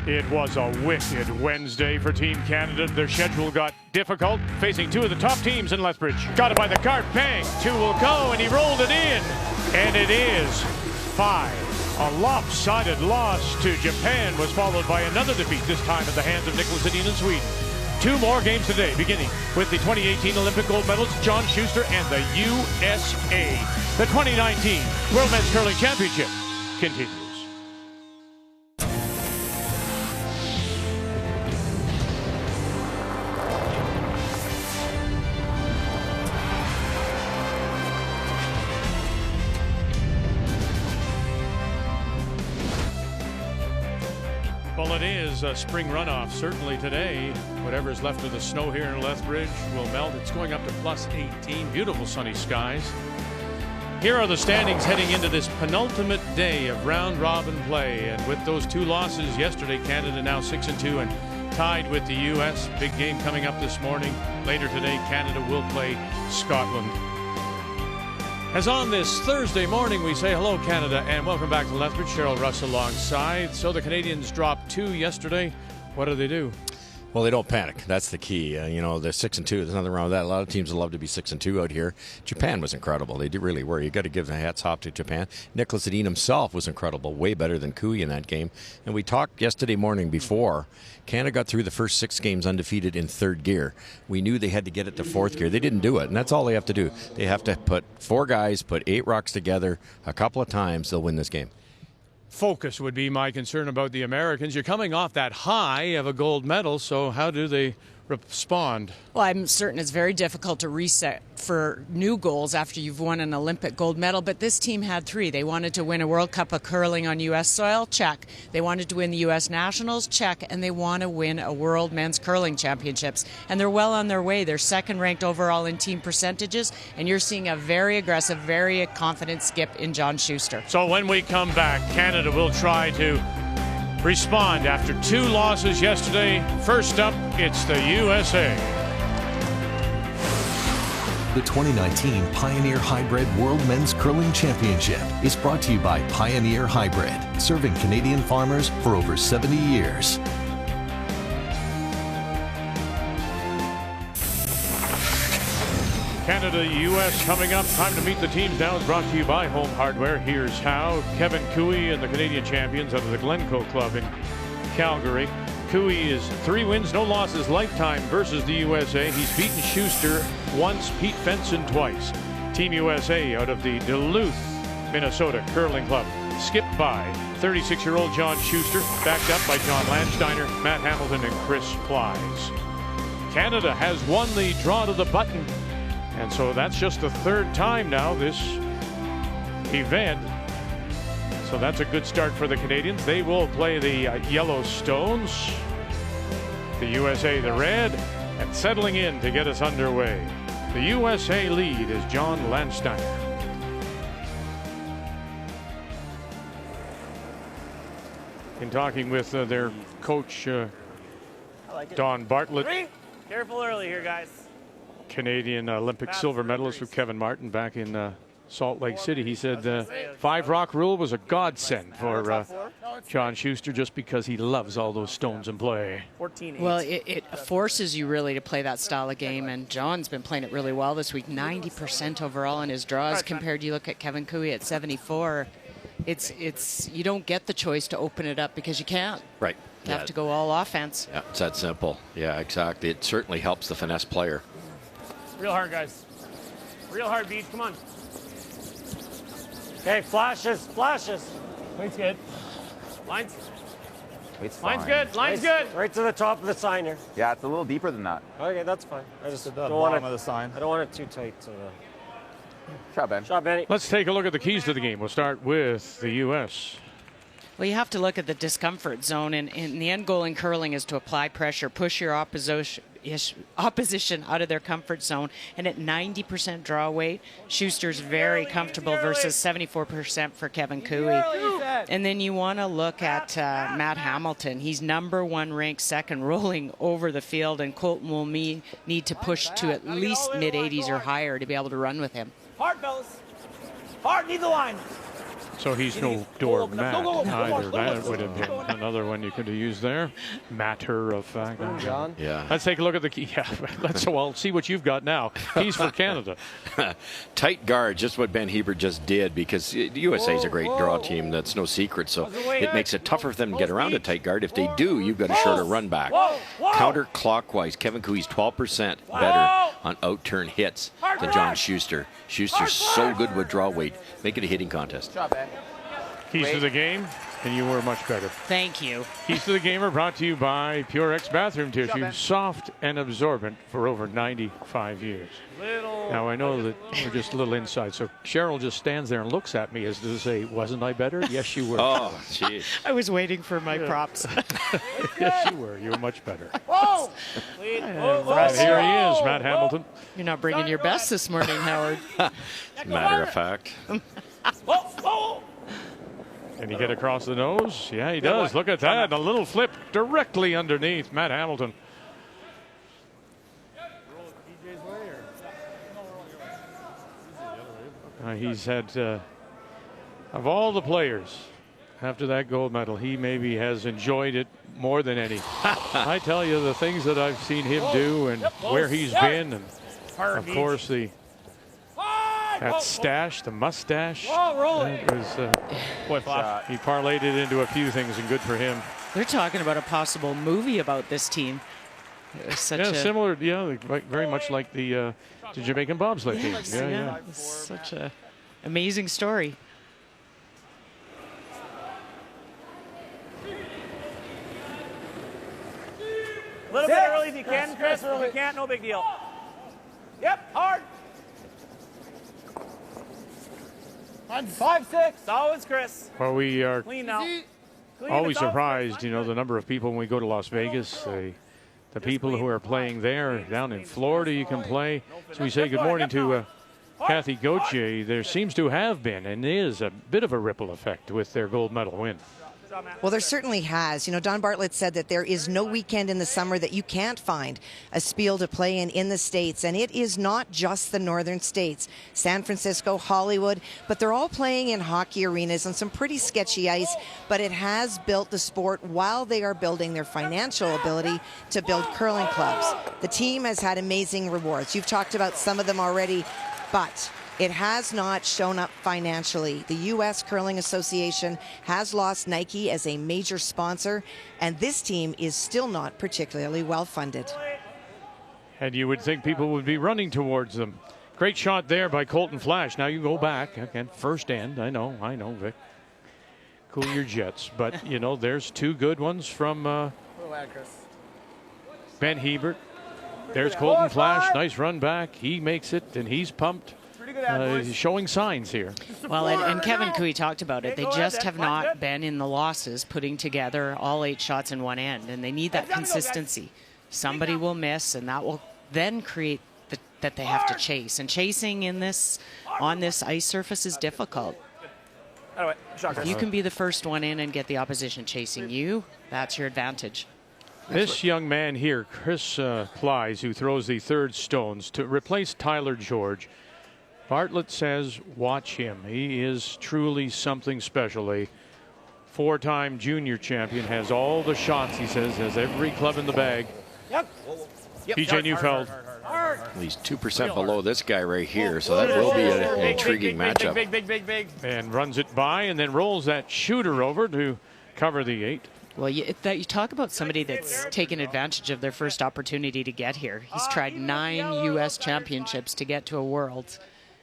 It was a wicked Wednesday for Team Canada. Their schedule got difficult, facing two of the top teams in Lethbridge. Got it by the cart, bang, two will go, and he rolled it in. And it is 5. A lopsided loss to Japan was followed by another defeat, this time at the hands of Nicholas Edin in Sweden. 2 more games today, beginning with the 2018 Olympic gold medalist John Shuster and the USA. The 2019 World Men's Curling Championship continues. Well, it is a spring runoff, certainly today. Whatever's left of the snow here in Lethbridge will melt. It's going up to plus 18. Beautiful sunny skies. Here are the standings heading into this penultimate day of round-robin play. And with those 2 losses yesterday, Canada now 6-2 and tied with the U.S. Big game coming up this morning. Later today, Canada will play Scotland. As on this Thursday morning, we say hello, Canada, and welcome back to Lethbridge. Cheryl Russ alongside. So the Canadians dropped 2 yesterday. What do they do? Well, they don't panic. That's the key. They're 6-2. There's nothing wrong with that. A lot of teams would love to be 6-2 out here. Japan was incredible. They really were. You got to give the hats off to Japan. Nicholas Edin himself was incredible. Way better than Kui in that game. And we talked yesterday morning before. Canada got through the first 6 games undefeated in 3rd gear. We knew they had to get it to 4th gear. They didn't do it, and that's all they have to do. They have to put 4 guys, put 8 rocks together a couple of times. They'll win this game. Focus would be my concern about the Americans. You're coming off that high of a gold medal, so how do they respond? Well, I'm certain it's very difficult to reset for new goals after you've won an Olympic gold medal, but this team had 3. They wanted to win a World Cup of curling on U.S. soil, check. They wanted to win the U.S. Nationals, check. And they want to win a World Men's Curling Championships. And they're well on their way. They're 2nd ranked overall in team percentages, and you're seeing a very aggressive, very confident skip in John Shuster. So when we come back, Canada will try to respond after 2 losses yesterday. First up, it's the USA. The 2019 Pioneer Hi-Bred World Men's Curling Championship is brought to you by Pioneer Hi-Bred, serving Canadian farmers for over 70 years. Canada, U.S. coming up. Time to meet the teams now is brought to you by Home Hardware. Here's how. Kevin Kui and the Canadian champions out of the Glencoe Club in Calgary. Kui is 3 wins, no losses lifetime versus the USA. He's beaten Shuster once, Pete Fenson twice. Team USA out of the Duluth, Minnesota Curling Club. Skipped by 36-year-old John Shuster, backed up by John Landsteiner, Matt Hamilton, and Chris Plies. Canada has won the draw to the button. And so that's just the 3rd time now this event. So that's a good start for the Canadians. They will play the Yellowstones, the USA the red, and settling in to get us underway. The USA lead is John Landsteiner. In talking with their coach, Don Bartlett. Careful early here, guys. Canadian Olympic silver medalist with Kevin Martin back in Salt Lake City. He said 5-rock rule was a godsend for John Shuster just because he loves all those stones in play. Well, it forces you really to play that style of game, and John's been playing it really well this week. 90% overall in his draws compared to, you look at Kevin Kui at 74. It's you don't get the choice to open it up because you can't. Right. You have to go all offense. Yeah, it's that simple. Yeah, exactly. It certainly helps the finesse player. Real hard, guys. Real hard, Beach. Come on. Okay, flashes. Weight's good. Line's good. Line's good. Right to the top of the sign here. Yeah, it's a little deeper than that. Okay, that's fine. I just Don't want it of the sign. I don't want it too tight. Shot, Ben. Shot, Benny. Let's take a look at the keys to the game. We'll start with the U.S. Well, you have to look at the discomfort zone, and the end goal in curling is to apply pressure, push your opposition out of their comfort zone. And at 90% draw weight, Shuster's very comfortable versus 74% for Kevin Kui. And then you want to look at Matt Hamilton. He's #1 ranked 2nd, rolling over the field, and Colton will need to push to at least mid-80s or higher to be able to run with him. Hard, fellas. Hard, need the line. So he's no doormat either. That would have been an another one you could have used there. Matter of fact. John? Yeah. Let's take a look at the key. Yeah, well, see what you've got now. Keys for Canada. Tight guard, just what Ben Hebert just did, because the USA is a great draw team. That's no secret. So it makes it tougher for them to get around a tight guard. If they do, you've got a shorter run back. Counterclockwise, Kevin Cooey's 12% better on out-turn hits than John Shuster. Schuster's so good with draw weight. Make it a hitting contest. Keys to the game, and you were much better. Thank you. Keys to the Game are brought to you by Purex Bathroom Tissue, soft and absorbent for over 95 years. Now, I know that we're just a little inside, so Cheryl just stands there and looks at me as to say, wasn't I better? Yes, you were. Oh, jeez. I was waiting for my props. Yes, you were. You were much better. Whoa! And here he is, Matt Hamilton. You're not bringing your best this morning, Howard. Matter of fact. Can he get across the nose? Yeah, he does. Look at that. A little flip directly underneath Matt Hamilton. He's had, of all the players, after that gold medal, he maybe has enjoyed it more than any. I tell you, the things that I've seen him do and where he's been, and of course that stash, the mustache, that was, he parlayed it into a few things, and good for him. They're talking about a possible movie about this team. Similar, very much like the Jamaican bobsled team. Yeah. It's such a amazing story. A little bit early if you can, Chris. If you can't, no big deal. Yep, hard. 5, 6. Always, Chris. Well, we are Clean now. always surprised, the number of people when we go to Las Vegas. The people who are playing there, down in Florida, you can play. So we say good morning to Kathy Gauthier. There seems to have been and is a bit of a ripple effect with their gold medal win. Well, there certainly has. Don Bartlett said that there is no weekend in the summer that you can't find a spiel to play in the States. And it is not just the northern states, San Francisco, Hollywood, but they're all playing in hockey arenas on some pretty sketchy ice. But it has built the sport while they are building their financial ability to build curling clubs. The team has had amazing rewards. You've talked about some of them already, but it has not shown up financially. The U.S. Curling Association has lost Nike as a major sponsor, and this team is still not particularly well funded. And you would think people would be running towards them. Great shot there by Colton Flash. Now you go back. Again, first end. I know, Vic. Cool your jets. But, there's two good ones from Ben Hebert. There's Colton Flash. Nice run back. He makes it, and he's pumped. He's showing signs here. Well, and Kevin Cooey talked about it. They just have not been in the losses putting together all 8 shots in one end, and they need that consistency. Somebody will miss, and that will then create that they have to chase. And chasing on this ice surface is difficult. If you can be the first one in and get the opposition chasing you, that's your advantage. This young man here, Chris Plies, who throws the third stones to replace Tyler George. Bartlett says, watch him. He is truly something special. A 4-time junior champion, has all the shots, he says, has every club in the bag. Yep. PJ Neufeld. He's 2% below this guy right here, so that will be an intriguing matchup. Big. And runs it by and then rolls that shooter over to cover the 8. Well, you talk about somebody that's taken advantage of their first opportunity to get here. He's tried 9 U.S. championships to get to a Worlds.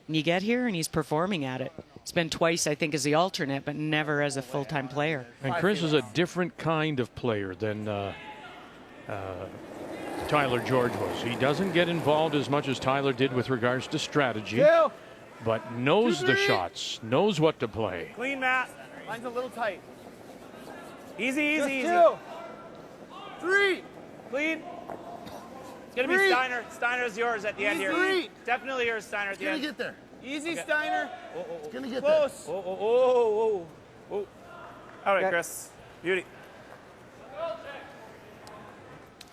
And you get here, and he's performing at it. It's been twice, I think, as the alternate, but never as a full-time player. And Chris is a different kind of player than Tyler George was. He doesn't get involved as much as Tyler did with regards to strategy, but knows the shots, knows what to play. Clean, Matt. Line's a little tight. Easy. 3. Clean. It's going to be Steiner. Steiner's yours at the end here. 3. Definitely yours, Steiner, at the end. Get there. Easy, Steiner. It's going to get close. there. All right, Chris. Beauty.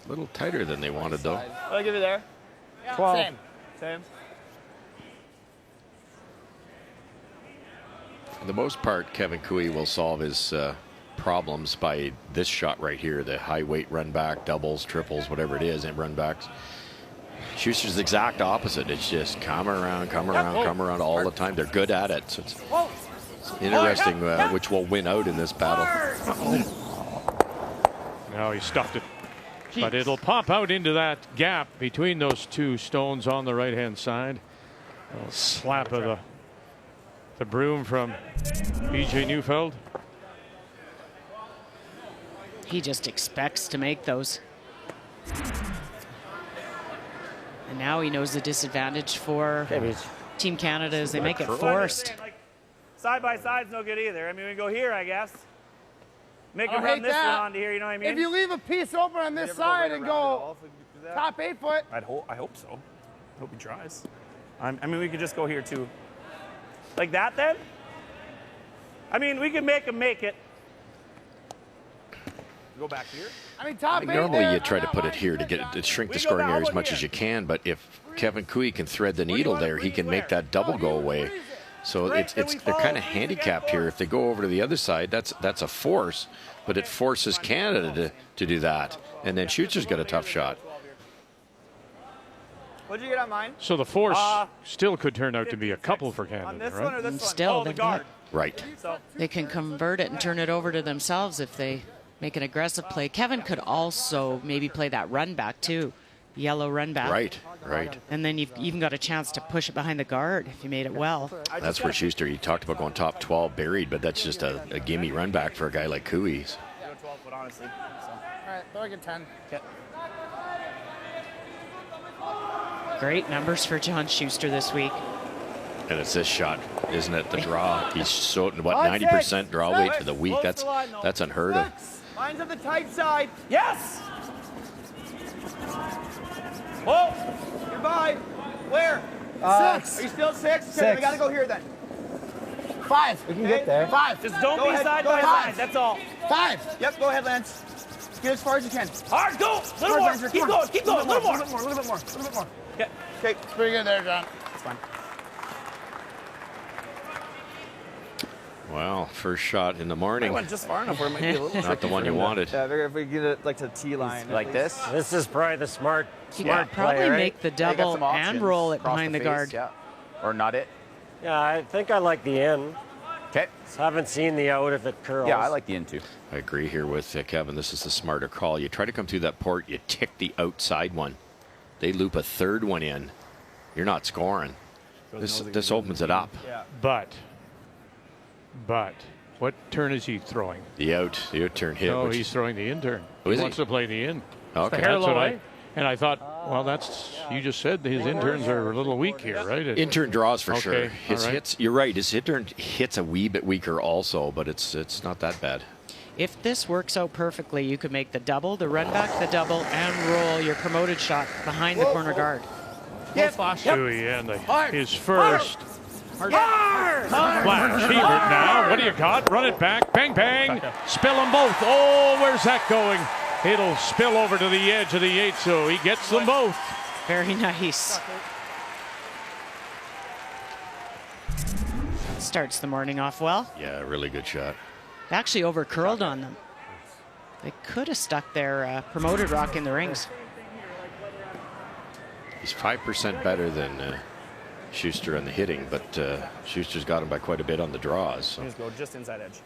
A little tighter than they wanted, though. I'll give you there. 12. Same. For the most part, Kevin Cooey will solve his problems by this shot right here, the high weight run back, doubles, triples, whatever it is, and run backs. Shuster's the exact opposite. It's just come around all the time. They're good at it. So it's interesting which will win out in this battle. Now he stuffed it. But it'll pop out into that gap between those two stones on the right-hand side. A slap of the broom from BJ Neufeld. He just expects to make those. And now he knows the disadvantage for Team Canada as they make it forced. Side by side's no good either. I mean, we go here, I guess. Make him run this one onto here, you know what I mean? If you leave a piece open on this side and go top 8 foot. I hope so. I hope he tries. I mean, we could just go here too. Like that then? I mean, we could make him make it. Go back here. I mean, top 8 Normally there. you try to put it here to shrink the scoring area as much as you can, but if Kevin Cooey can thread the needle there, he can make that double go away. So they're kind of handicapped here. If they go over to the other side, that's a force, but it forces Canada to do that. And then Schuster's got a tough shot. What'd you get on mine? So the force still could turn out to be a couple for Canada, On this right? one or this And one? still, the guard. Right. they can convert it and turn it over to themselves if they make an aggressive play. Kevin could also maybe play that run back too, yellow run back. Right. And then you've even got a chance to push it behind the guard if you made it well. That's where Schuster, he talked about going top 12 buried, but that's just a gimme run back for a guy like Cooey. 12 foot, honestly. So. All right, throw like a 10. Okay. Great numbers for John Shuster this week. And it's this shot, isn't it? The draw. He's so, 90% draw weight for the week. That's unheard of. Mine's on the tight side. Yes! Whoa! Goodbye. Where? 6. Are you still 6? Okay, 6. we gotta go here then. 5. We can get there. 5. Just don't Go be ahead, side go by ahead. side, that's all. 5. Yep, go ahead, Lance. Get as far as you can. Hard, go! Little more, keep going, keep going, a little more. A little bit more. Okay. Okay. It's pretty good there, John. That's fine. Well, first shot in the morning. I went just far enough where it might be a little Not the one you wanted. Yeah, I figure if we get it like to the T line. Like this? This is probably the smart You play, could probably right? make the Yeah, you got double some and options. roll it Cross behind the face, guard. Yeah. Or not it. Yeah, I think I like the in. Okay. Haven't seen the out if it curls. Yeah, I like the in too. I agree here with Kevin. This is the smarter call. You try to come through that port, you tick the outside one. They loop a third one in. You're not scoring. This opens it up. Yeah. But what turn is he throwing? The out turn hit. No, which he's throwing the in turn. Oh, He is he? wants to play the in. Okay. That's what and I thought, well, you just said his interns are a little weak here, right? Intern draws for sure. Okay, His all right. hits, you're right. His intern hits a wee bit weaker also, but it's not that bad. If this works out perfectly, you could make the double, the run back, the double, and roll your promoted shot behind the corner guard. Cooey and his first flash. Hebert now. What do you got? Run it back. Bang, bang. Spill them both. Oh, where's that going? It'll spill over to the edge of the 8, so he gets them both. Very nice. Starts the morning off well. Yeah, really good shot. Actually over curled on them. They could have stuck their promoted rock in the rings. He's 5% better than Schuster on the hitting, but Schuster's got him by quite a bit on the draws. So Just go just inside edge.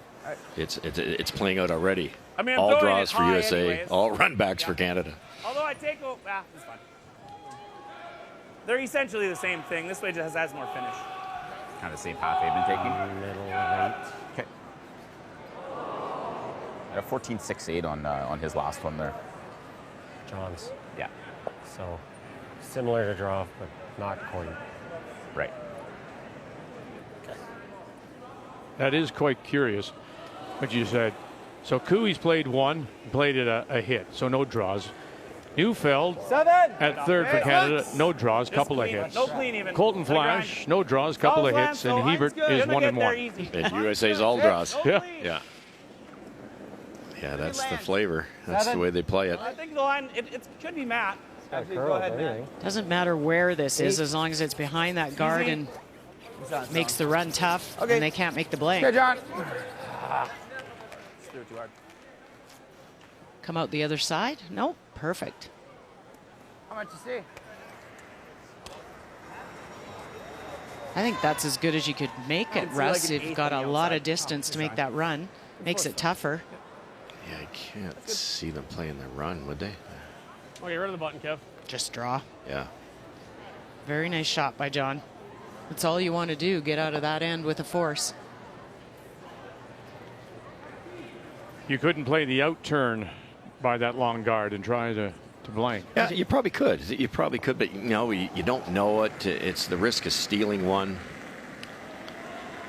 it's playing out already. I mean, I'm all throwing draws it for high USA, anyways. all run backs for Canada. Although I take, it's fine. They're essentially the same thing. This way just has more finish. Kind of the same path they've been taking. Middle of 8. Okay. A 14.68 on his last one there. John's. Yeah. So similar to draw, but not quite. Right. That is quite curious what you said. So Cooey's played one, played it a hit, so no draws. Neufeld at third for Canada, no draws, couple of clean, hits. no clean even. Colton Flash, no draws, couple of hits, and Hebert is 1 and 1. And USA's all draws. Yeah. Yeah, that's the flavor. That's the way they play it. I think the line, it should be Matt. Curl, anything. Doesn't matter where this is as long as it's behind that guard and makes the run tough and they can't make the blank. Okay, John. threw it too hard. Come out the other side? Nope. Perfect. How much you see? I think that's as good as you could make it, Russ. You've got a lot of distance to make that run. Makes it tougher. Yeah, I can't see them playing the run, would they? Oh, get rid of the button, Kev. Just draw. Yeah. Very nice shot by John. That's all you want to do, get out of that end with a force. You couldn't play the out turn by that long guard and try to blank. Yeah, you probably could. You probably could, but you know, you don't know it. It's the risk of stealing one.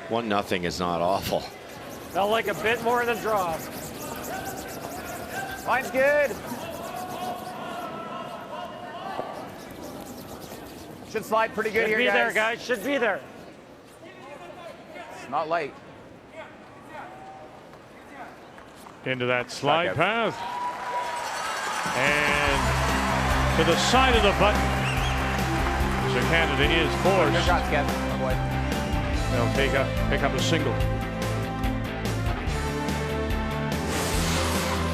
1-0 is not awful. Felt like a bit more than draw. Line's good. Should slide pretty good Should here, be guys. there, guys. Should be there. It's not light. Into that slide path. And to the side of the button. So Canada is Good forced. shots, Kev. Oh, boy. They'll pick up a single.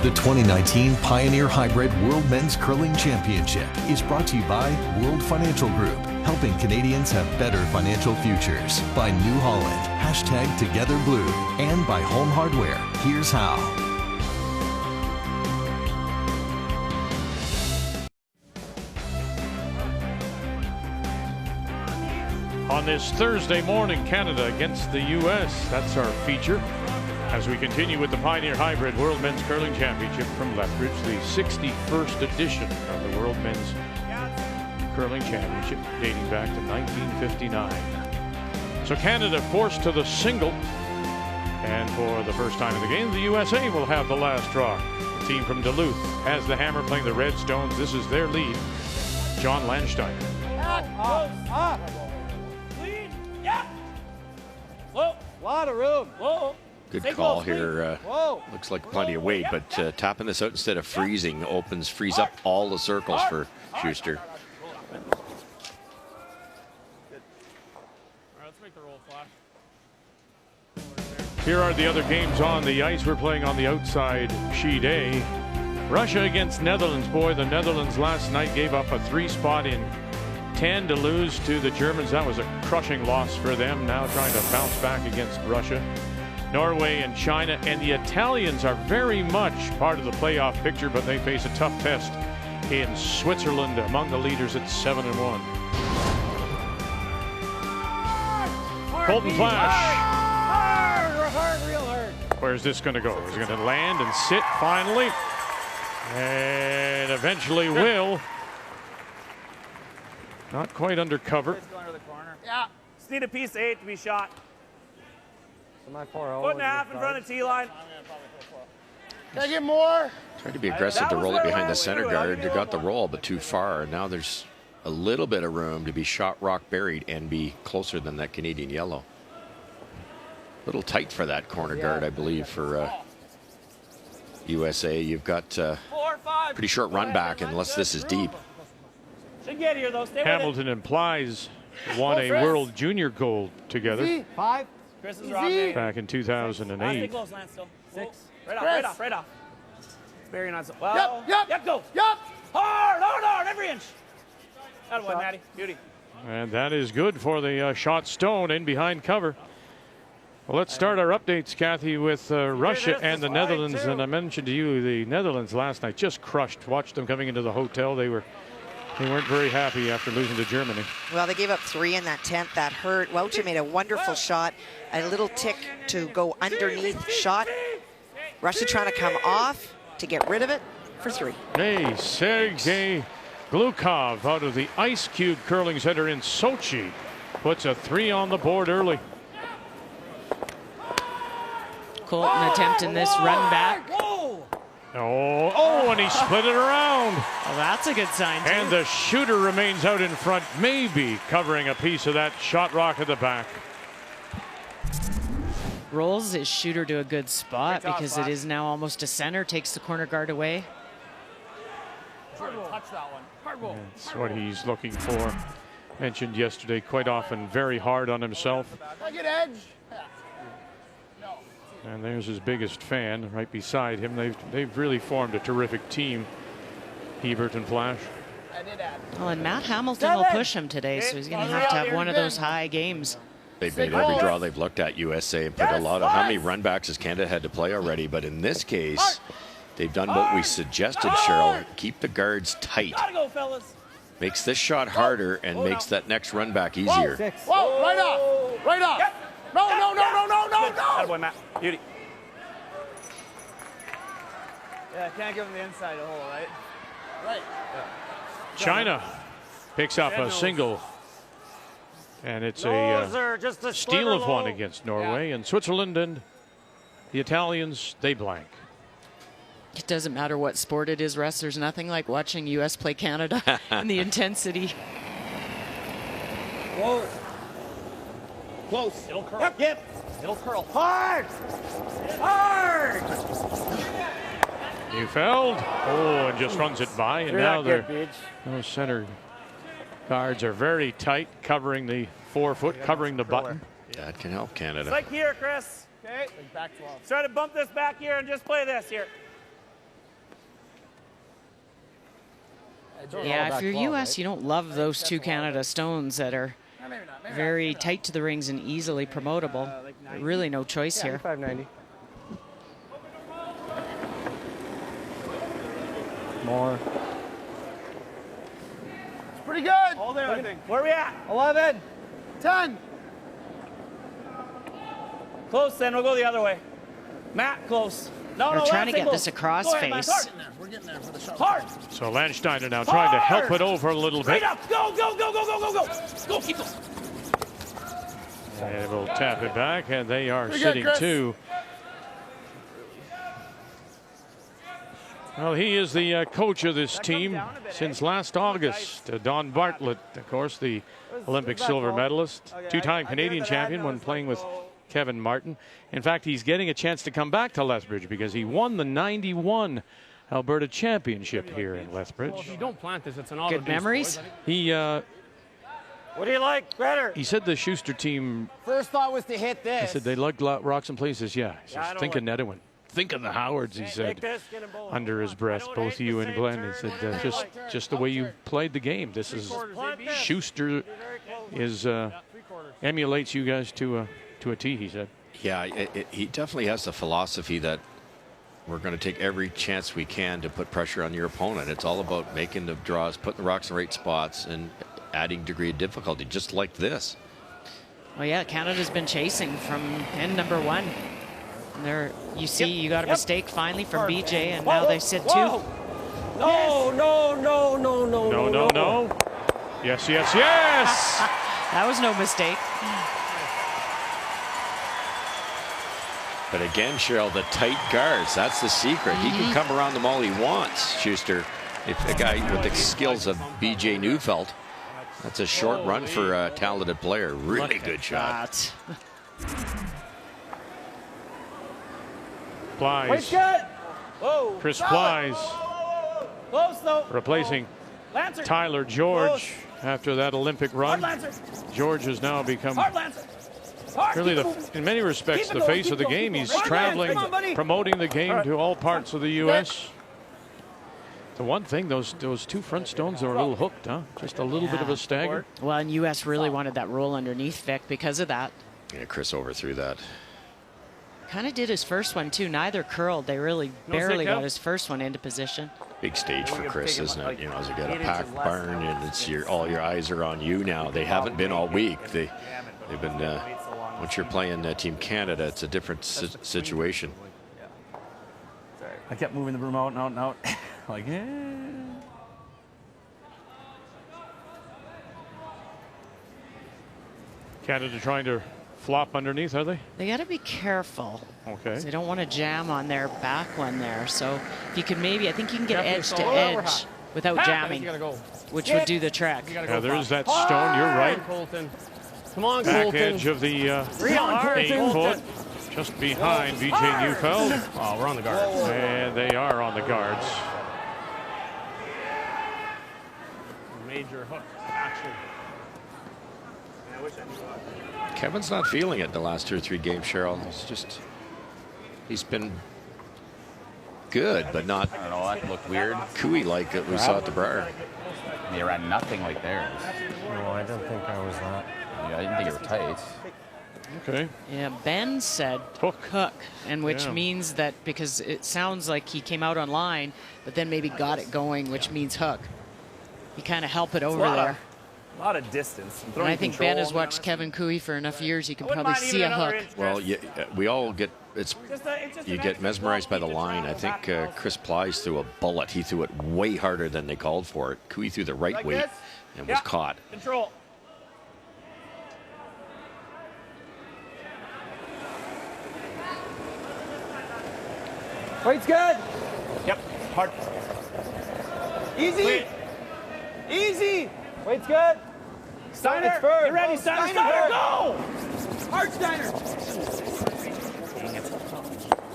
The 2019 Pioneer Hi-Bred World Men's Curling Championship is brought to you by World Financial Group, helping Canadians have better financial futures. By New Holland, #TogetherBlue, and by Home Hardware. Here's how. On this Thursday morning, Canada against the U.S. That's our feature. As we continue with the Pioneer Hi-Bred World Men's Curling Championship from Lethbridge, the 61st edition of the World Men's Curling Championship, dating back to 1959. So Canada forced to the single, and for the first time in the game, the USA will have the last draw. The team from Duluth has the hammer playing the Redstones. This is their lead, John Landstein. Whoa. Lot of room. Whoa. Good call here. Looks like plenty of weight, but tapping this out instead of freezing frees up all the circles for Shuster. All right, let's make the roll flash. Here are the other games on the ice. We're playing on the outside sheet A. Russia against Netherlands. Boy, the Netherlands last night gave up a 3-spot in 10 to lose to the Germans. That was a crushing loss for them. Now trying to bounce back against Russia. Norway and China, and the Italians are very much part of the playoff picture, but they face a tough test in Switzerland, among the leaders at 7-1. Colton Flash. Hard, real hard. Where's this going to go? Is it going to land and sit finally? And eventually will. Not quite under cover. Yeah. Just need a piece of 8 to be shot. My 4-0. Foot and a half in front of T-line. Can I get more? Tried to be aggressive to roll it behind the center guard. They got the roll, but too far. Now there's a little bit of room to be shot rock buried and be closer than that Canadian yellow. A little tight for that corner guard, I believe, for USA. You've got pretty short run back unless this is deep. Should get here though. Stay Hamilton and Plies won a World Junior gold together 5. Chris is wrong. back in 2008. Close, Lance, still. 6. Right off. Very nice. Well, Yep, go. Yep. Hard, every inch. That one, Maddie. Beauty. And that is good for the shot stone in behind cover. Well, let's start our updates, Kathy, with Russia and the Netherlands. And I mentioned to you the Netherlands last night just crushed. Watched them coming into the hotel. They weren't very happy after losing to Germany. Well, they gave up 3 in that 10th. That hurt. Welcher made a wonderful shot. A little tick to go underneath shot. Russia trying to come off to get rid of it for 3. Hey, Sergei Glukov out of the Ice Cube Curling Center in Sochi puts a 3 on the board early. Colton attempting this run back. Oh, and he split it around. Well, that's a good sign, too. And the shooter remains out in front, maybe covering a piece of that shot rock at the back. Rolls his shooter to a good spot because it is now almost a center, takes the corner guard away. Touch that one. Hard roll. That's what he's looking for. Mentioned yesterday, quite often very hard on himself. Can I get edge? And there's his biggest fan right beside him. They've really formed a terrific team, Hebert and Flash. Well, and Matt Hamilton will push him today, so he's going to have one of those high games. They've made every draw they've looked at, USA, and put a lot of, how many run backs has Canada had to play already? But in this case, they've done what we suggested, Cheryl. Keep the guards tight. Makes this shot harder and makes that next run back easier. Whoa, right off. Right off. Yep. No, no, no, no, no, no, no. Attaboy, Matt. Beauty. Yeah, can't give him the inside of the hole, right? Right. Yeah. China picks up a single. And it's a steal of one against Norway. And Switzerland and the Italians, they blank. It doesn't matter what sport it is, Russ. There's nothing like watching U.S. play Canada and the intensity. Whoa. Close. It'll curl. Yep. It'll curl. Hard. Hard. Neufeld. Oh, and just runs it by. And now those center guards are very tight, covering the forefoot, covering the button. That can help Canada. It's like here, Chris. Okay. Try to bump this back here and just play this here. Yeah, if you're U.S., you don't love those two Canada stones that are very tight to the rings and easily promotable. Really no choice here. 590. More. It's pretty good. All there, I think. Where are we at? 11. 10. Close, then we'll go the other way. Matt, close. No, They're no, trying to get close. this across Go ahead, face. Matt, We're getting there for the shot. hard. So Landsteiner now trying to help it over a little Straight bit. up. Go, go, go, go, go, go, go. Go, keep going. And we'll tap it back, and they are Pretty good, sitting Chris. two. Well, he is the coach of this team since last August. Don Bartlett, of course, the Olympic silver medalist, two-time Canadian champion when playing with Kevin Martin. In fact, he's getting a chance to come back to Lethbridge because he won the '91 Alberta Championship here in Lethbridge. Well, if you don't plant this, it's an auto. Good memories. He What do you like better? he said the Shuster team, First thought was to hit this. he said they lugged rocks and places. Yeah, he Yeah, I says, don't think of like- Nedwin. Think of the Howards, he Take said this, get him both. under his breath, both you and Glenn. He said, just the way you played the game. This is Shuster is emulates you guys to a T, he said. Yeah, he definitely has the philosophy that we're going to take every chance we can to put pressure on your opponent. It's all about making the draws, putting the rocks in the right spots, and adding degree of difficulty, just like this. Well, yeah, Canada's been chasing from end number one. And there, you see, you got a mistake finally from BJ, and now they sit two. No, no, no, no, no, No, no, no. Yes, yes, yes. That was no mistake. But again, Cheryl, the tight guards, that's the secret. He can come around them all he wants, Schuster. If a guy with the skills of BJ Neufeld, that's a short run for a talented player. Really good shot. Plies. Whoa. Chris Plies Close, though. replacing Lancer. Tyler George after that Olympic Hard, run. Lancer. George has now become Hard, Lancer. Hard. really, Keep moving. in many respects, Keep it the going, face keep of the going, game. keep He's going. traveling, Come on, buddy. promoting the game to all parts of the U.S. The one thing, those two front stones are a little hooked, huh? Just a little bit of a stagger. Well, and U.S. really wanted that roll underneath Vic because of that. Yeah, Chris overthrew that. Kind of did his first one, too. Neither curled. They really barely got his first one into position. Big stage for Chris, isn't it? You know, as you got a packed barn and it's all your eyes are on you now. They haven't been all week. They've been. Once you're playing Team Canada, it's a different situation. I kept moving the broom out and out and out. Like, Canada trying to flop underneath, are they? They got to be careful. Okay. They don't want to jam on their back one there. So if you could maybe, I think you can get edge to edge without jamming, which would do the trick. Yeah, there is that stone. You're right. Colton. Come on, Back Colton. edge of the 8 foot, just behind BJ Neufeld. Oh, we're on the guards. And they are on the guards. Major hook action. Kevin's not feeling it the last 2 or 3 games, Cheryl. It's just He's been good, but not. I don't know. That looked weird. Cooey-like that we saw at the Briar. They ran nothing like theirs. No, I don't think I was that. Yeah, I didn't think it was tight. Okay. Yeah, Ben said hook, and which Yeah. means that because it sounds like he came out online, but then maybe got it going, which means hook. You kind of help it over there. A lot of distance. And I think Ben has watched Kevin Cooey for enough years, you can probably see a hook. Well, we all get you get mesmerized by the line. I think Chris Plies threw a bullet. He threw it way harder than they called for it. Cooey threw the right weight and was caught. Control. Weight's good. Yep. Hard. Easy. Clean. Easy. Weight's good. Steiner, It's firm. get ready, Steiner. Steiner, go! Hard, Steiner.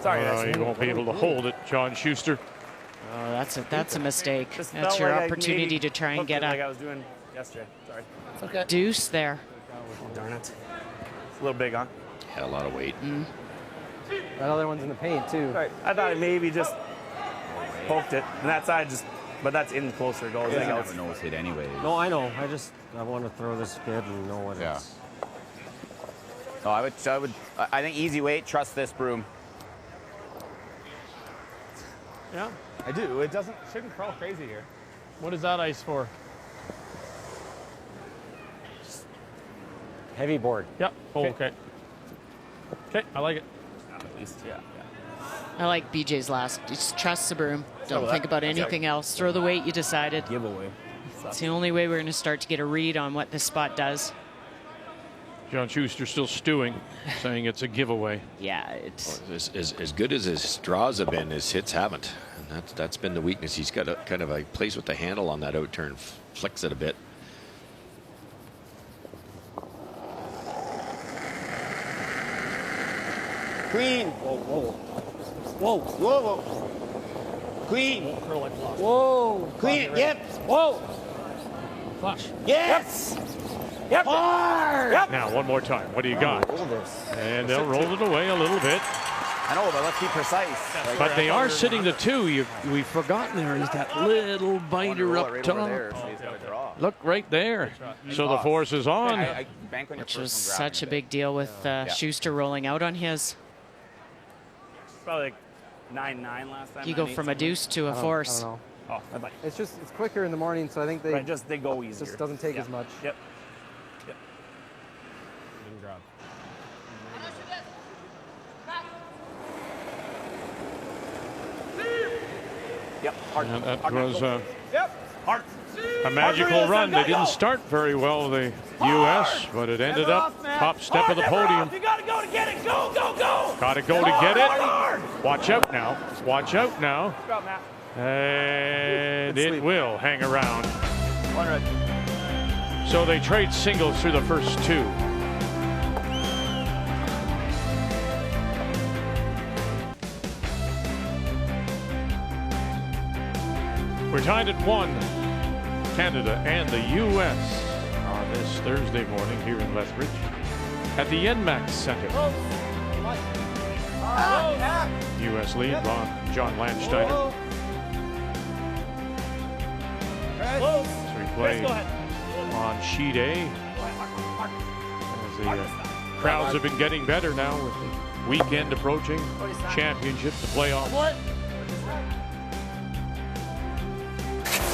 Sorry, You won't be able to hold it, John Shuster. Oh, that's a mistake. Just That's felt your like I opportunity maybe to try and hooked get it like I a was doing yesterday. Sorry. Okay. deuce there. Oh, darn it. It's a little big, huh? Had a lot of weight. That other one's in the paint too. Right. I thought I maybe just poked it, and that side just, but that's in closer goes. I Anything never else? know it's hit anyways. No, I know. I want to throw this good and know what Yeah. it's. No, I think easy weight. Trust this broom. Yeah, I do. It shouldn't crawl crazy here. What is that ice for? Heavy board. Yep. Oh, okay. Okay, I like it. At least, yeah. I like BJ's last. Just trust the broom. Don't think about anything else. Throw the weight you decided. Giveaway. It's the only way we're going to start to get a read on what this spot does. John Schuster still stewing, saying it's a giveaway. Yeah, it's As good as his draws have been, his hits haven't. And that's been the weakness. He's got a kind of a plays with the handle on that out turn, flicks it a bit. Clean. Whoa, whoa. Whoa, whoa, whoa. Clean. Whoa. Clean. Yep. Whoa. Flush. Yes. Yep. Hard. Yep. Now, one more time. What do you got? And they'll roll it away a little bit. I know, but let's be precise. But they are sitting the two. We've forgotten there is that little biter up top. Look right there. So the force is on. which was such a big deal with Schuster rolling out on his. Probably like 9-9 last time. You go from a deuce to a force. I don't know. Oh, I'd like. It's quicker in the morning, so I think they They go easier. just doesn't take as much. Yep. Yep. Hard. And that Hard. was Hard. a magical run. They didn't start very well, the U.S., but it ended up top step of the podium. You gotta go to get it. Go, go, go. Got to go to get it. Watch out now. Watch out now. Go, Matt. And it will hang around. 100. So they trade singles through the first two. We're tied at 1, Canada and the U.S. on this Thursday morning here in Lethbridge at the NMAX Center. U.S. lead on John Landsteiner. So we play on sheet A. As the crowds have been getting better now with the weekend approaching, championship, the playoff.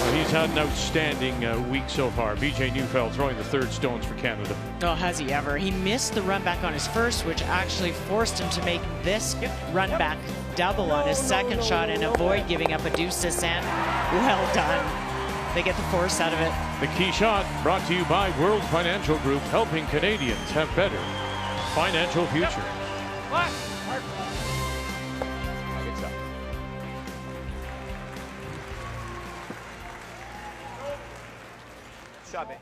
Well, he's had an outstanding week so far. BJ Neufeld throwing the third stones for Canada. Oh, has he ever? He missed the run back on his first, which actually forced him to make this run back double on his second shot and avoid giving up a deuce to Sand. Well done. They get the force out of it. The key shot brought to you by World Financial Group, helping Canadians have better financial future. Shot me.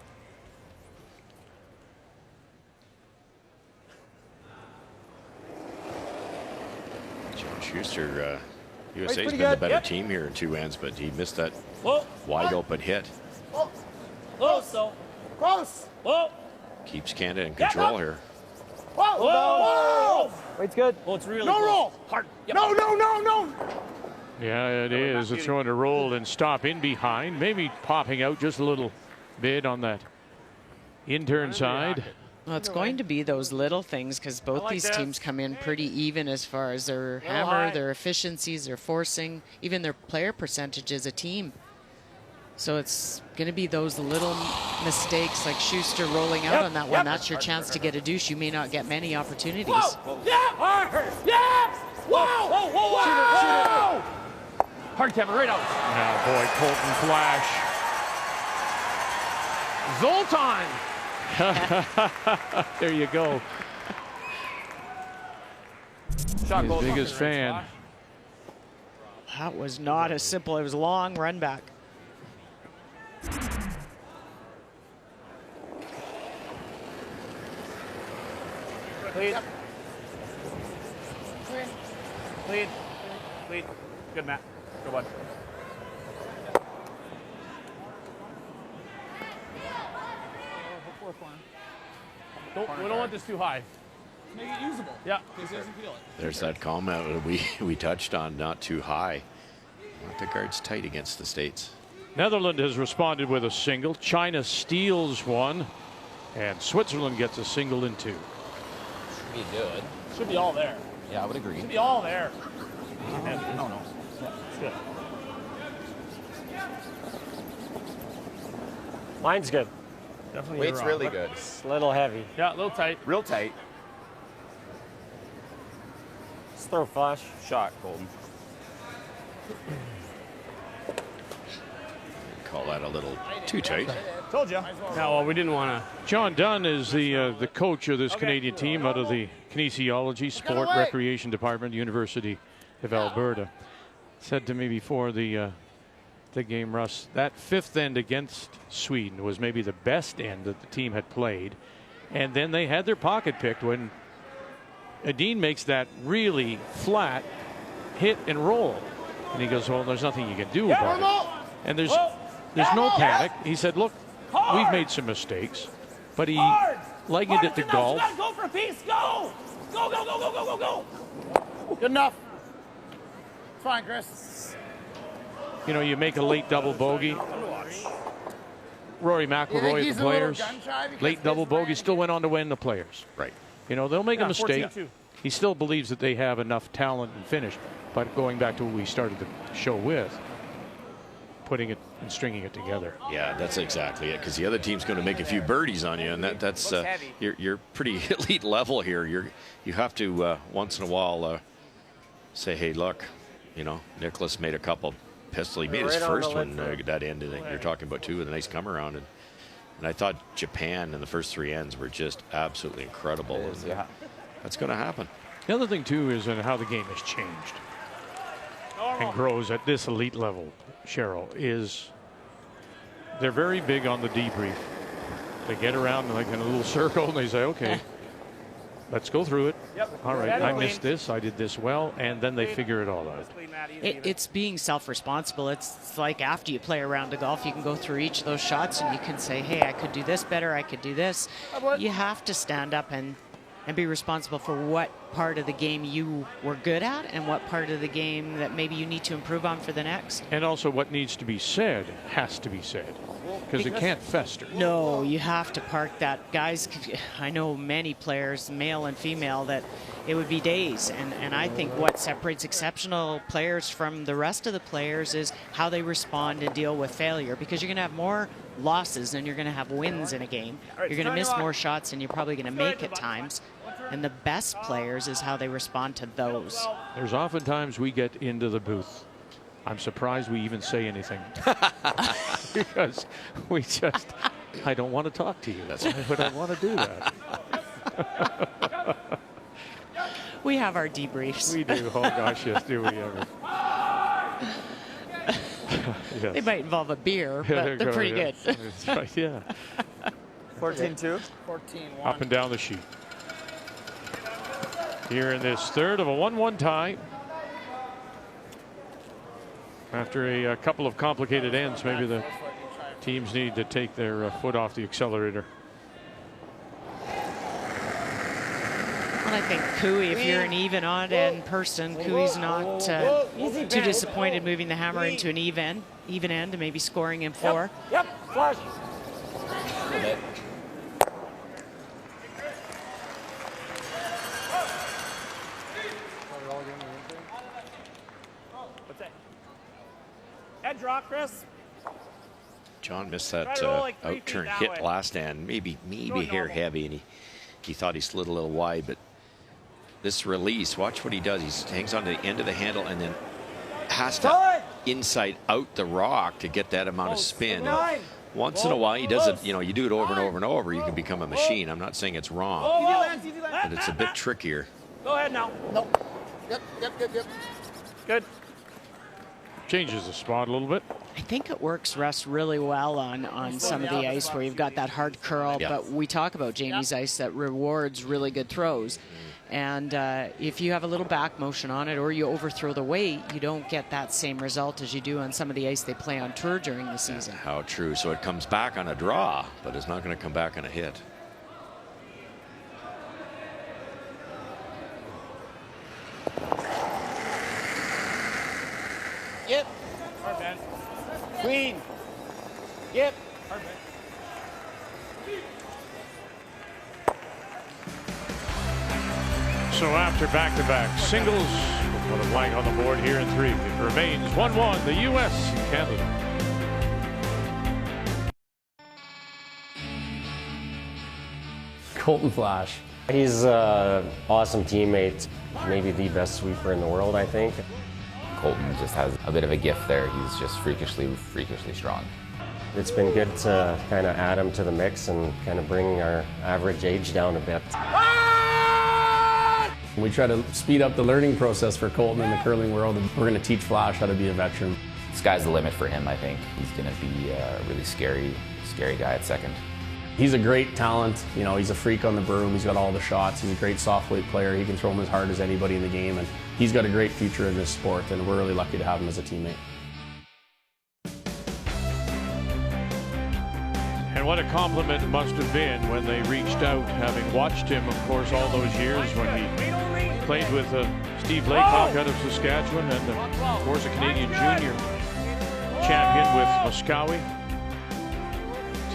John Schuster, USA's pretty been the good. better team here in two ends, but he missed that wide open hit. Close. Whoa. Keeps Canada in control here. Whoa! Whoa! Weight's good. Oh, it's really No close. roll! Hard. Yep. No, no, no, no! Yeah, it is. It's going to roll and stop in behind. Maybe popping out just a little bit on that in-turn side. Well, it's going to be those little things because both like these this. teams come in pretty even as far as their Little hammer, high. their efficiencies, their forcing, even their player percentage as a team. So it's going to be those little mistakes like Shuster rolling out on that one. Yep. That's your chance to get a douche. You may not get many opportunities. Whoa! Yeah! Hard! Yeah! Whoa! Whoa! Whoa! Whoa! Hard, Kevin, right out. Now, boy, Colton Flash. Zoltan! There you go. Shot His goes biggest off the right fan. spot. That was not as simple. It was a long run back. Lead. Lead. Lead. Good, Matt. Go, bud. We don't want this too high. Make it usable. Yeah. Because he doesn't feel it. There's that comment we touched on, not too high. Want the guards tight against the States. Netherlands has responded with a single. China steals one. And Switzerland gets a single in two. Be good. Should be all there. Yeah, I would agree. Should be all there. No, no. It's good. Mine's good. Definitely. Weight's you're wrong, really but- good. It's a little heavy. Yeah, a little tight. Real tight. Let's throw flush. Shot, Colton. Call that a little too tight. Told you. No, well, we didn't want to. John Dunn is the coach of this Canadian team out of the Kinesiology Sport Recreation Department, University of Alberta. Said to me before the game, Russ, that fifth end against Sweden was maybe the best end that the team had played. And then they had their pocket picked when Adine makes that really flat hit and roll. And he goes, well, there's nothing you can do about it. And there's no panic. He said, look, we've made some mistakes. But he likened it to golf. Go for a piece. Go! Go, go, go, go, go, go, go! Good enough. It's fine, Chris. You know, you make a late double bogey. Rory McIlroy of the Players, late double bogey, still went on to win the Players. Right. You know, they'll make a mistake. 14-2. He still believes that they have enough talent and finish. But going back to what we started the show with, putting it and stringing it together. Yeah, that's exactly it. Because the other team's going to make a few birdies on you, and that's you're pretty elite level here. You have to once in a while say, hey, look, you know, Nicholas made a couple pistol. He made his Right on first the one lid that ended. You're talking about two with a nice come around, and I thought Japan in the first three ends were just absolutely incredible. Yeah. That's going to happen. The other thing, too, is in how the game has changed and grows at this elite level, Cheryl, is they're very big on the debrief. They get around like in a little circle and they say, okay, let's go through it. Yep. All right, Stand I clean. missed this, I did this well, and then they figure it all out. Clean, Matt, easy, even. It's being self-responsible. It's like after you play a round of golf, you can go through each of those shots and you can say, hey, I could do this better, I could do this. You have to stand up and be responsible for what part of the game you were good at and what part of the game that maybe you need to improve on for the next. And also what needs to be said has to be said because it can't fester. No, you have to park that. Guys, I know many players, male and female, that it would be days. And I think what separates exceptional players from the rest of the players is how they respond and deal with failure, because you're going to have more losses than you're going to have wins in a game. You're going to miss more shots than you're probably going to make at times. And the best players is how they respond to those. There's oftentimes we get into the booth. I'm surprised we even say anything because we just, I don't want to talk to you. Why would I want to do that? We have our debriefs. We do. Oh gosh, yes, do we ever? Yes. They might involve a beer, but they're pretty good. That's right, yeah. 14-2. 14-1. Up and down the sheet. Here in this third of a 1-1 tie. After a couple of complicated ends, maybe the teams need to take their foot off the accelerator. Well, I think Cooey, if you're an even odd end person, Cooey's not too disappointed moving the hammer into an even end and maybe scoring in 4. Yep. Flush. What's that? Head draw, Chris. John missed that Try to roll like 3 out turn feet that hit way. last stand, maybe hair normal. heavy, and he thought he slid a little wide, but this release, watch what he does. He hangs on to the end of the handle and then has to inside out the rock to get that amount of spin. And once in a while, he does it, you know, you do it over and over and over, you can become a machine. I'm not saying it's wrong, but it's a bit trickier. Go ahead now. Nope. Yep. Good. Changes the spot a little bit. I think it works, Russ, really well on some of the ice where you've got that hard curl, Yeah. but we talk about Jamie's ice that rewards really good throws. And if you have a little back motion on it or you overthrow the weight, you don't get that same result as you do on some of the ice they play on tour during the season. How true. So it comes back on a draw, but it's not going to come back on a hit. Yep. Hard bend. Queen. Yep. Hard bend. So after back-to-back singles, we'll put a blank on the board here in 3. It remains 1-1, the U.S. and Canada. Colton Flash. He's an awesome teammate. Maybe the best sweeper in the world, I think. Colton just has a bit of a gift there. He's just freakishly strong. It's been good to kind of add him to the mix and kind of bring our average age down a bit. We try to speed up the learning process for Colton in the curling world, and we're going to teach Flash how to be a veteran. Sky's the limit for him, I think. He's going to be a really scary guy at second. He's a great talent. You know, he's a freak on the broom. He's got all the shots. He's a great soft weight player. He can throw them as hard as anybody in the game, and he's got a great future in this sport, and we're really lucky to have him as a teammate. And what a compliment it must have been when they reached out, having watched him, of course, all those years when he played with Steve Laycock out of Saskatchewan and, of course, a Canadian junior champion with Muscowie,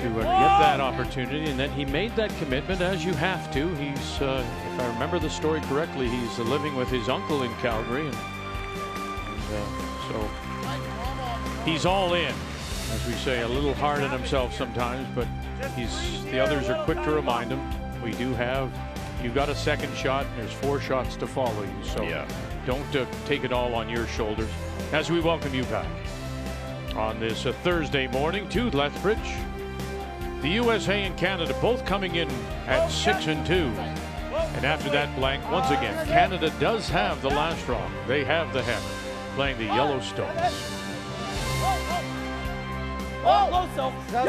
to get that opportunity. And then he made that commitment, as you have to. He's, if I remember the story correctly, he's living with his uncle in Calgary. And so he's all in. As we say, a little hard on himself sometimes, but the others are quick to remind him, you've got a second shot, and there's 4 shots to follow you. So don't take it all on your shoulders. As we welcome you back on this Thursday morning to Lethbridge. The USA and Canada both coming in at 6-2. And after that blank, once again, Canada does have the last draw. They have the hammer, playing the Yellowstones. Low self. Yep.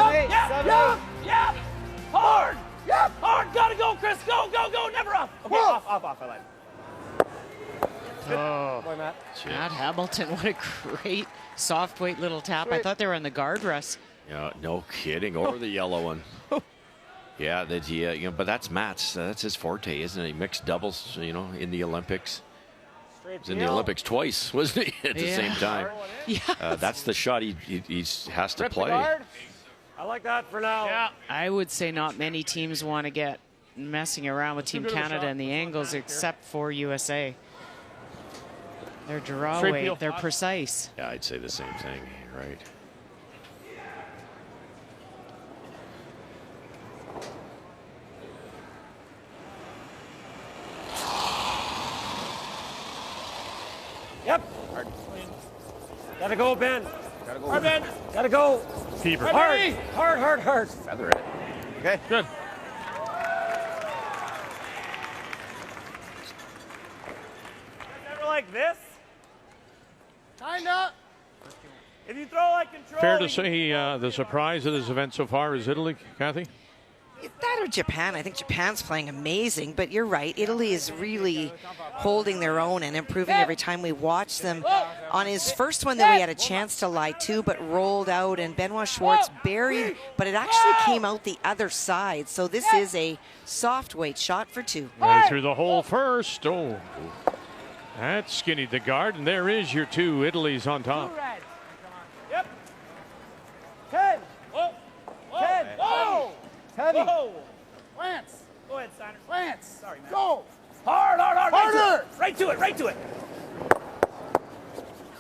Hard. Yep. Hard. Gotta go, Chris. Go. Never off. Okay, off. I like it. Oh, Matt Hamilton, what a great soft weight little tap. I thought they were on the guard, Russ. Yeah, no kidding. Over the yellow one. Yeah, but that's Matt's. That's his forte, isn't it? He mixed doubles, in the Olympics. He was in the Olympics twice, wasn't he, at the same time? Yeah. That's the shot he has to play. I like that for now. Yeah. I would say not many teams want to get messing around with Team Canada and the angles except for USA. Their draw weight, they're precise. Yeah, I'd say the same thing, right? Yep. Hard. Gotta go, Ben. Hard, Ben. Gotta go. Fever. Hard. Feather it. Okay, good. Never like this. Kinda. If you throw like control. Fair to say the surprise of this event so far is Italy, Kathy? That or Japan. I think Japan's playing amazing, but you're right. Italy is really holding their own and improving every time we watch them. On his first one, that we had a chance to lie to, but rolled out, and Benoit Schwartz buried, but it actually came out the other side. So this is a soft weight shot for 2. Right through the hole first. Oh, that skinnied the guard, and there is your 2. Italy's on top. Yep. 10. 10. Whoa. Heavy. Whoa. Lance. Go ahead, Steiner. Lance. Sorry, man. Go. Hard. Harder. Right to it.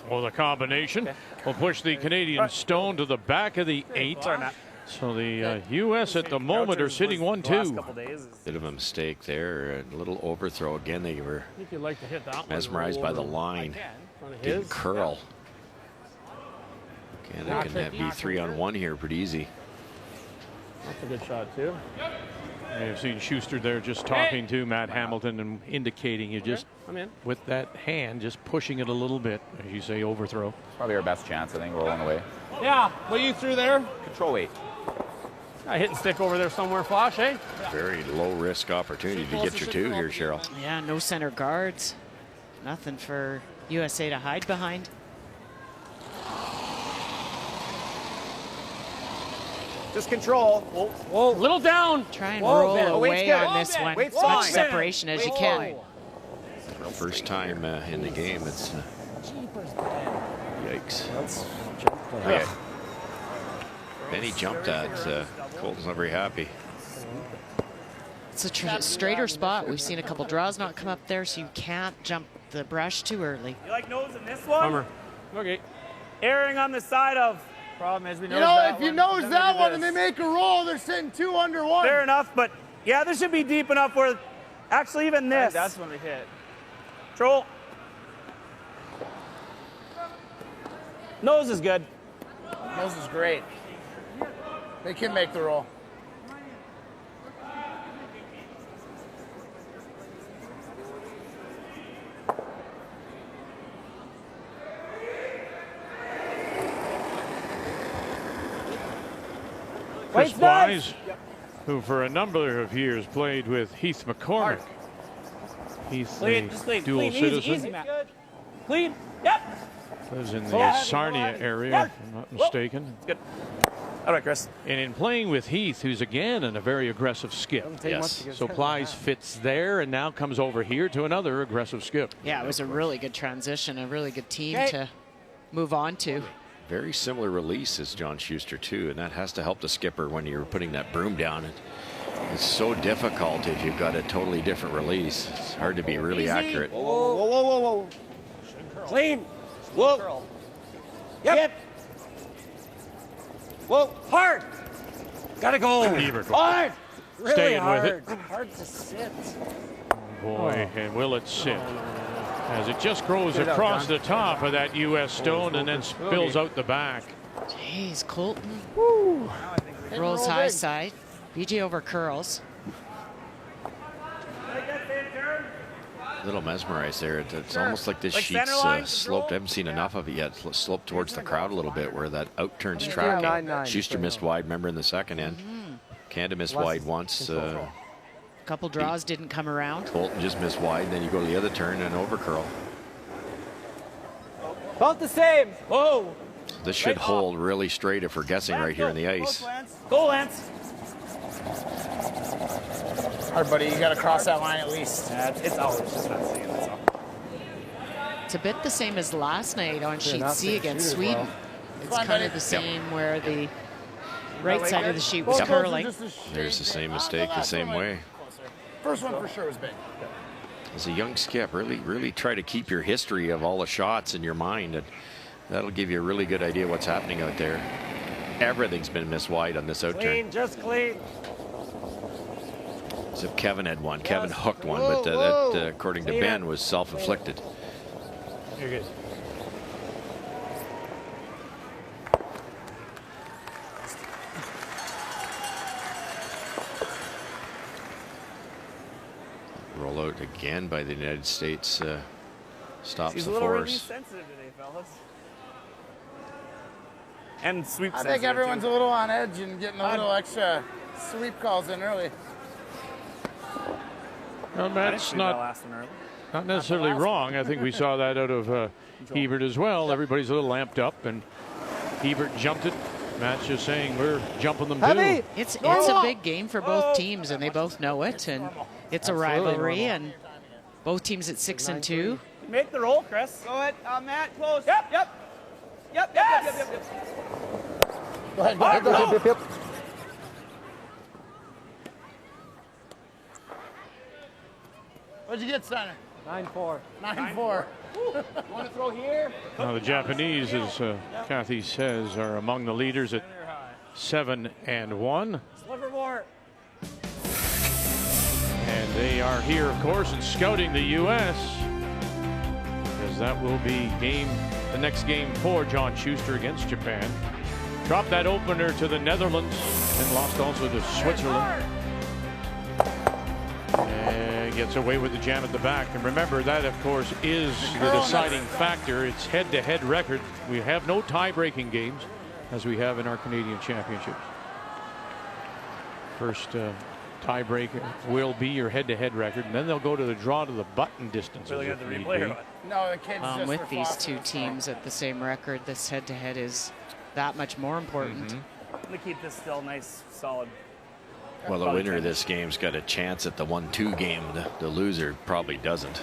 Well, the combination will push the Canadian stone to the back of the 8. Sorry, Matt. So the U.S. at the moment are sitting 1-2. Bit of a mistake there, a little overthrow again. They were I think you'd like to hit that one. mesmerized by the line. Didn't curl. Canada can be 3-on-1 here pretty easy. That's a good shot, too. I've seen Shuster there just talking to Matt Hamilton and indicating you just, with that hand, just pushing it a little bit, as you say, overthrow. Probably our best chance, I think, rolling away. Yeah, what you threw there? Control weight. A hit and stick over there somewhere, Flash, eh? Very low risk opportunity to get your 2 here, Cheryl. Yeah, no center guards. Nothing for USA to hide behind. Just control. Whoa, little down. Try and roll away on this one. Weight's As much fine. separation as you can. First time in the game. It's yikes. Okay. Benny jumped that. Colton's not very happy. It's a straighter spot. We've seen a couple draws not come up there, so you can't jump the brush too early. You like nose in this one? Bummer. Okay. Erring on the side of. Problem is we know if you nose that one and they make a roll, they're sitting 2 under 1. Fair enough, but yeah, this should be deep enough where actually even this. That's when we hit. Control. Nose is good. Nose is great. They can make the roll. Chris Wise, who for a number of years played with Heath McCormick. Heath, a dual citizen. Easy, Matt. Clean. Yep. Lives in the Sarnia area, if I'm not mistaken. Good. All right, Chris. And in playing with Heath, who's again in a very aggressive skip. Yes. So Plies fits there and now comes over here to another aggressive skip. Yeah, it was a really good transition, a really good team to move on to. Very similar release as John Shuster, too, and that has to help the skipper when you're putting that broom down. It's so difficult if you've got a totally different release. It's hard to be really accurate. Whoa. Clean. Whoa. Yep. Whoa. Hard. Gotta go. Hard. Really Staying hard. with it. Hard to sit. Boy, and will it sit? As it just grows across the top of that U.S. stone and then spills out the back. Jeez, Colton. Woo. Rolls high side. BJ over curls. A little mesmerized there. It's almost like this Like sheet's center sloped. I haven't seen enough of it yet. Sloped towards the crowd a little bit where that out turns tracking. Schuster missed wide, remember, in the second end. Canada missed wide once. Couple draws didn't come around. Bolton just missed wide, then you go to the other turn and over curl. Both the same. Whoa. This should hold really straight if we're guessing right here in the ice. Go, Lance. All right, buddy, you got to cross that line at least. It's always just not seeing, that's all. It's a bit the same as last night on sheet C against Sweden. It's kind of the same where the right side of the sheet was curling. There's the same mistake the same way. First one for sure was big. As a young skip, really try to keep your history of all the shots in your mind, and that'll give you a really good idea what's happening out there. Everything's been missed wide on this out turn. Clean, just clean. As if Kevin had one. Kevin hooked one, but that, according to Ben, was self-inflicted. You're good. Roll out again by the United States. Stops She's the a little force. sensitive today, fellas. And sweep I think everyone's a little on edge and getting a little extra Sweep calls in early. Well, that's not necessarily wrong. I think we saw that out of Hebert as well. Everybody's a little amped up, and Hebert jumped it. Matt's just saying we're jumping them too. It's a big game for both teams, and they both know it, and it's a rivalry, and both teams at 6-2. Make the roll, Chris. Go ahead, Matt, close. Yep. Yep. Go ahead. What'd you get, Steiner? 9-4. 9-4. You want to throw here? Now the Japanese, as Kathy says, are among the leaders at 7-1. Livermore. And they are here, of course, and scouting the U.S. because that will be the next game for John Shuster against Japan. Dropped that opener to the Netherlands and lost also to Switzerland. And gets away with the jam at the back. And remember, that, of course, is the deciding factor. It's head-to-head record. We have no tie-breaking games as we have in our Canadian Championships. First tie-break will be your head-to-head record, and then they'll go to the draw to the button distance. Really got the replay. No, the kid's just With for these Fox. two teams at the same record, this head-to-head is that much more important. I'm going to keep this still nice, solid. Well, the winner of this game's got a chance at the 1-2 game. The loser probably doesn't.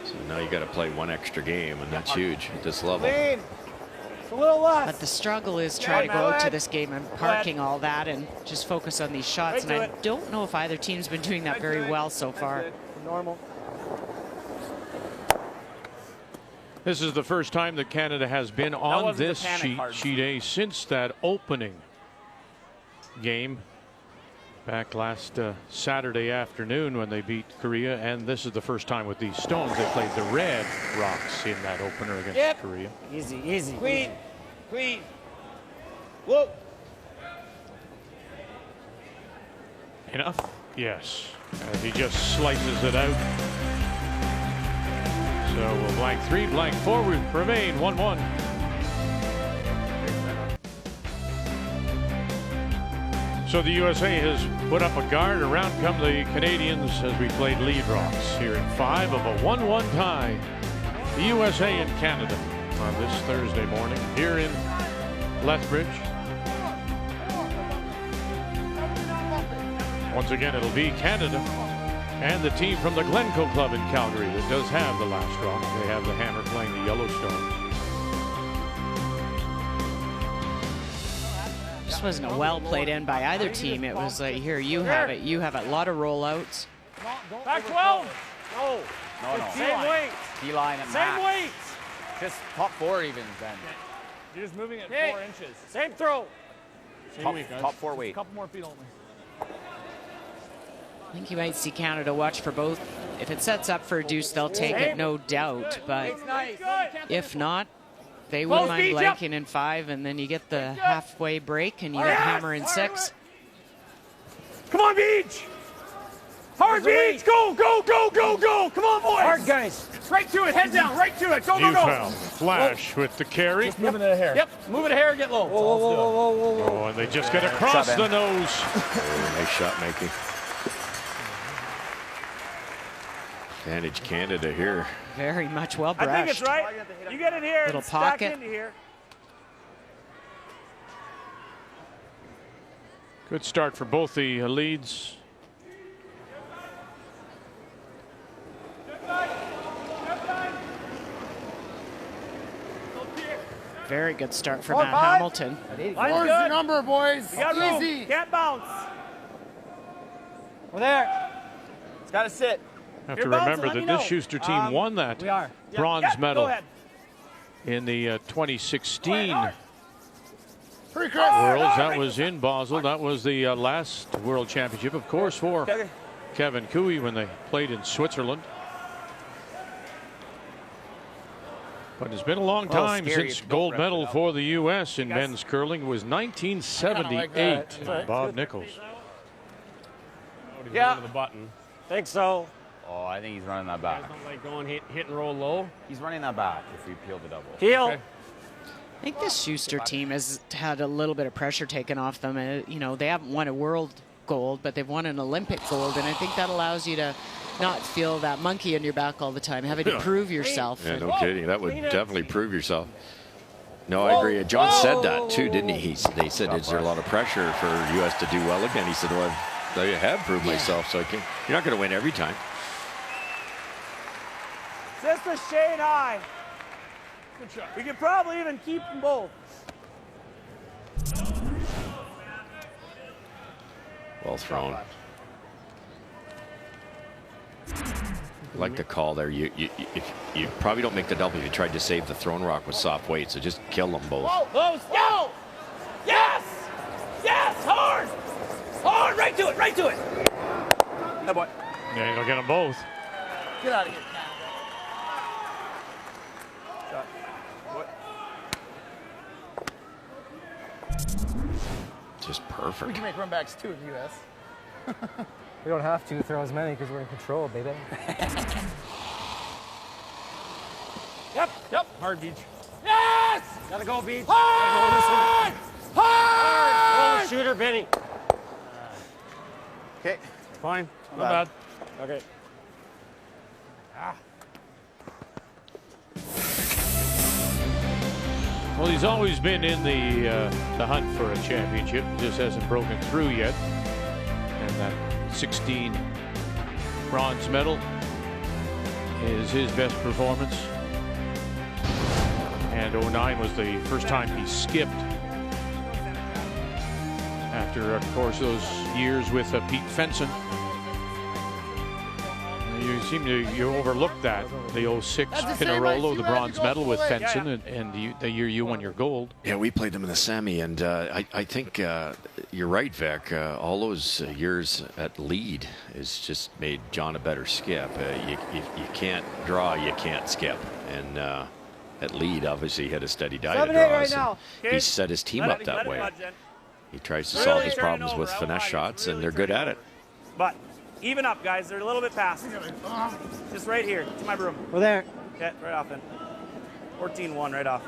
So now you got to play one extra game, and that's huge at this level. Lean. It's a little less. But the struggle is trying to go to this game and parking all that and just focus on these shots. And I don't know if either team's been doing that very well so far. Normal. This is the first time that Canada has been on this sheet A since that opening game back last Saturday afternoon when they beat Korea, and this is the first time with these Stones they played the Red Rocks in that opener against Korea. Easy. Queen. Whoa. Enough? Yes. As he just slices it out. So we'll blank 3, blank 4. We remain 1-1. So the USA has put up a guard. Around come the Canadians as we played lead rocks here in 5 of a 1-1 tie. The USA and Canada on this Thursday morning here in Lethbridge. Once again, it'll be Canada and the team from the Glencoe Club in Calgary that does have the last rock. They have the Hammer playing the Yellowstone. This wasn't a well played in by either team. It was like, here, you have it. You have it. A lot of rollouts. Back 12. No. Same weight. D-line at Same max. weight. Just top 4 even then. You're just moving it 4 inches. Same throw. Top 4 weight. A couple more feet only. I think you might see Canada watch for both. If it sets up for a deuce, they'll take it, no doubt. But if not, they wouldn't mind blanking in 5, and then you get the halfway break, and you get Hammer in 6. Come on, Beach! Hard, Beach! Go! Come on, boys! Hard, guys. Right to it, head down, right to it. Go! Newfound Flash with the carry. Just moving it a hair. Yep, move it a hair, get low. Whoa. Oh, and they just get across the nose. Oh, nice shot making. Advantage Canada here. Very much well brushed. I think it's right. You get in here. Little and stack pocket. into here. Good start for both the leads. Very good start for Matt Hamilton. Where's the number, boys? You got room. Easy. Can't bounce. We're there. It's got to sit. Have to remember that this Schuster team won that bronze medal in the 2016 Worlds. That was in Basel. That was the last World Championship, of course, for Kevin Cooey when they played in Switzerland. But it's been a long time since gold medal for the U.S. in men's curling. It was 1978. Bob Nichols. Yeah. The button. Think so. Oh, I think he's running that back. Don't like going hit and roll low. He's running that back if we peel the double. Heel. Okay. I think this Shuster team has had a little bit of pressure taken off them. You know, they haven't won a world gold, but they've won an Olympic gold, and I think that allows you to not feel that monkey on your back all the time, having to prove yourself. Yeah, no kidding. That would definitely prove yourself. No, I agree. John said that too, didn't he? They said, is there a lot of pressure for U.S. to do well again? He said, well, I have proved myself, so I can't. You're not going to win every time. Sister Shane high. Good shot. We could probably even keep them both. Well thrown. Like the call there. You probably don't make the double if you tried to save the thrown rock with soft weight. So just kill them both. Whoa, whoa! Yes! Yes! Hard! Hard! Right to it! Right to it! That boy. Yeah, you'll get them both. Get out of here. Just perfect. We can make run backs too in the U.S. We don't have to throw as many because we're in control, baby. Yep. Hard, Beach. Yes! Gotta go, Beach. Hard! Hard! Shooter, Benny. Okay. Fine. Not bad. Okay. Well, he's always been in the hunt for a championship. Just hasn't broken through yet. And that 16 bronze medal is his best performance. And 09 was the first time he skipped. After, of course, those years with Pete Fenson. You overlooked that, the 06 Pinarolo, the bronze medal with Fenson, and the year you won your gold. Yeah, we played them in the semi, and I think you're right, Vic. All those years at lead has just made John a better skip. You can't draw, you can't skip. And at lead, obviously, he had a steady diet of draws. Right now. He set his team up that way. He tries to solve his problems with finesse shots, and they're good at it. But even up, guys. They're a little bit past. Just right here to my broom. We're there. Okay, right off then. 14-1 right off.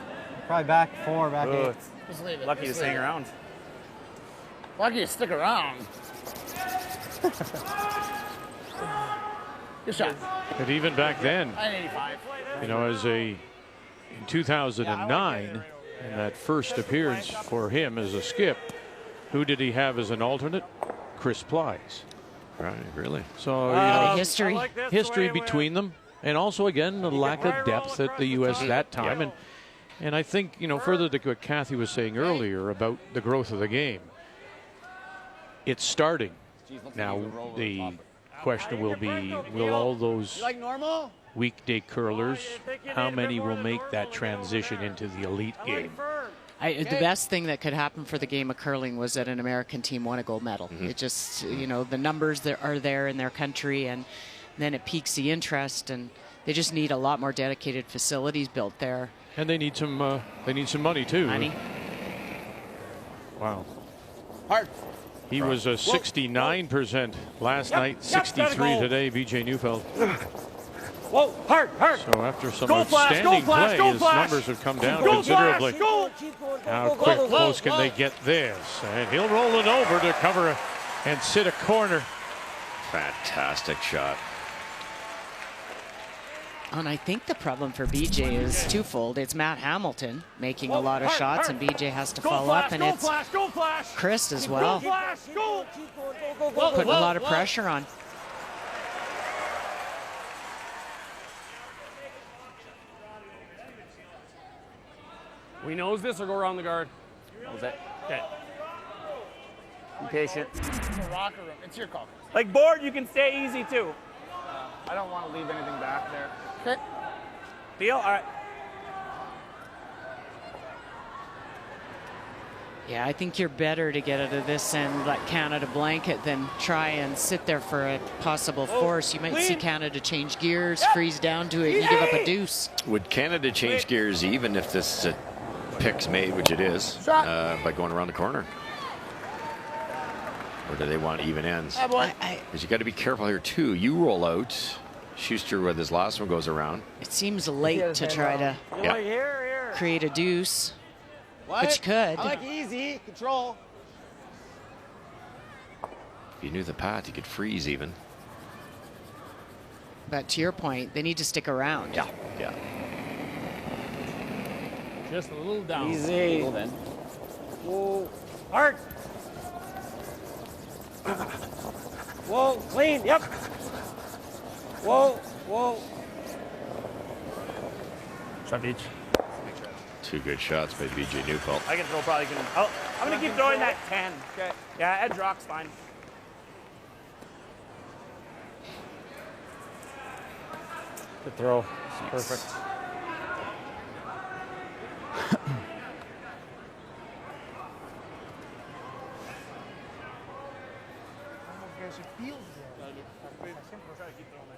Probably back 4, back 8. Just leave it. Lucky to hang around. Lucky to stick around. Good shot. But even back then, 985. you know, in 2009, in that first appearance for him as a skip, who did he have as an alternate? Chris Plies. Right, really. So history between them, and also again the lack of depth at the U.S. that time, and I think, you know, further to what Kathy was saying earlier about the growth of the game, it's starting now. The question will be, will all those weekday curlers, how many will make that transition into the elite game? The best thing that could happen for the game of curling was that an American team won a gold medal. It just, you know, the numbers that are there in their country, and then it piques the interest, and they just need a lot more dedicated facilities built there. And they need some money too. Money. Wow. Hard. He was a 69% last night, 63 today, BJ Neufeld. Whoa, hard. So after some outstanding play, his numbers have come down considerably. How close can they get this? And he'll roll it over to cover and sit a corner. Fantastic shot. And I think the problem for BJ is twofold. It's Matt Hamilton making a lot of shots, and BJ has to follow up, and it's Chris as well, putting a lot of pressure on. We nose this or go around the guard? Nose it. Okay. Be patient. The rocker room. It's your call. Like board, you can stay easy too. I don't want to leave anything back there. Okay. Deal? All right. Yeah, I think you're better to get out of this and let Canada blanket than try and sit there for a possible force. You might see Canada change gears, freeze down to it, you give up a deuce. Would Canada change gears even if this pick's made, which it is, by going around the corner? Or do they want even ends? Because you got to be careful here too. You roll out. Shuster with his last one goes around. It seems late to try to create a deuce. But you could. I like easy control. If you knew the path, you could freeze even. But to your point, they need to stick around. Yeah, yeah. Just a little down. Easy. Whoa. Hard. Whoa. Clean. Yep. Whoa. Whoa. Shot each. Two good shots by BJ Neufeld. I can throw probably. I'm going to keep throwing that 10. Okay. Yeah, edge rock's fine. Good throw. Perfect.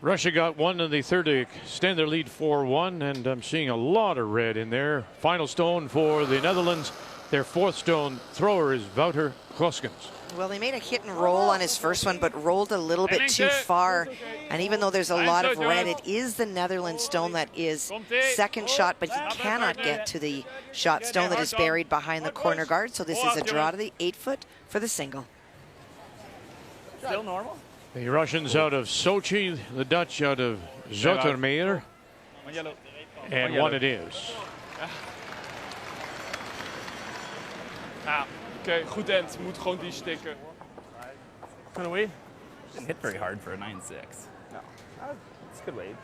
Russia got one in the third to extend their lead 4-1, and I'm seeing a lot of red in there. Final stone for the Netherlands. Their fourth stone thrower is Wouter Goskens. Well, they made a hit and roll on his first one, but rolled a little bit too far. And even though there's a lot of red, it is the Netherlands stone that is second shot, but he cannot get to the shot stone that is buried behind the corner guard. So this is a draw to the 8-foot for the single. Still normal? The Russians out of Sochi, the Dutch out of Zoetermeer. And one it is. Oké, goed end. Moet gewoon die stikken. Kind of weight? Didn't hit very hard for a 9-6. No. It's good weight.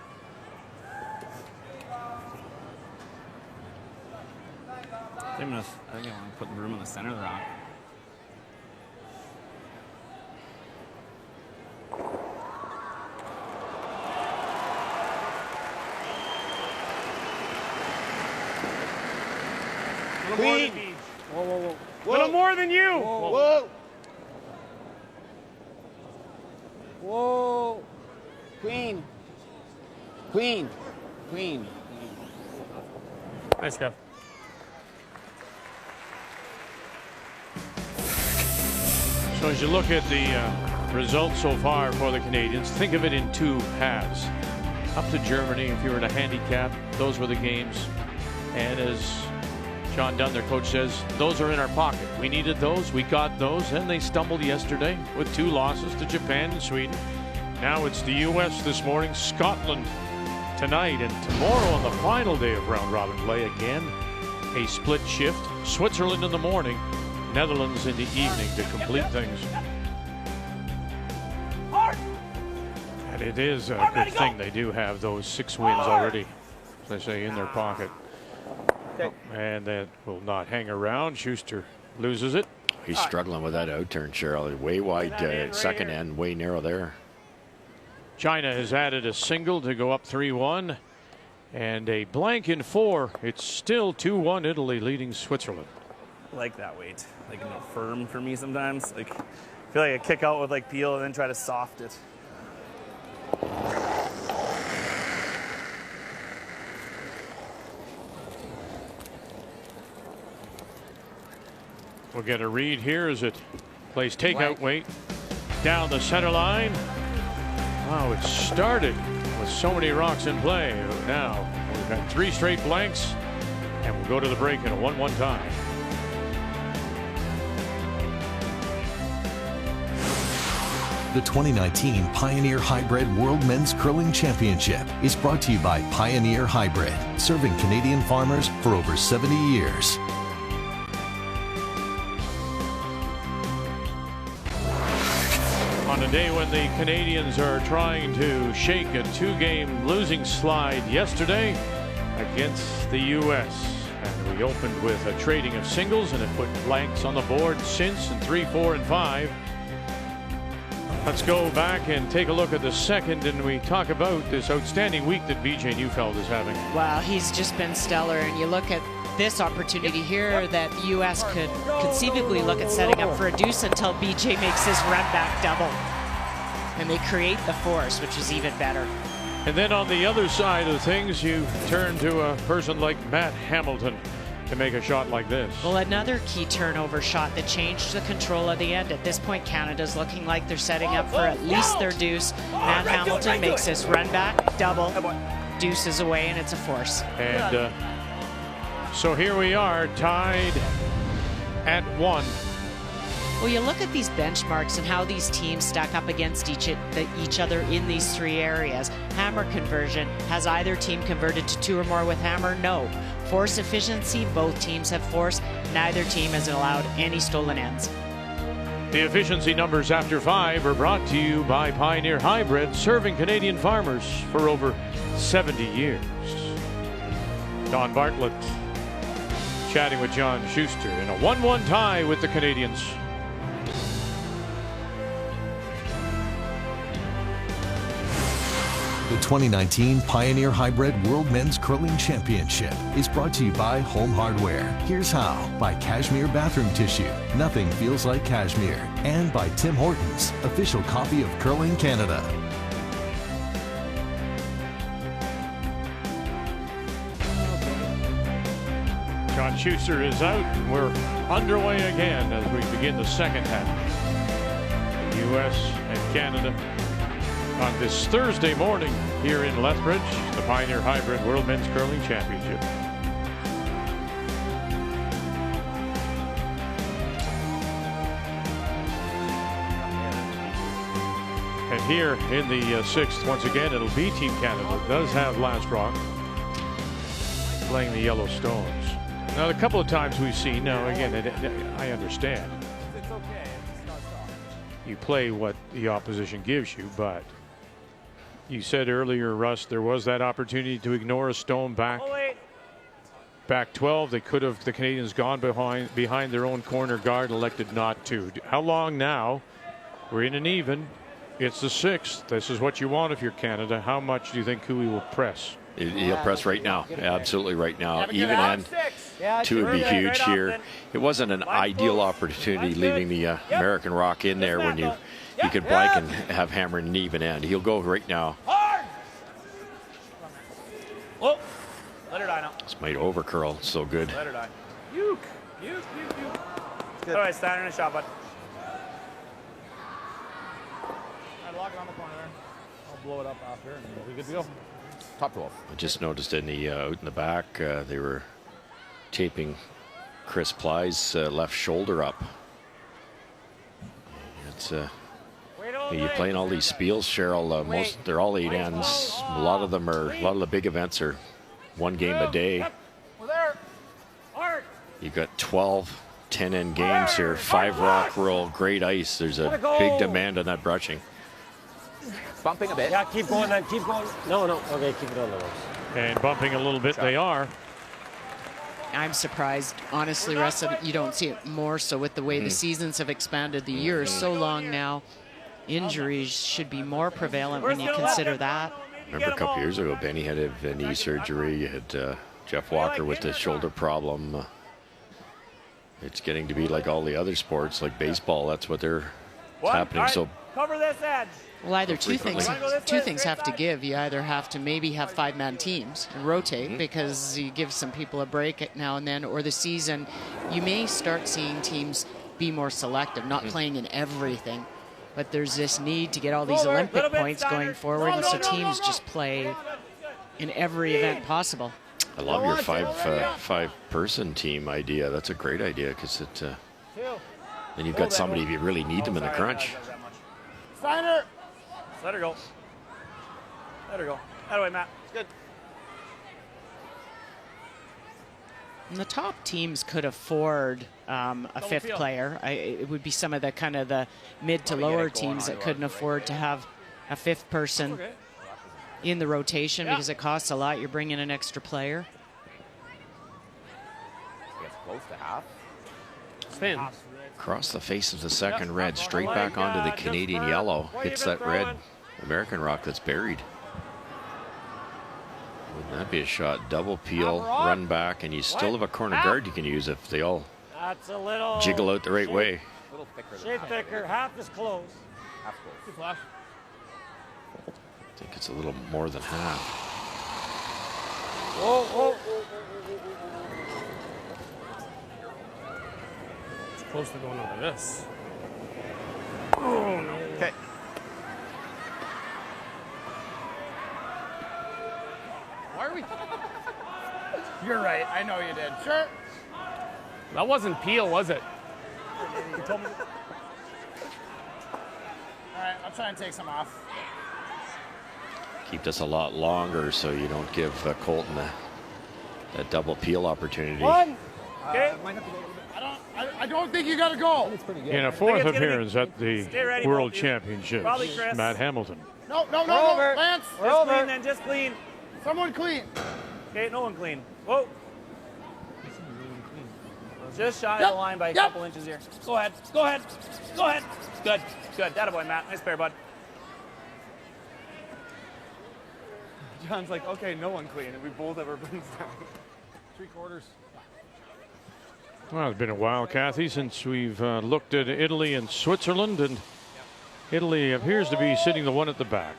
I think I want to put the broom in the center of the rock. Clean. Whoa, whoa, whoa. A little more than you. Whoa. Whoa. Whoa. Queen. Queen. Queen. Nice, Kev. So as you look at the results so far for the Canadians, think of it in two halves. Up to Germany, if you were in a handicap, those were the games. And as John Dunn, their coach, says, those are in our pocket. We needed those, we got those, and they stumbled yesterday with 2 losses to Japan and Sweden. Now it's the U.S. this morning, Scotland tonight, and tomorrow on the final day of round-robin play, again, a split shift. Switzerland in the morning, Netherlands in the evening to complete things. And it is a good thing they do have those 6 wins already, as they say, in their pocket. And that will not hang around. Shuster loses it. He's struggling with that out turn, Cheryl. Way wide second end, way narrow there. China has added a single to go up 3-1 and a blank in 4. It's still 2-1 Italy leading Switzerland. I like that weight. Like firm for me sometimes. Like I feel like I kick out with like peel and then try to soft it. We'll get a read here as it plays takeout weight down the center line. Wow, it started with so many rocks in play. Now we've got 3 straight blanks, and we'll go to the break in a 1-1 tie. The 2019 Pioneer Hi-Bred World Men's Curling Championship is brought to you by Pioneer Hi-Bred, serving Canadian farmers for over 70 years. On a day when the Canadians are trying to shake a 2-game losing slide yesterday against the U.S. And we opened with a trading of singles and it put blanks on the board since in 3, 4, and 5. Let's go back and take a look at the second, and we talk about this outstanding week that BJ Neufeld is having. Well, he's just been stellar, and you look at this opportunity here that the U.S. could conceivably look at setting up for a deuce until BJ makes his run back double. And they create the force, which is even better. And then on the other side of things, you turn to a person like Matt Hamilton to make a shot like this. Well, another key turnover shot that changed the control of the end. At this point, Canada's looking like they're setting up for at least their deuce. Matt Hamilton makes this run back double. Deuce is away, and it's a force. And So here we are, tied at 1. Well, you look at these benchmarks and how these teams stack up against each other in these 3 areas. Hammer conversion, has either team converted to 2 or more with hammer? No. Force efficiency, both teams have force. Neither team has allowed any stolen ends. The efficiency numbers after 5 are brought to you by Pioneer Hi-Bred, serving Canadian farmers for over 70 years. Don Bartlett chatting with John Shuster in a 1-1 tie with the Canadians. The 2019 Pioneer Hi-Bred World Men's Curling Championship is brought to you by Home Hardware. Here's how. By Cashmere Bathroom Tissue. Nothing feels like cashmere. And by Tim Hortons, official coffee of Curling Canada. John Shuster is out. We're underway again as we begin the second half. The U.S. and Canada on this Thursday morning here in Lethbridge, the Pioneer Hi-Bred World Men's Curling Championship. And here in the sixth, once again, it'll be Team Canada. It does have last rock playing the Yellow Stones. Now, a couple of times we've seen, now again, I understand. You play what the opposition gives you, but you said earlier, Russ, there was that opportunity to ignore a stone back 12. They could have, the Canadians, gone behind their own corner guard, elected not to. How long now? We're in an even. It's the sixth. This is what you want if you're Canada. How much do you think Cooey will press? He'll press right now. Absolutely right now. Even end 2 would be huge here. It wasn't an ideal opportunity leaving the American Rock in there when you could blank and have hammer an even end. He'll go right now. Whoa. Let her die now. This might overcurl. So good. Let her die. Uke. All right, Steiner in a shot, bud. All right, lock it on the corner there. I'll blow it up after, and we'll be good to go. Top 12. I just noticed in the out in the back they were taping Chris Ply's left shoulder up. It's you're playing all these spiels, Cheryl. They're all 8 ends. A lot of the big events are 1 game a day. You've got 12 10-end games here. 5 rock roll, great ice. There's a big demand on that brushing. Bumping a bit. Yeah, keep going then. Keep going. No. Okay, keep it on the nose. And bumping a little bit, they are. I'm surprised, honestly, Russ, that you don't see it more so with the way the seasons have expanded. The year is so long now. Injuries should be more prevalent when you consider that. Remember a couple years ago, Benny had a knee surgery. You had Jeff Walker with the shoulder problem. It's getting to be like all the other sports, like baseball. That's what they're happening. So cover this edge. Well, either two things have to give. You either have to maybe have 5-man teams and rotate because you give some people a break now and then, or the season, you may start seeing teams be more selective, not playing in everything. But there's this need to get all these Olympic points going forward, and so teams just play in every event possible. I love your five-person team idea. That's a great idea because it. Then you've got somebody if you really need them in the crunch. Steiner. Let her go. Let her go. That way, Matt. It's good. And the top teams could afford a 5th player. It would be some of the kind of the mid to lower teams that couldn't afford to have a 5th person in the rotation because it costs a lot. You're bringing an extra player. It's close to half. Spin. Across the face of the second red, straight back onto the Canadian yellow. Hits that red American Rock that's buried. Wouldn't that be a shot? Double peel, run back, and you still have a corner guard you can use if they all jiggle out the right way. A little thicker. Shape thicker, half is close. Half close. I think it's a little more than half. Whoa. It's close to going over this. Oh, no. Okay. Why are we? You're right. I know you did. Sure. That wasn't Peel, was it? You told me. All right, I'll try and take some off. Keep this a lot longer so you don't give Colton that double peel opportunity. One. Okay. I don't think you got to go. In a fourth appearance at the World Championships, Matt Hamilton. No. Over. Lance. We're just over. clean then, just clean. Someone clean. Okay, no one clean. Whoa. Just shy of the line by a couple inches here. Go ahead. Good. Attaboy, Matt. Nice pair, bud. John's like, okay, no one clean, and we both have our buns down. 3/4. Well, it's been a while, Kathy, since we've looked at Italy and Switzerland, and Italy appears to be sitting the one at the back.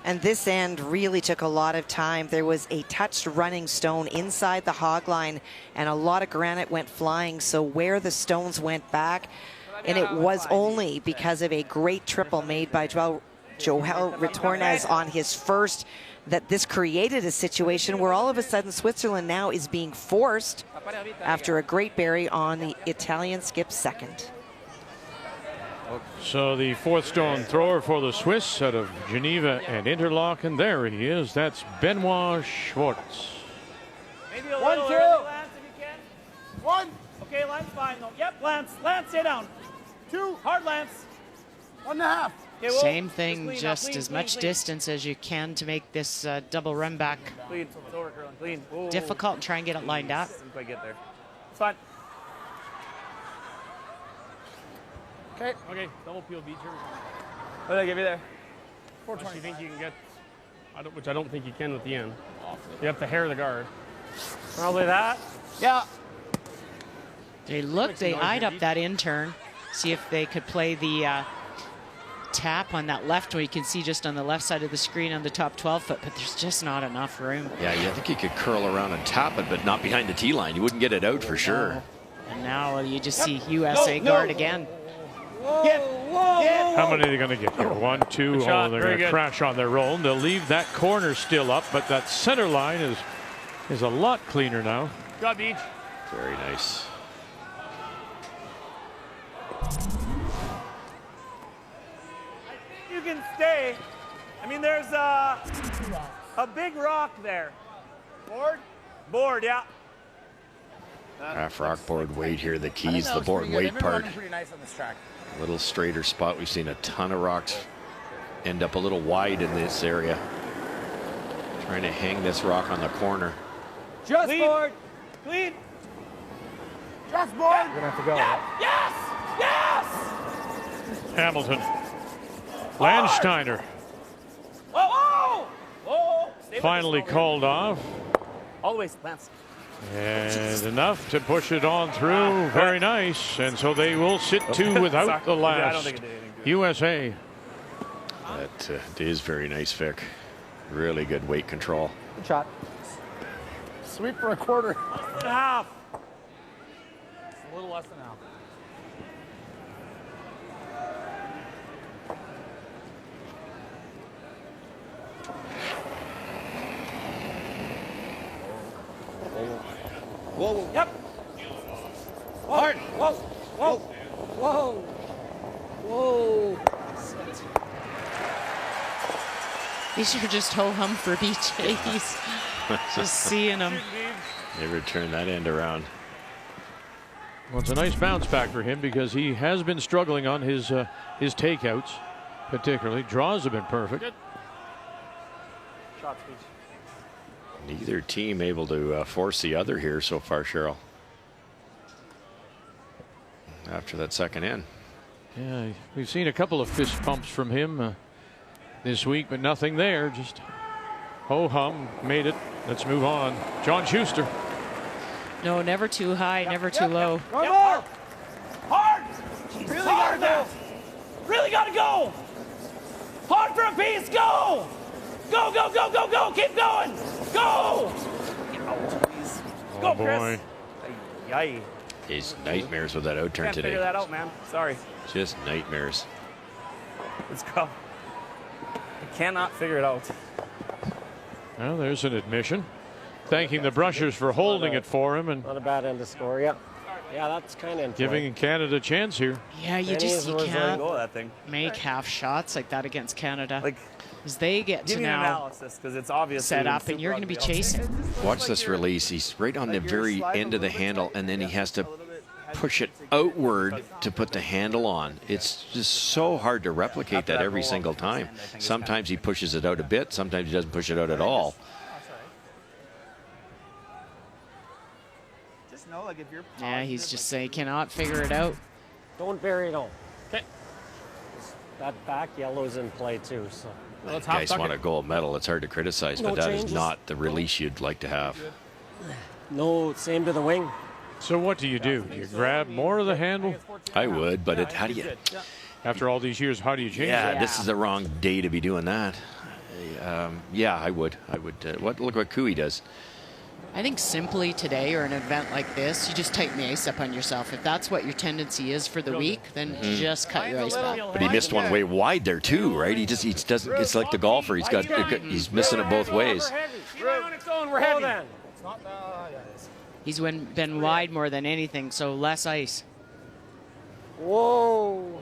And this end really took a lot of time. There was a touched running stone inside the hog line, and a lot of granite went flying. So where the stones went back, and it was only because of a great triple made by Joel Retornez on his first, that this created a situation where all of a sudden Switzerland now is being forced after a great bury on the Italian skip's second. So the fourth stone thrower for the Swiss out of Geneva and Interlaken. There he is. That's Benoit Schwartz. Maybe a 1, little 2. early, Lance, if you can. 1. Okay, Lance, fine though. Yep, Lance, stay down. 2. Hard, Lance. 1.5. Okay, whoa. Same thing, Clean, just clean, as clean, much clean. distance as you can to make this double run back Clean. It's over, curling. Clean. Whoa. difficult and try and get it lined up. Didn't quite get there. It's fine. Okay, double peel beach here. What did I give you there? Which you think you can get, which I don't think you can with the end. You have to hair the guard. Probably that. Yeah. They eyed up that in turn, see if they could play the tap on that left one. You can see just on the left side of the screen on the top 12 foot, but there's just not enough room. Yeah, you think you could curl around and tap it, but not behind the tee line. You wouldn't get it out for sure. And now you just see USA guard again. How many are they going to get here? 1, 2. Good shot. Oh, they're Very going to good. crash on their roll. And they'll leave that corner still up, but that center line is a lot cleaner now. Got beach. Very nice. You can stay. I mean, there's a big rock there. Board, yeah. Half rock board weight here. The I think keys, that the looks board pretty good. weight They've been part. running pretty nice on this track. A little straighter spot. We've seen a ton of rocks end up a little wide in this area. Trying to hang this rock on the corner. Just board. Clean. Just board. We're gonna have to go. Yes! Hamilton. Landsteiner Whoa! Stay with finally this called off. all the way, Lance. And enough to push it on through. Very nice. And so they will sit two without the Yeah, I don't last. think it did anything to it. USA. That is very nice, Vic. Really good weight control. Good shot. Sweep for a quarter. Less than half. It's a little less than half. Whoa. Yep. Hard. Whoa. These are just ho-hum for BJ's. Just seeing them. Never turn that end around. Well, it's a nice bounce back for him because he has been struggling on his takeouts, particularly. Draws have been perfect. Shot speech. Neither team able to force the other here so far, Cheryl. After that second in. Yeah, we've seen a couple of fist pumps from him this week, but nothing there. Just ho-hum, made it. Let's move on. John Shuster. No, never too high, never too low. Hard. Really gotta go. Really gotta go. Hard for a piece. Go. Go. Keep going. Go. Go, Chris. Boy. Yay. His nightmares with that out turn Can't today. figure that out, man. Sorry. Just nightmares. Let's go. I cannot figure it out. Well, there's an admission. thanking the Brushers for holding it for him and Not a bad end to score, yeah. Yeah, that's kind of giving Canada a chance here. Yeah, you can't Go that thing. make half shots like that against Canada. Like, as they get give to me an now analysis because it's obvious. set up and you're going to be chasing. Watch this release. He's right on the very end of the handle, and then he has to push it outward to put the handle on. It's just so hard to replicate that every single time. Sometimes he pushes it out a bit. Sometimes he doesn't push it out at all. Just know, like, if you're Yeah, he's just saying cannot figure it out. Don't bury it all. Okay. That back yellow's in play too, so. Guys want a gold medal. It's hard to criticize, but that is not the release you'd like to have. No, same to the wing. So what do? You grab more of the handle? I would, but how do you? After all these years, how do you change that? Yeah, this is the wrong day to be doing that. Yeah, I would. Look what Cooey does. I think simply today or an event like this, you just tighten the ice up on yourself. If that's what your tendency is for the week, then just cut your ice back. But he missed one way wide there too, right? He doesn't. It's like the golfer. He's missing it both ways. We're heavy. He's been wide more than anything, so less ice. Whoa.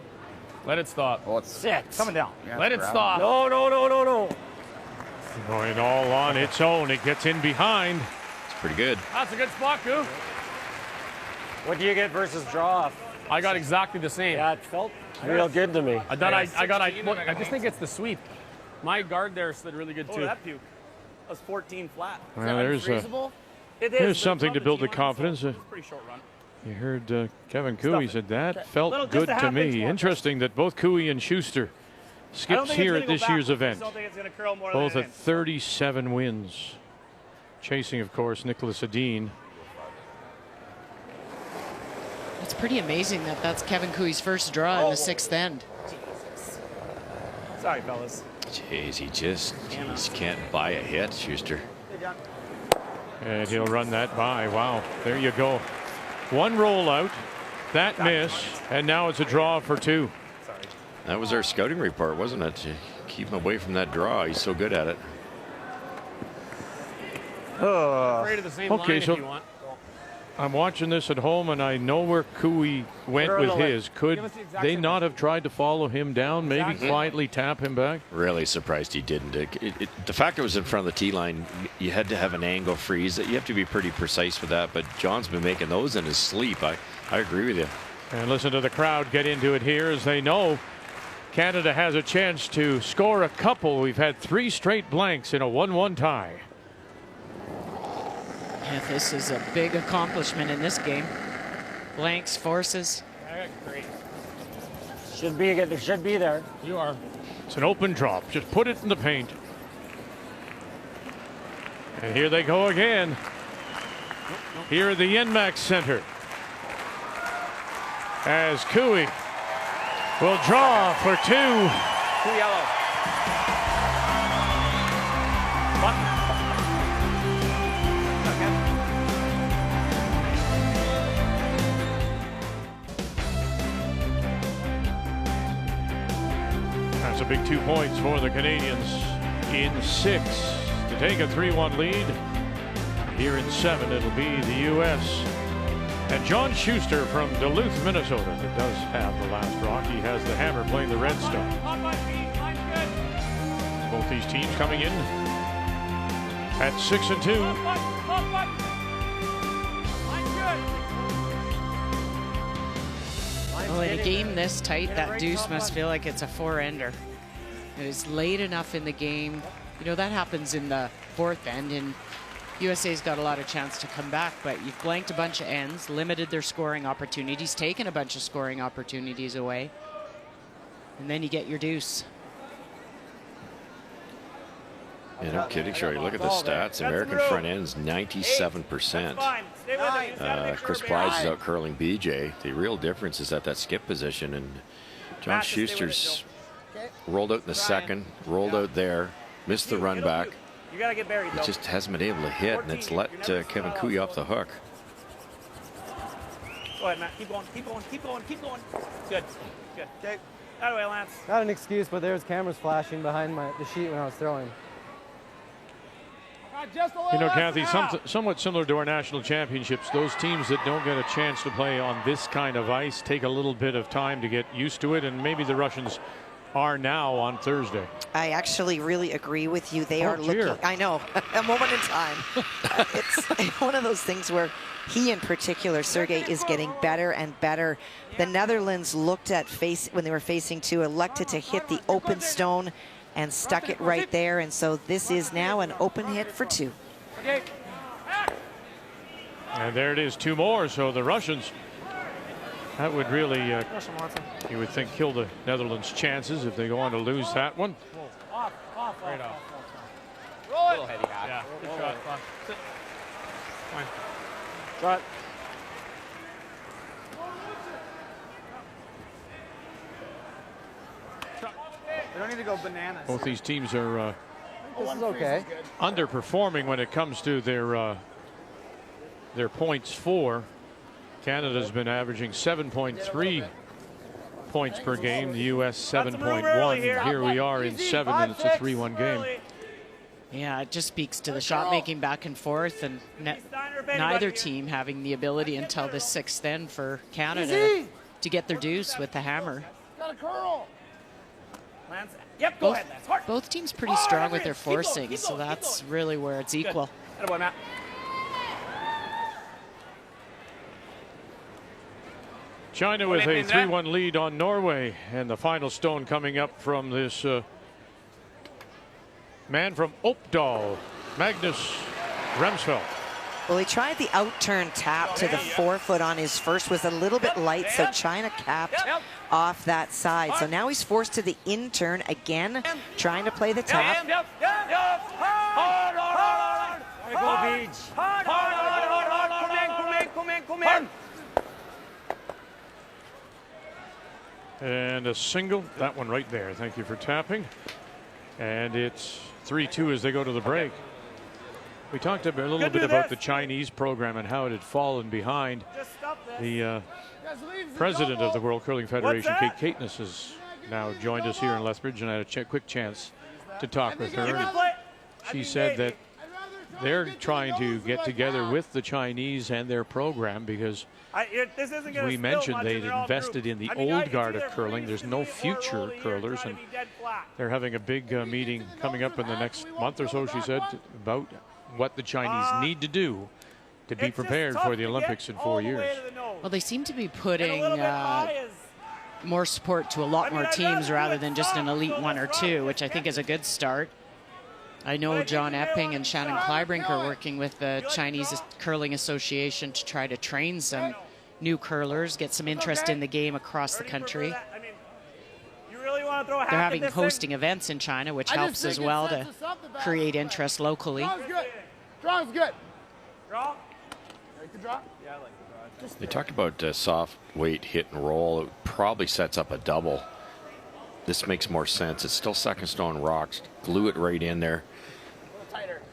Let it stop. Oh, it's 6. Coming down. Let it stop. No. Going all on its own. It gets in behind. It's pretty good. That's a good spot, Goo. What do you get versus draw off? I got exactly the same. Yeah, it felt real good to me. I just think it's the sweep. My guard there slid really good too. Oh, that puke. That was 14 flat. Well, there's something to build the confidence. Pretty short run. You heard Kevin Cooey said that felt good to me. Interesting that both Cooey and Shuster skips here at this year's event. Both at 37 wins. Chasing, of course, Nicholas Edin. It's pretty amazing that that's Kevin Cooey's first draw in the 6th end. Sorry, fellas. Jeez, he just can't buy a hit, Shuster. And he'll run that by. Wow, there you go. One rollout, that miss, and now it's a draw for 2. That was our scouting report, wasn't it? To keep him away from that draw. He's so good at it. Okay, so I'm watching this at home, and I know where Cooey went with his. Could they not have tried to follow him down, maybe quietly tap him back? Really surprised he didn't. The fact it was in front of the tee line, you had to have an angle freeze. You have to be pretty precise with that, but John's been making those in his sleep. I agree with you. And listen to the crowd get into it here as they know Canada has a chance to score a couple. We've had 3 straight blanks in a 1-1 tie. Yeah, this is a big accomplishment in this game. Blanks, forces. Great. Should be there. You are. It's an open drop. Just put it in the paint. And here they go again. Here at the Enmax Center. As Cooey will draw for 2. 2 yellow. That's a big 2 points for the Canadians in 6 to take a 3-1 lead. Here in 7, it'll be the U.S. And John Shuster from Duluth, Minnesota, that does have the last rock. He has the hammer playing the Redstone. Both these teams coming in at 6-2. Oh, in a game this tight, that deuce must feel like it's a 4-ender. It was late enough in the game. You know, that happens in the 4th end, and USA's got a lot of chance to come back, but you've blanked a bunch of ends, limited their scoring opportunities, taken a bunch of scoring opportunities away, and then you get your deuce. Yeah, no kidding, Shorty. Look at the stats. American front end's 97%. Chris Price is out curling BJ. The real difference is at that skip position, and John Schuster's rolled out in the 2nd, rolled out there, missed the run back. You gotta get buried. He just hasn't been able to hit, and it's let Kevin Cooey off the hook. Go ahead, Matt. Keep going. Good. Okay. Out of the way, Lance. Not an excuse, but there's cameras flashing behind the sheet when I was throwing. You know, Kathy, somewhat similar to our national championships, those teams that don't get a chance to play on this kind of ice take a little bit of time to get used to it, and maybe the Russians are now on Thursday. I actually really agree with you. They are looking, I know, a moment in time. It's one of those things where he in particular, Sergei, is getting better and better. The Netherlands looked at when they were facing two, elected to hit the open stone and stuck it right there. And so this is now an open hit for two. And there it is, two more. So the Russians, that would really, you would think, kill the Netherlands' chances if they go on to lose that one. Off, right off. Roll it. A little heavy half. Yeah, good shot. Sit. Fine. Shot. We don't need to go bananas. Both these teams are This is okay. underperforming when it comes to their points for. Canada's been averaging 7.3 points per game. The U.S. 7.1. Here we are in 7, and it's a 3-1 game. Yeah, it just speaks to the shot making back and forth, and neither team having the ability until the 6th end for Canada to get their deuce with the hammer. Got a curl. Lance. Yep, go ahead, Lance. Hard. Both teams pretty strong with their forcing, so that's really where it's equal. Good boy, Matt. China with a 3-1 lead on Norway, and the final stone coming up from this man from Opdal, Magnus Remsfeldt. Well, he tried the out-turn tap to the forefoot on his first, was a little bit light, so China capped off that side. So now he's forced to the in-turn again, trying to play the tap. Hard. Come in. And a single, that one right there. Thank you for tapping. And it's 3-2 as they go to the break. We talked a little bit about the Chinese program and how it had fallen behind. The president of the World Curling Federation, Kate Caitness, has now joined us here in Lethbridge, and I had a quick chance to talk with her. She said that they're trying to get together with the Chinese and their program because, as we mentioned, they'd invested in the old guard of curling. There's no future curlers, and they're having a big meeting coming up in the next month or so, she said, about what the Chinese need to do to be prepared for the Olympics in 4 years. Well, they seem to be putting more support to a lot more teams rather than just an elite 1 or 2, which I think is a good start. I know John Epping and Shannon Kleibrink are working with the Chinese Curling Association to try to train some new curlers, get some interest in the game across the country. They're hosting events in China, which helps as well to create interest locally. Draw's good. Draw? Like the draw? Yeah, I like the draw. They talked about soft weight hit and roll. It probably sets up a double. This makes more sense. It's still second stone rocks. Glue it right in there.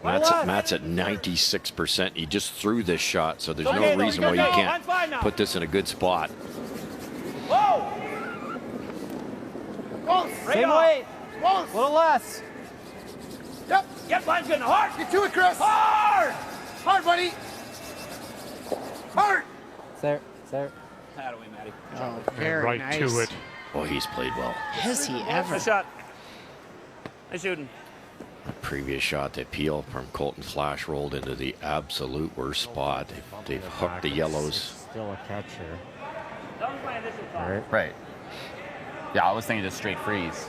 Matt's at 96%. He just threw this shot, so there's no reason why you can't put this in a good spot. Whoa! Same weight. A little less. Yep. Yep, line's good. Hard. Get to it, Chris. Hard. Hard, buddy. Hard. There. That away, Matty. Oh, very right nice. to it. Oh, he's played well. Has he ever? Nice shot. Nice shooting. The previous shot, the appeal from Colton Flash rolled into the absolute worst spot. They've hooked the yellows. Still a catcher. Right. Yeah, I was thinking just straight freeze.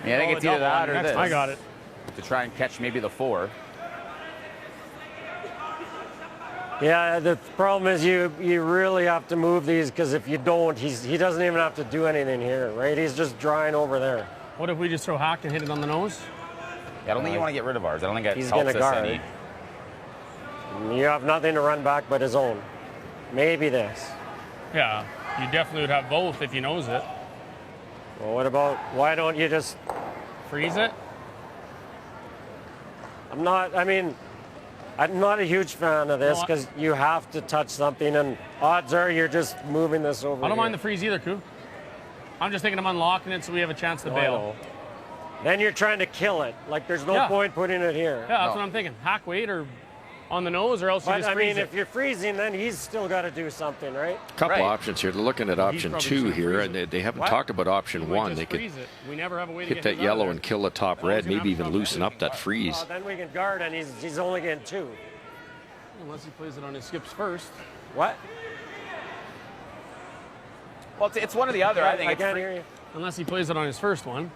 Yeah, I think it's either that or this. I got it. To try and catch maybe the 4. Yeah, the problem is you really have to move these, because if you don't, he doesn't even have to do anything here, right? He's just drying over there. What if we just throw hack and hit it on the nose? Yeah, I don't think you want to get rid of ours. I don't think it He's helps gonna us guard. any. You have nothing to run back but his own. Maybe this. Yeah, you definitely would have both if you knows it. Well, what about, why don't you just freeze it? I'm not a huge fan of this, because you have to touch something, and odds are you're just moving this over. I don't here. mind the freeze either, Koo. I'm just thinking I'm unlocking it so we have a chance to bail. Then you're trying to kill it. Like, there's no point putting it here. Yeah, that's what I'm thinking. Hack weight or on the nose, or else you just freeze it. If you're freezing, then he's still got to do something, right? A couple options here. They're looking at option 2 here, and they haven't talked about option 1. They could hit that yellow and kill the top red, maybe even loosen up that freeze. Then we can guard, and he's only getting 2. Unless he plays it on his skips first. What? Well, it's one or the other. I think. I can't hear you. Unless he plays it on his first one,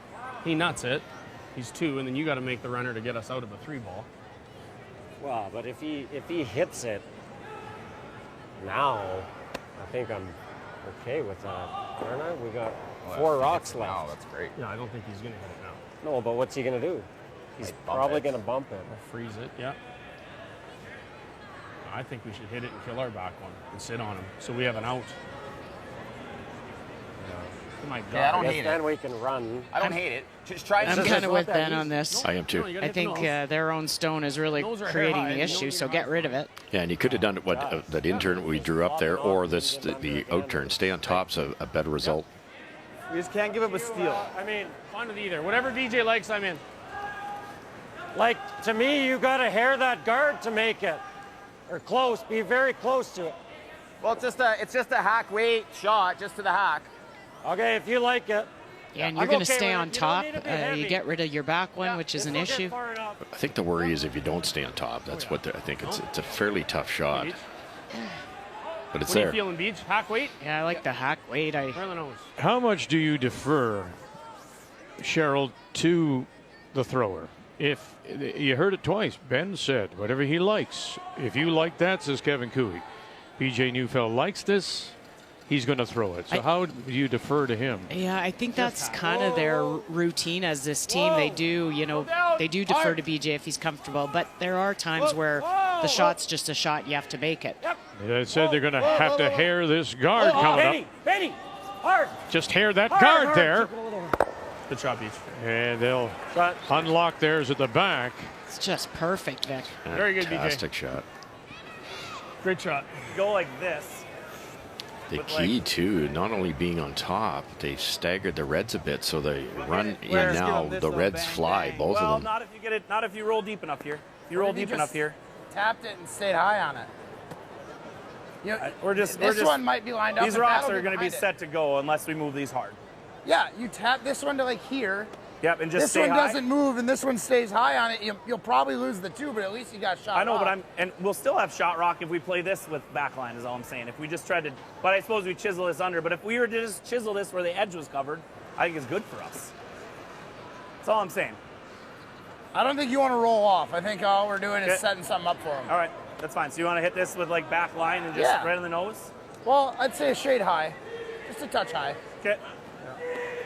he nuts it. He's 2, and then you got to make the runner to get us out of a 3-ball. Well, but if he hits it now, I think I'm okay with that. Aren't I? We got 4 rocks left. Oh, that's great. Yeah, I don't think he's going to hit it now. No, but what's he going to do? He's probably going to bump it. Or freeze it, yeah. I think we should hit it and kill our back one and sit on him so we have an out. Oh my God. Yeah, I don't hate it. Then we can run. I don't hate it. Just try. I'm kind of with Ben on this. I am too. I think their own stone is really creating the issue, so get rid of it. Yeah, and you could have done what that in-turn we drew up there, or the out-turn. Stay on top's a better result. We just can't give up a steal. I mean, fine with either. Whatever DJ likes, I'm in. Like, to me, you got to hair that guard to make it. Or close. Be very close to it. Well, it's just a hack weight shot, just to the hack. Okay, if you like it. Yeah, and you're going to stay on top. You get rid of your back one, which is an issue. I think the worry is if you don't stay on top. That's what I think. It's a fairly tough shot. But it's there. What are you feeling, Beach? Hack weight? Yeah, I like the hack weight. How much do you defer, Cheryl, to the thrower? If you heard it twice, Ben said whatever he likes. If you like that, says Kevin Cooey. BJ Neufeld likes this. He's going to throw it. So how do you defer to him? Yeah, I think that's kind of their routine as this team. They do, they do defer to BJ if he's comfortable. But there are times where the shot's just a shot. You have to make it. They said they're going to have to hair this guard coming up. Benny, hard. Just hair that guard there. Good shot, Beach. And they'll unlock theirs at the back. It's just perfect, Vic. Very good, BJ. Fantastic shot. Great shot. Go like this. The key, too, not only being on top, they staggered the reds a bit, so they run in now. The reds fly, both of them. Not if you get it. Not if you roll deep enough here. If you roll deep enough here. Tapped it and stayed high on it. This one might be lined up. These rocks are going to be set to go unless we move these hard. Yeah, you tap this one to like here. Yep, and just stay high. This one doesn't move, and this one stays high on it. You'll probably lose the 2, but at least you got shot. I know, rock. and we'll still have shot rock if we play this with backline. Is all I'm saying. If we just tried to, but I suppose we chisel this under. But if we were to just chisel this where the edge was covered, I think it's good for us. That's all I'm saying. I don't think you want to roll off. I think all we're doing is setting something up for them. All right, that's fine. So you want to hit this with like back line and just right on the nose? Well, I'd say a shade high, just a touch high. Okay.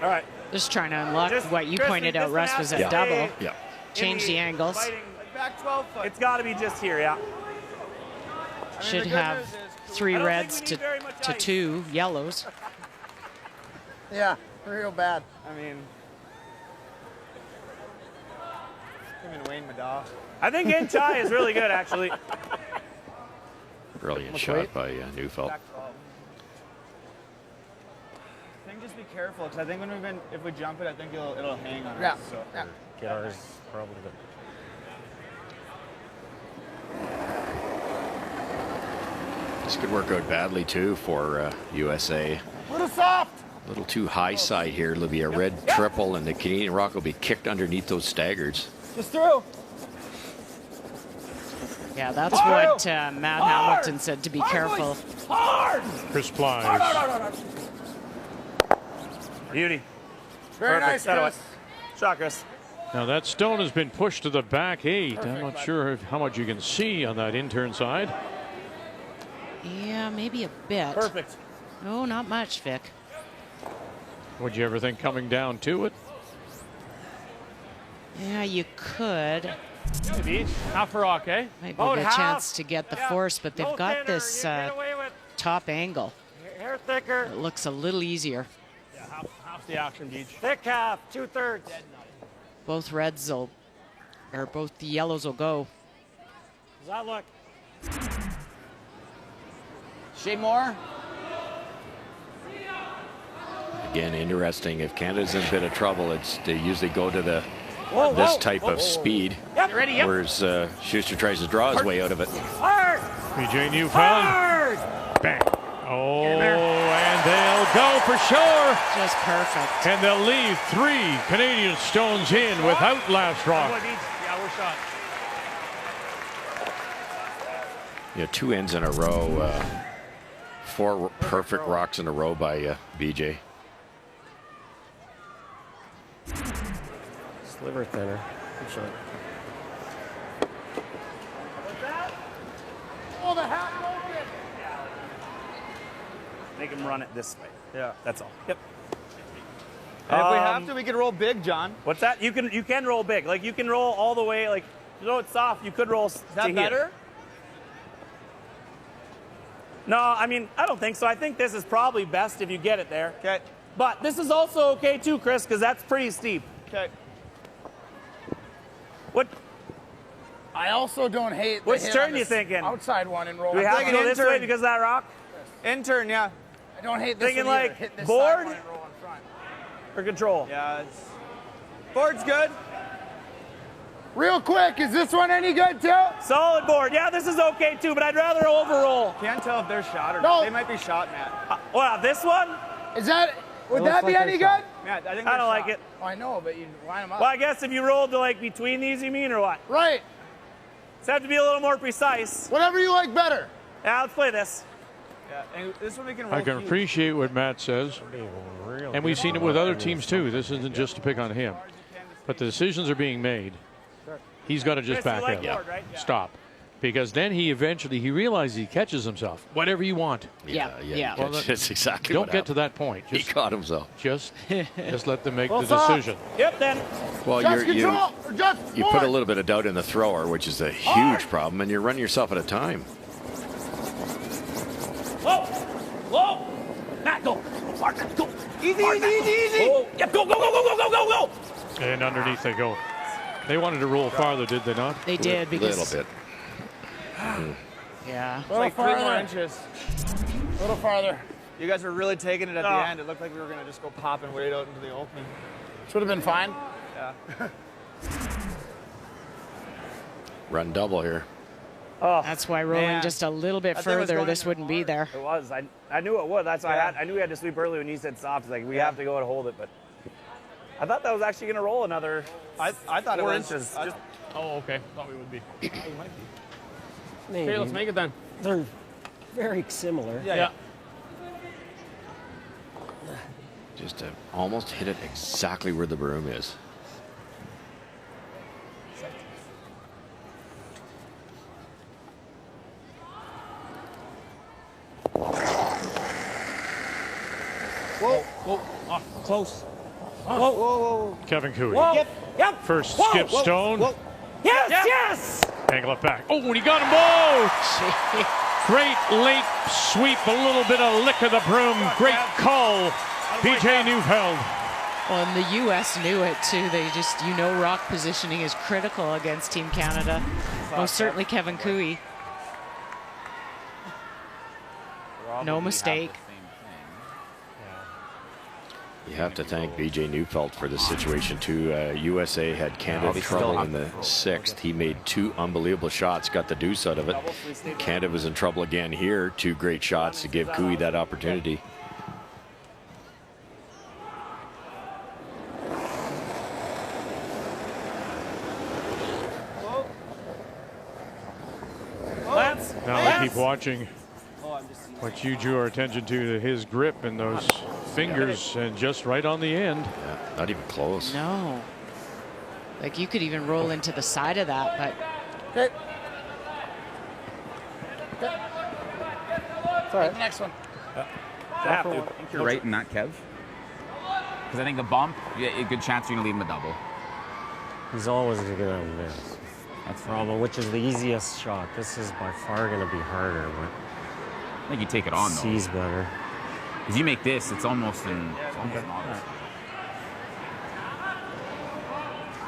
All right. Just trying to unlock what you pointed out, Russ, was a double. Yeah. Change the angles. Back 12 foot. It's got to be just here, yeah. Should have 3 reds to 2 yellows. Yeah, real bad. I mean, him and Wayne Madaw. I think in tie is really good, actually. Brilliant shot by Neufeld. Just be careful, because I think if we jump it, I think it'll hang on us. So. Yeah. Get ours probably good. This could work out badly too for USA. A little soft. A little too high side here. It'll be a red triple, and the Canadian Rock will be kicked underneath those staggers. Just through. Yeah, that's what Matt Hamilton said, to be careful. Hard. Chris Plies. Hard. Beauty. Very nice, Chris. Shot, Chris. Now that stone has been pushed to the back 8. I'm not sure how much you can see on that in-turn side. Yeah, maybe a bit. Perfect. No, not much, Vic. Would you ever think coming down to it? Yeah, you could. Maybe. Half a rock, eh? Might be a good chance to get the force, but they've got this top angle. Hair thicker. It looks a little easier. Yeah, half the action, Beach. Thick half, 2/3. Both reds will, or both the yellows will go. Does that look? Shea Moore. Again, interesting. If Canada's in a bit of trouble, they usually go to this type of speed. Yep. Ready? Yep. Whereas Shuster tries to draw his way out of it. Hard. BJ Neufeld. Hard. Bang. Oh, and they'll go for sure. Just perfect. And they'll leave 3 Canadian stones in without last rock. Yeah, we're shot. 2 ends in a row. 4 perfect rocks in a row by BJ. Sliver thinner. Good shot. Oh, the hat open. Make him run it this way. Yeah. That's all. Yep. And if we have to, we can roll big, John. What's that? You can roll big. Like you can roll all the way. Like you know it's soft. You could roll. Is that better? No, I mean I don't think so. I think this is probably best if you get it there. Okay. But this is also okay too, Chris, because that's pretty steep. Okay. What? I also don't hate. Which turn you thinking? Outside one and roll. Do we have to go this way because of that rock? Intern, yeah. I don't hate this Thinking one either. like Hit this board side one and roll in front. or control? Yeah. Board's good. Real quick, is this one any good too? Solid board. Yeah, this is okay too, but I'd rather overroll. Can't tell if they're shot or No. not. They might be shot, Matt. Wow, this one? Is that? Would that be any good? Matt, I think I they're don't like shot. it. Oh, I know, but you line them up. Well, I guess if you rolled to like between these, you mean, or what? Right. So have to be a little more precise. Whatever you like better. Yeah, let's play this. Yeah, and this one we can roll. I can huge. appreciate what Matt says. And we've seen it with other teams too. This isn't just to pick on him. But the decisions are being made. He's got to just Chris, you back like out. board, right? Yeah. Stop. Because then he realizes he catches himself. Whatever you want. Yeah. Well, that's exactly Don't what get to that point. He caught himself. Just let them make the stop. decision. Yep, then. Well, Just you control. Just put forward. a little bit of doubt in the thrower, which is a huge problem, and you're running yourself out of time. Whoa! Whoa! Matt, go! Mark, go! Easy, easy, easy, easy! Whoa. Yep, go, go, go, go, go, go, go, go! And underneath they go. They wanted to roll farther, did they not? They did A because. little bit. Yeah. It's like 3 more inches. A little farther. You guys were really taking it at No. the end. It looked like we were going to just go pop and wade out into the opening. Should have been fine. Yeah. Run double here. Oh, That's why rolling Man. just a little bit That thing was further, going this in wouldn't be there. it was. I knew it would. That's why Yeah. I knew we had to sweep early when you said soft. It's like, we have to go and hold it, but I thought that was actually going to roll another I thought 4 it was. inches. Just, Oh, okay. Thought we would be. Maybe. Okay, let's make it then. They're very similar. Yeah. Just to almost hit it exactly where the broom is. Whoa. Whoa. Oh, close. Whoa, whoa, whoa. Kevin Cooey. yep, yep. First Whoa, skip whoa, stone. whoa. Yes, yes! Angle it back. Oh, and he got them both. Great late sweep. A little bit of lick of the broom. Great call. BJ Neufeld. Well, and the U.S. knew it too. They just, rock positioning is critical against Team Canada. Most certainly Kevin Cooey. No mistake. You have to thank BJ Neufeld for this situation too. USA had Canada trouble in the 6th. He made 2 unbelievable shots, got the deuce out of it. Canada was in trouble again here. 2 great shots to give Cooey that opportunity. Now we keep watching what you drew our attention to his grip and those fingers, and just right on the end. Yeah, not even close. No. Like you could even roll into the side of that, but. Okay. Sorry. Next one. Have to. I think you're right in that, Kev. Because I think the bump, a good chance you're going to leave him a double. He's always going to miss. That's the problem, which is the easiest shot. This is by far going to be harder, but I think you take it on, though. C's better. If you make this, it's almost in. It's almost modest.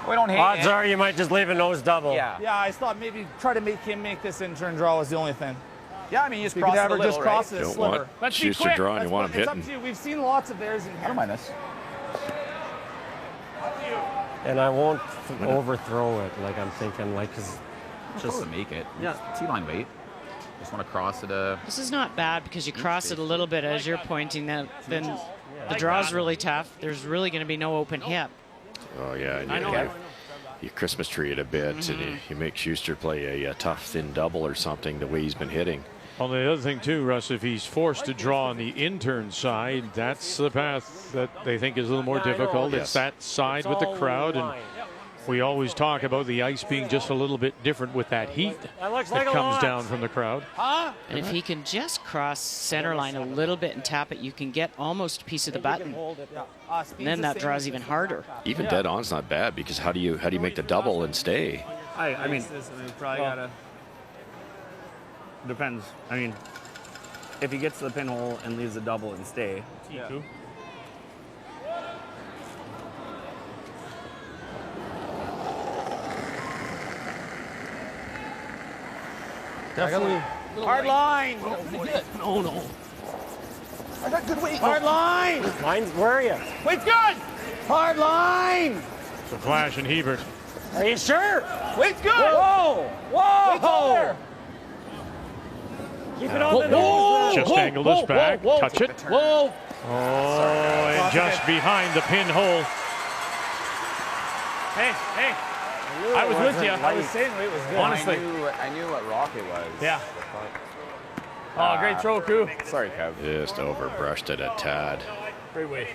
We don't hate Odds it. are you might just leave a nose double. Yeah, I thought maybe try to make him make this in turn draw was the only thing. Yeah, I mean, you just You cross could it have a her little, just cross right? it a Don't sliver. want Let's be Shuster quick. drawing, you want him It's up hitting. to you. We've seen lots of theirs in here. I don't mind this. And I won't overthrow it. Like I'm thinking, like, cause Just to make it. Yeah. T-line weight. Just want to cross it. This is not bad because you cross it a little bit as you're pointing. That then the draw's really tough. There's really going to be no open hip. Oh, yeah. And you Christmas tree it a bit, and you make Shuster play a tough, thin double or something the way he's been hitting. Well, the other thing, too, Russ, if he's forced to draw on the intern side, that's the path that they think is a little more difficult. It's that side with the crowd. And we always talk about the ice being just a little bit different with that heat that comes down from the crowd. And if he can just cross center line a little bit and tap it, you can get almost a piece of the button. And then that draws even harder. Even dead on's not bad because how do you make the double and stay? I mean, probably gotta. depends. I mean, if he gets to the pinhole and leaves a double and stay. Yeah. Definitely. Hard line. No, no. I got good weight. Hard line. mine's where are you? Weight's good. Hard line. So Flash and Hebert. Are you sure? Weight's good. Whoa. Whoa. There. Keep it on the nose. Just angled us back. Touch it. Whoa. Oh, and just behind the pinhole. Hey, hey. I was with you. I was saying weight was good. Honestly. I knew what rock it was. Yeah. Oh, great throw, Koo. Sorry, Kev. Just overbrushed it a tad. Great weight.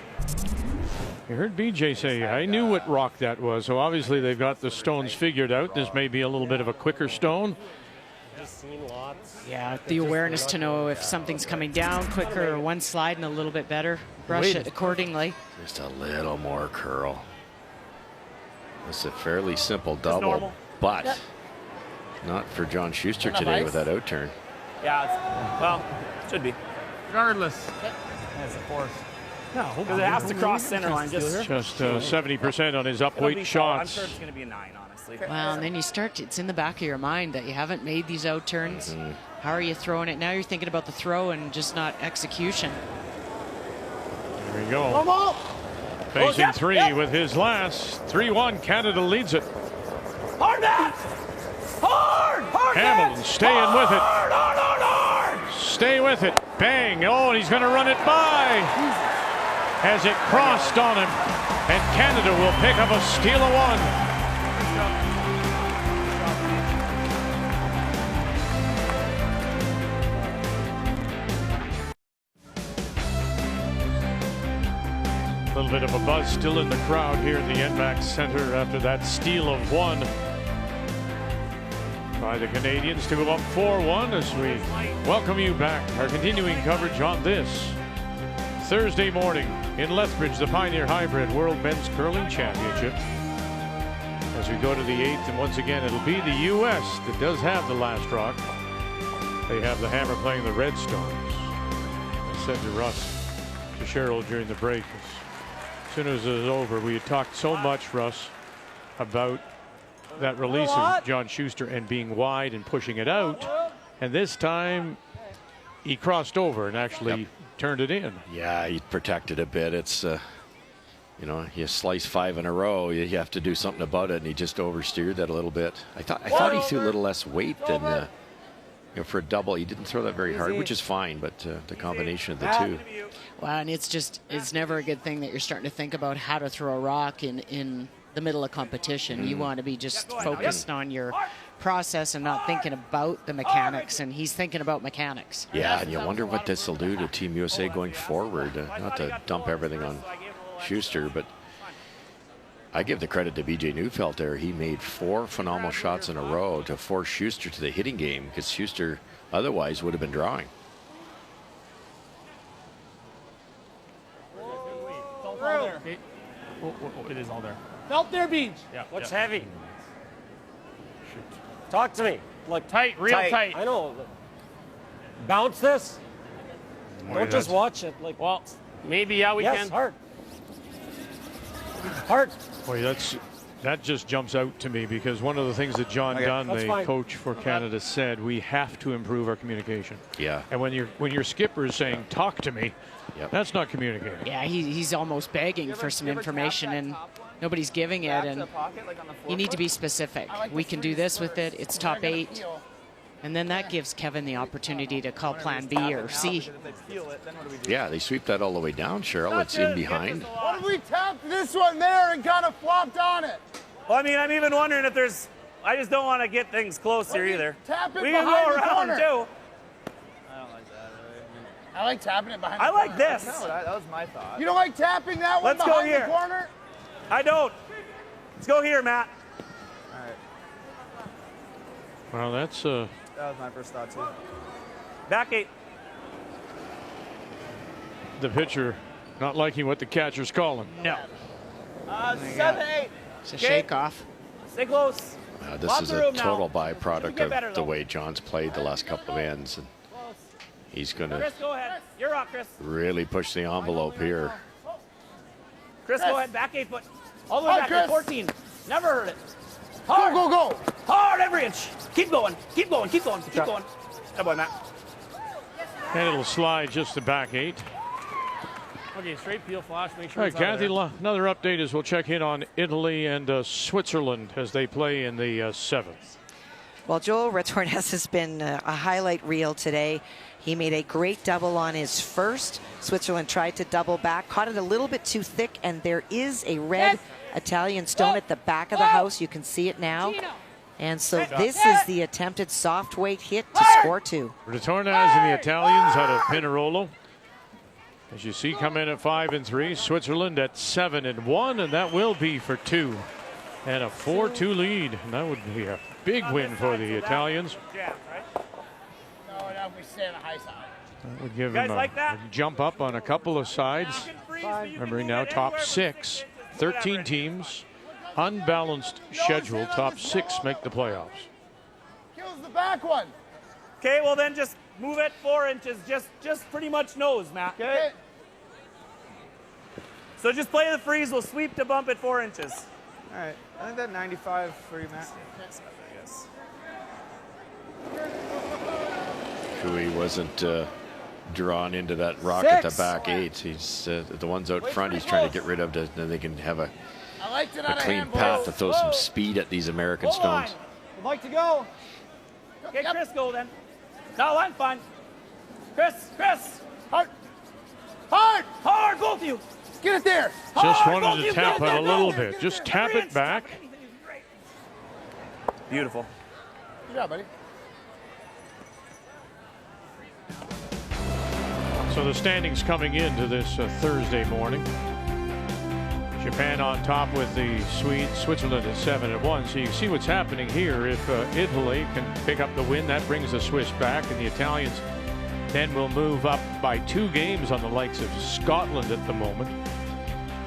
You heard BJ say, I knew what rock that was. So obviously they've got the stones figured out. This may be a little bit of a quicker stone. Yeah, the awareness to know if something's coming down quicker or one sliding a little bit better. Brush it accordingly. Just a little more curl. It's a fairly simple double, but not for John Shuster today with that outturn. Yeah, well, should be. Regardless. That's a force. No, because it has to cross center line. Just 70% on his upweight I'm shots. sure it's going to be a 9, honestly. Well, and then you start, it's in the back of your mind that you haven't made these out turns. How are you throwing it? Now you're thinking about the throw and just not execution. There we go. Facing three with his last. 3-1, Canada leads it. Hard net. Hard. Hard Hamilton net. staying with it. Hard, hard, hard, hard. Stay with it. Bang. Oh, and he's going to run it by. Has it crossed on him. And Canada will pick up a steal of one. A little bit of a buzz still in the crowd here in the NMAX Center after that steal of one by the Canadians to go up 4-1 as we welcome you back. Our continuing coverage on this Thursday morning in Lethbridge, the Pioneer Hi-Bred World Men's Curling Championship. As we go to the 8th, and once again, it'll be the U.S. that does have the last rock. They have the Hammer playing the Redstones. I said to Russ, to Cheryl during the break, as soon as it was over, we had talked so much, Russ, about that release of John Shuster and being wide and pushing it out. And this time he crossed over and actually turned it in. Yeah, he protected a bit. It's, you know, you slice 5 in a row, you have to do something about it, and he just oversteered that a little bit. I thought he threw a little less weight than, you know, for a double. He didn't throw that very hard, which is fine, but the combination of the two. Wow, and it's never a good thing that you're starting to think about how to throw a rock in the middle of competition. You want to be just focused on your process and not thinking about the mechanics, and he's thinking about mechanics. Yeah, and you wonder what this will do to Team USA going forward. Not to dump everything on Shuster, but I give the credit to BJ Neufeld there. He made 4 phenomenal shots in a row to force Shuster to the hitting game, because Shuster otherwise would have been drawing. It is all there. Felt there, Beach. Yeah. What's heavy? Talk to me. Like Tight, real tight. I know. Bounce this. Don't just watch it. Like, Well, maybe, yeah, we yes, can. hard. Hard. Boy, that's That just jumps out to me because one of the things that John Dunn, the coach for Canada, said, we have to improve our communication. Yeah. And when your skipper is saying, talk to me, that's not communicating. Yeah, he's almost begging for some information, and nobody's giving it, and you need to be specific. We can do this with it. It's top 8. And then that gives Kevin the opportunity to call plan B or C. Yeah, they sweep that all the way down, Cheryl. It's in behind. What if we tapped this one there and kind of flopped on it? Well, I mean, I'm even wondering if there's... I just don't want to get things close here either. Tap it we can behind go the around, corner. too. I don't like that. I like tapping it behind the I corner. like this. No, that was my thought. You don't like tapping that one Let's go behind here. the corner? I don't. Let's go here, Matt. All right. Well, that's... That was my first thought, too. Back 8. the pitcher not liking what the catcher's calling. No. 7-8. It's a shake-off. Stay close. This is a total byproduct of the way John's played the last couple of ends. And he's going to Chris, go ahead. You're up, Chris. really push the envelope here. Chris, go ahead. Back 8 foot. All the way back to 14. Never heard it. Hard. Go, go, go. Hard every inch. Keep going. Keep going. Keep going. Keep going. Good boy, Matt. And it'll slide just the back 8. Okay, straight peel flash. Make sure All right, it's out of Kathy, there. another update is we'll check in on Italy and Switzerland as they play in the 7th. Well, Joel Retornes has been a highlight reel today. He made a great double on his first. Switzerland tried to double back, caught it a little bit too thick, and there is a red Italian stone at the back of the house. You can see it now. And so this is the attempted soft weight hit to score 2. Retornes and the Italians out of Pinerolo. As you see, come in at 5 and 3. Switzerland at 7 and 1, and that will be for 2. And a 4-2 lead. And that would be a big win for the Italians. No, we stay on the high side. That would give them a jump up on a couple of sides. Remembering now top 6, 13 teams, unbalanced schedule. Top 6 make the playoffs. Kills the back one. Okay, well then just move it 4 inches. Just pretty much nose, Matt. Okay. So just play the freeze. We'll sweep to bump it 4 inches. All right. I think that 95 for you, Matt. I guess. Kui wasn't drawn into that rock at the back 8. He's the ones out front he's trying to get rid of, then they can have a clean path to throw some speed at these American stones. Would like to go. Okay, Chris, go then. No, I'm fine. Chris. Hard. Hard. Hard, both of you. Get it there. Just wanted to tap it a little bit. Just tap it back. Beautiful. Good job, buddy. So the standings coming into this Thursday morning. Japan on top with the Swedes, Switzerland at 7 and 1. So you see what's happening here. If Italy can pick up the win, that brings the Swiss back, and the Italians then will move up by 2 games on the likes of Scotland at the moment.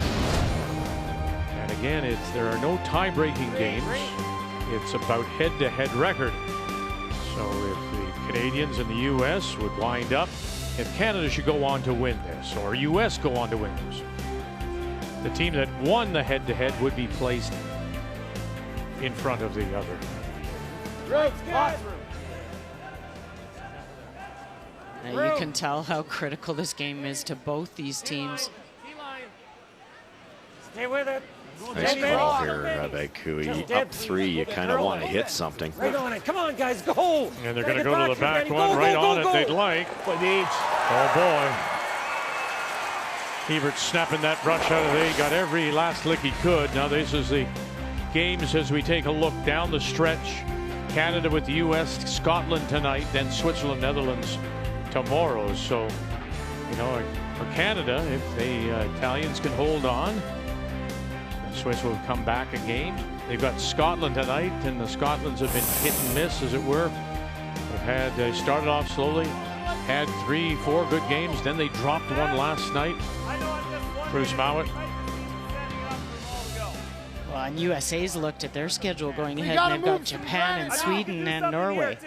And again, there are no tie-breaking games. It's about head-to-head record. So if the Canadians and the U.S. would wind up, if Canada should go on to win this, or U.S. go on to win this, the team that won the head-to-head would be placed in front of the other. Now you can tell how critical this game is to both these teams. Stay with it. Nice call here by Kui. Up 3, you kind of want to hit something. Right on it. Come on, guys, go. And they're going to go to the back one right on it. They'd like. Oh, boy. Hebert snapping that brush out of there. He got every last lick he could. Now this is the games as we take a look down the stretch. Canada with the U.S., Scotland tonight, then Switzerland, Netherlands tomorrow. So, you know, for Canada, if the Italians can hold on, the Swiss will come back a game. They've got Scotland tonight, and the Scotlands have been hit and miss, as it were. They started off slowly, had 3-4 good games, then they dropped one last night. Bruce Mowat. Well, and USA's looked at their schedule going ahead, and they've got Japan and Sweden and Norway.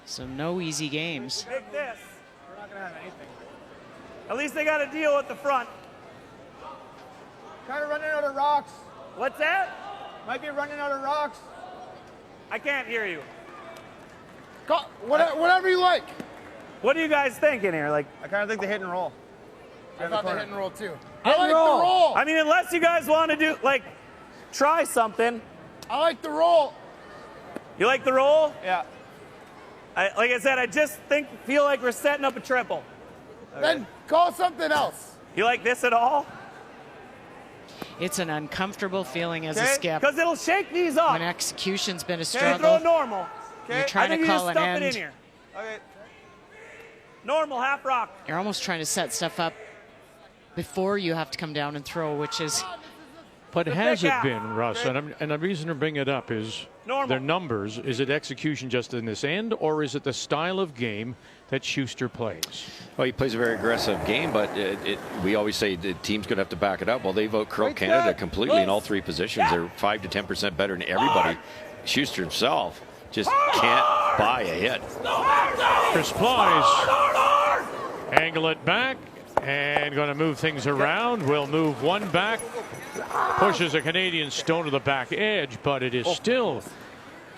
So no easy games. Take this. We're not going to have anything. At least they got to deal with the front. Kind of running out of rocks. What's that? Might be running out of rocks. I can't hear you. Go, whatever you like. What are you guys thinking here? Like, I kind of think the hit and roll. I thought the hit and roll too. I like the roll. I mean, unless you guys want to do, like, try something. I like the roll. You like the roll? Yeah. Like I said, I just feel like we're setting up a triple. Okay. Then call something else. You like this at all? It's an uncomfortable feeling as a skip. Because it'll shake these up. When execution's been a Okay, struggle. throw normal. You're trying to call an end. It in here. Okay. Normal, half rock. You're almost trying to set stuff up before you have to come down and throw, which is... But has it been, Russ? And the reason to bring it up is their numbers. Is it execution just in this end, or is it the style of game that Shuster plays? Well, he plays a very aggressive game, but we always say the team's going to have to back it up. Well, they've out-curled Canada completely in all three positions. They're 5 to 10% better than everybody. Shuster himself just can't buy a hit. Chris Plies angle it back and going to move things around. We'll move one back. Pushes a Canadian stone to the back edge, but it is still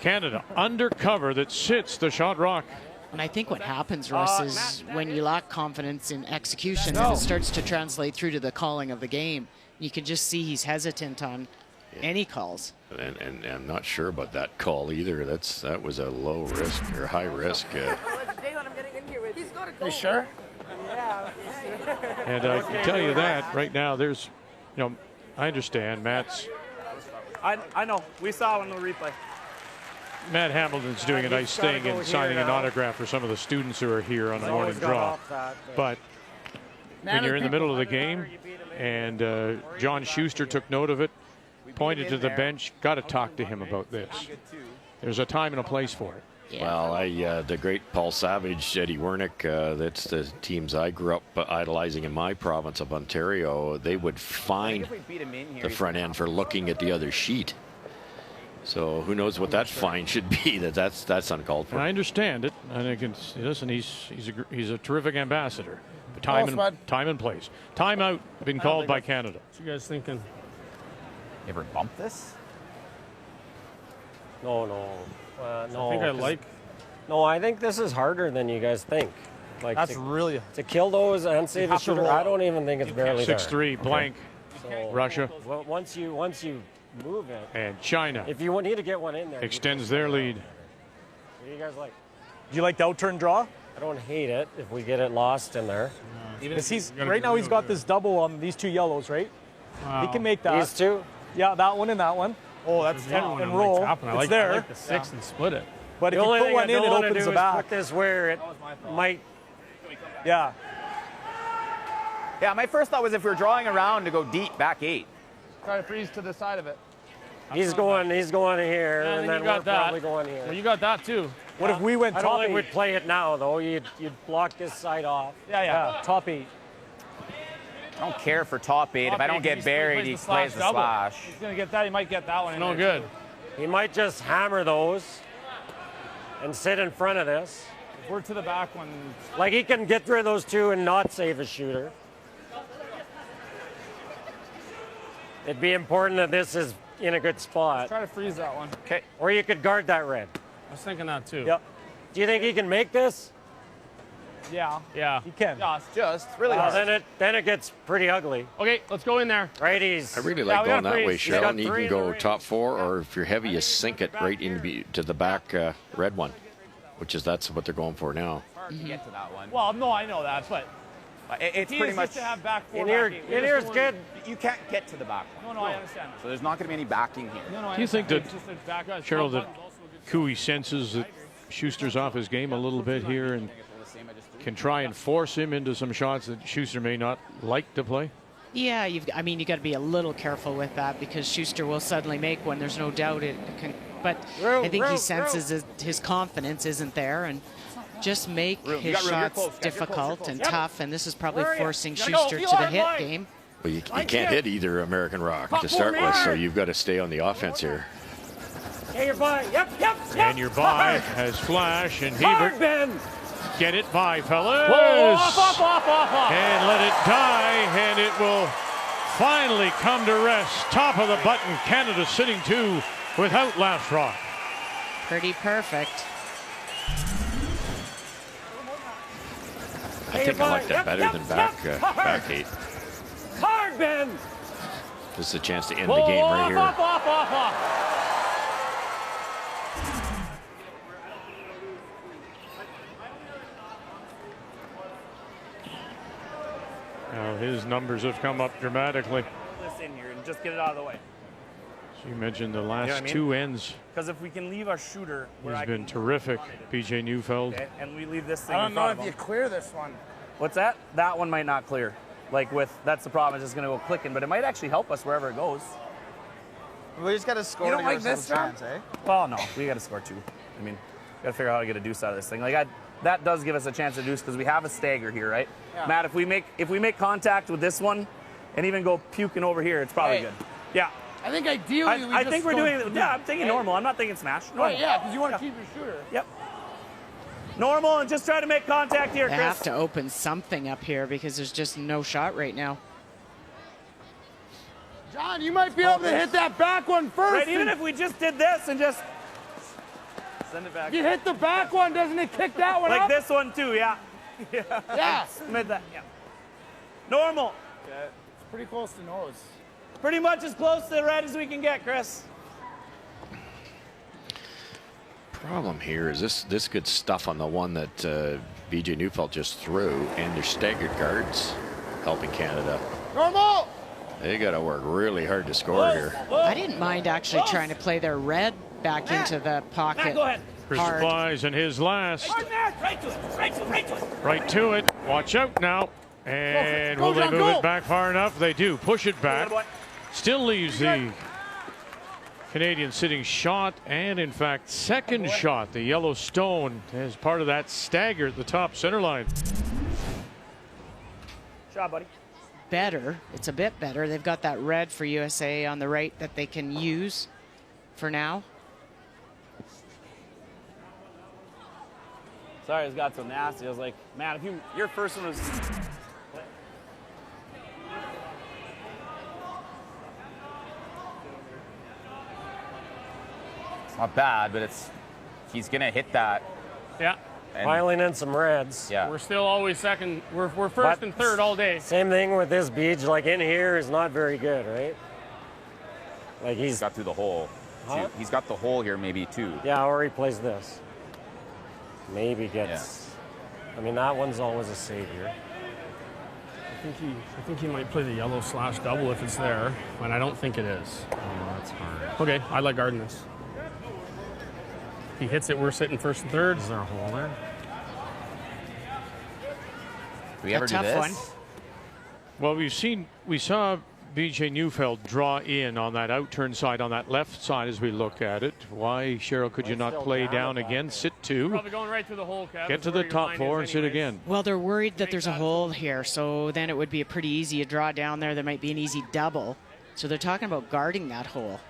Canada under cover that sits the shot rock. And I think what happens, Russ, is when you lack confidence in execution, and it starts to translate through to the calling of the game. You can just see he's hesitant on any calls. And I'm not sure about that call either. That was a low risk or high risk. You sure? And I can tell you that right now, there's, I understand Matt's. I know. We saw it on the replay. Matt Hamilton's doing a nice thing and signing an autograph for some of the students who are here on the morning draw. But when you're in the middle of the game and John Shuster took note of it, pointed to the bench, got to talk to him about this. There's a time and a place for it. Yeah. Well, the great Paul Savage, Eddie Wernick, that's the teams I grew up idolizing in my province of Ontario. They would fine the front end for looking at the other sheet. So who knows what that fine should be? That's uncalled for. And I understand it. I think listen, he's a terrific ambassador. But time and place. Timeout been called by Canada. What you guys thinking? You ever bump this? No. No. No, I think this is harder than you guys think. Like that's really to kill those and save the shooter. I don't even think it's barely 6-3 blank. So, Russia. Well, once you move it. And China. If you need to get one in there. Extends their lead. What do you guys like? Do you like the outturn draw? I don't hate it if we get it lost in there. Right now he's got this double on these two yellows, right? Wow. He can make that. These two? Yeah, that one and that one. Oh, that's and roll. I like the 6 and split it. But if you put one in, it opens the back. Put this where it might. Yeah. Yeah, my first thought was if we were drawing around to go deep, back 8. Try to freeze to the side of it. He's going here, and then we're probably going here. Well, you got that too. What if we went top 8? I don't think we'd play it now, though. You'd block this side off. Yeah. Top 8. I don't care for top 8. If I don't get buried, he plays the slash. He's going to get that. He might get that one. No good. He might just hammer those and sit in front of this. If we're to the back one. Like he can get rid of those two and not save a shooter. It'd be important that this is in a good spot. Try to freeze that one. Okay. Or you could guard that red. I was thinking that too. Yep. Do you think he can make this? Yeah. He can. Just really hard. Then it gets pretty ugly. Okay, let's go in there. Righties. I really like going that way, Cheryl. You can go top 4, or if you're heavy, you sink it right to the back red one, that's what they're going for now. Hard to get to that one. Well, no, I know that, but it's pretty much to have back 4. In here's good. You can't get to the back one. No, I understand. So there's not going to be any backing here. No, do you think that, Cheryl, that Cooey senses that Schuster's off his game a little bit here and can try and force him into some shots that Shuster may not like to play? Yeah, you got to be a little careful with that because Shuster will suddenly make one. There's no doubt it can. But I think he senses his confidence isn't there and just make his shots difficult and tough. And this is probably forcing Shuster to the hit game. Well, you can't hit either American Rock to start with, so you've got to stay on the offense here. Hey, you're by. Yep. And your by has Flash and Hebert. Get it by, fellas. Whoa, off. And let it die, and it will finally come to rest. Top of the button, Canada sitting 2 without last rock. Pretty perfect. I think I like that better than back 8. Hard, Ben! This is a chance to end the game right here. Off. Now his numbers have come up dramatically. This in here and just get it out of the way. So you mentioned the last You know what I mean? 2 ends. Because if we can leave our shooter where He's I been can terrific, BJ Neufeld. and we leave this thing I in don't know front if of you him. clear this one. What's that? That one might not clear. Like that's the problem. It's just going to go clicking, but it might actually help us wherever it goes. We just got to score. You don't to like give ourselves this, a John? chance, eh? Well, no, we got to score 2. I mean, got to figure out how to get a deuce out of this thing. Like that does give us a chance to deuce because we have a stagger here, right? Yeah. Matt, if we make contact with this one, and even go puking over here, it's probably good. Yeah. I think ideally we I just think we're go doing it. deep, Yeah, I'm thinking right? normal. I'm not thinking smash. Normal. Right, yeah, because you want to keep your shooter. Yep. Normal and just try to make contact here, They Chris. have to open something up here because there's just no shot right now. John, you might be able to hit that back one first. Right, even if we just did this and just send it back. You hit the back one, doesn't it kick that one like up? this one too, yeah. Yeah. Mid that, yeah. Normal. Okay. It's pretty close to nose. Pretty much as close to the red as we can get, Chris. Problem here is this good stuff on the one that BJ Neufeld just threw, and their staggered guards helping Canada. Normal. They got to work really hard to score here. I didn't mind actually trying to play their red back into the pocket. Matt, go ahead. Chris Hard. supplies in his last. Right to it, right to it, right to it. Right to it. Watch out now. And Go, will they John, move go. it back far enough? They do. Push it back. Still leaves the Canadian sitting shot and, in fact, second shot. The yellow stone as part of that stagger at the top center line. Shot, buddy. Better. It's a bit better. They've got that red for USA on the right that they can use for now. Sorry, it got so nasty. I was like, man, if your first one was. It's not bad, but he's gonna hit that. Yeah. And Piling in some reds. Yeah. We're still always second. We're first and third all day. Same thing with this beach. Like in here is not very good, right? Like he's got through the hole. Huh? He's got the hole here maybe too. Yeah, or he plays this. Maybe gets. I mean, that one's always a savior. I think he might play the yellow slash double if it's there, and I don't think it is. Oh, that's hard. Okay, I like guarding this. If he hits it, we're sitting first and third. Is there a hole there? Do we ever do this? One. Well, we saw BJ Neufeld draw in on that outturn side on that left side as we look at it. Why, Cheryl, could you not play down again? Sit 2. Probably going right through the hole, Kev. Get to the top 4 and sit again. Well, they're worried that there's a hole here, so then it would be a pretty easy draw down there. There might be an easy double. So they're talking about guarding that hole.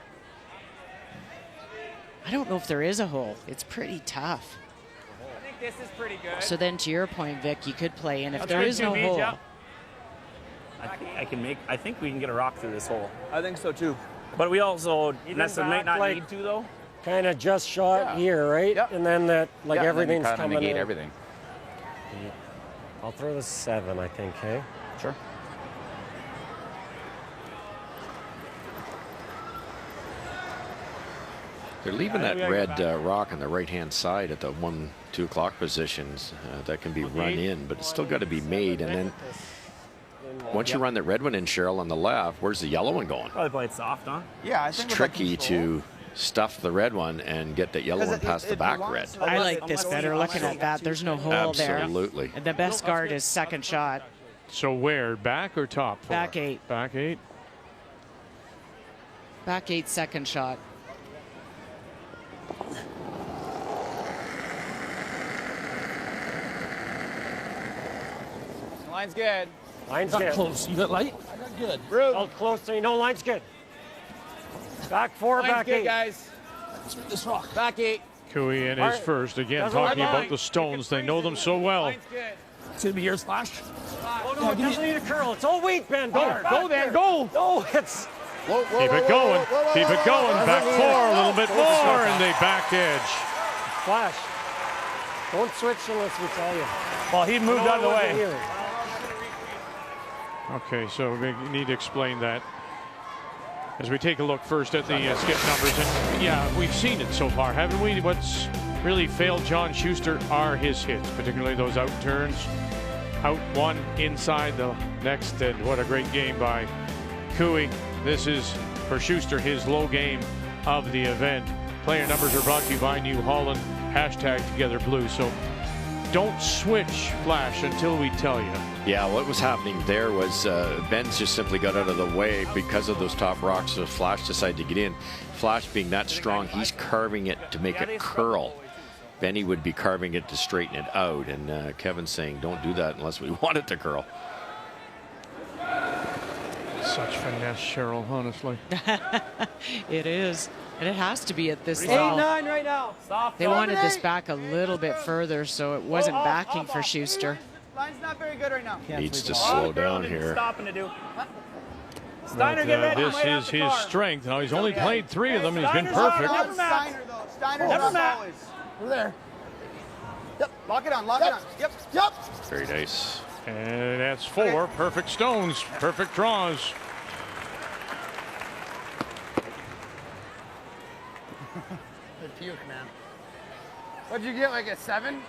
I don't know if there is a hole. It's pretty tough. I think this is pretty good. So then to your point, Vic, you could play in if That's there good, is no Jimmy. hole. Yep. I think we can get a rock through this hole. I think so too. But we also Even necessarily might back, not like- need to though. Kind of just shot here, right? Yeah. And then that, like Yeah, everything's and then you coming negate in. everything. I'll throw the 7, I think, hey? Sure. They're leaving that red rock on the right-hand side at the 1, 2 o'clock positions that can be run in, but it's still got to be made. And then once you run that red one in, Cheryl, on the left, where's the yellow one going? Probably play it soft, huh? Yeah, I It's think with tricky that control- to stuff the red one and get that yellow one past the back red. I like this better looking at that. There's no hole there. Absolutely. And the best guard is second shot. So where? Back or top 4? Back 8. Back 8. Back 8, second shot. Line's good. Line's Got good. close. You got light? I got good. Oh, close, so you know line's good. Back 4, Line's back good, 8. guys. Let's make this rock. Back 8. Cooey in his Alright. first. Again, Doesn't talking line. about the stones. They know them so well. Line's good. It's going to be yours, Flash. Oh, no, it doesn't need a curl. It's all weight, Ben. Go then, go. No, it's... Keep it going. Keep it going. Back four, a little bit more, and they back edge. Flash. Don't switch unless we tell you. Well, he moved out of the way. Okay, so we need to explain that. As we take a look first at the skip numbers, and yeah, we've seen it so far, haven't we? What's really failed John Shuster are his hits, particularly those out turns. Out one, inside the next, and what a great game by Cooey. This is, for Shuster, his low game of the event. Player numbers are brought to you by New Holland, #TogetherBlue. So don't switch, Flash, until we tell you. Yeah, what was happening there was Ben's just simply got out of the way because of those top rocks, so Flash decided to get in. Flash being that strong, he's carving it to make it curl. Benny would be carving it to straighten it out, and Kevin's saying, don't do that unless we want it to curl. Such finesse, Cheryl, honestly. It is. And it has to be at this 8-9 right now. Soft. They wanted this back a little bit further, so it wasn't backing for Shuster. Line's not very good right now. Needs to slow down here. Stopping to do. Steiner, get ready. This is his strength. Now, he's only played 3 of them, and he's been perfect. Steiner, though. Steiner drops always. We're there. Yep. Lock it on. Lock it on. Yep. Yep. Very nice. And that's 4 perfect stones, perfect draws. Good puke, man. What'd you get, like a 7?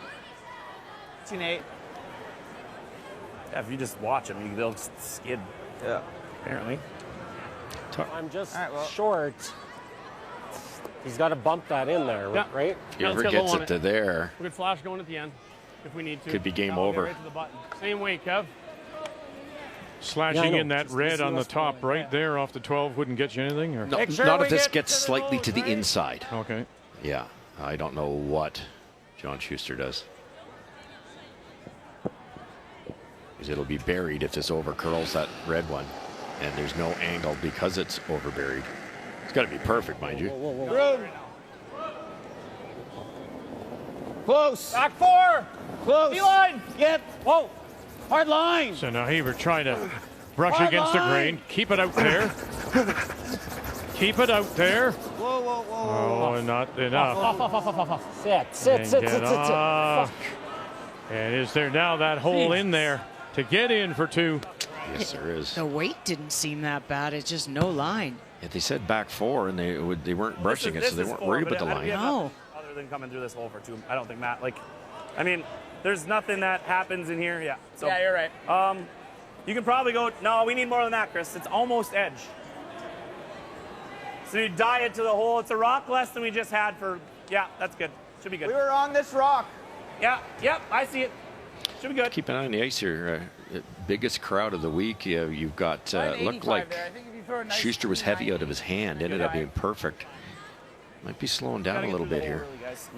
It's an 8. Yeah, if you just watch them, they'll skid. Yeah. Apparently. I'm just short. He's got to bump that in there, right? Whoever gets it to there. We could Flash going at the end if we need to. Could be game over. Right to the button. Same way, Kev. Slashing in that red on the top right there off the 12 wouldn't get you anything? Or? No, not if this gets slightly to the inside. Okay. Yeah, I don't know what John Shuster does. Because it'll be buried if this over curls that red one. And there's no angle because it's over buried. It's got to be perfect, mind you. Close. Back 4. Close. D-line. Get. Whoa. Hard line. So now Heber trying to brush against the grain. Keep it out there. Keep it out there. Whoa, whoa, whoa. Oh, not enough. Off. Sit. And is there now that hole in there to get in for 2? Yes, there is. The weight didn't seem that bad. It's just no line. Yeah, they said back 4, and they weren't brushing it, so they weren't worried about the line. No. Other than coming through this hole for 2, I don't think Matt. I mean, there's nothing that happens in here. Yeah. So, Yeah, you're right. You can probably go. No, we need more than that, Chris. It's almost edge. So you die it to the hole. It's a rock less than we just had for. Yeah, that's good. Should be good. We were on this rock. Yeah. Yep. I see it. Should be good. Keep an eye on the ice here. Biggest crowd of the week. You've got looked like Shuster was heavy out of his hand. Ended up being perfect. Might be slowing down a little bit here.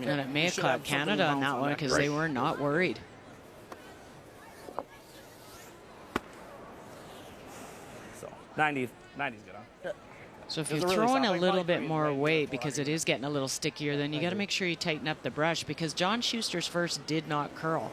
And it may have caught Canada on that one because they were not worried. So 90's good, huh? So if you're throwing a little bit more weight because it is getting a little stickier, then you got to make sure you tighten up the brush because John Shuster's first did not curl.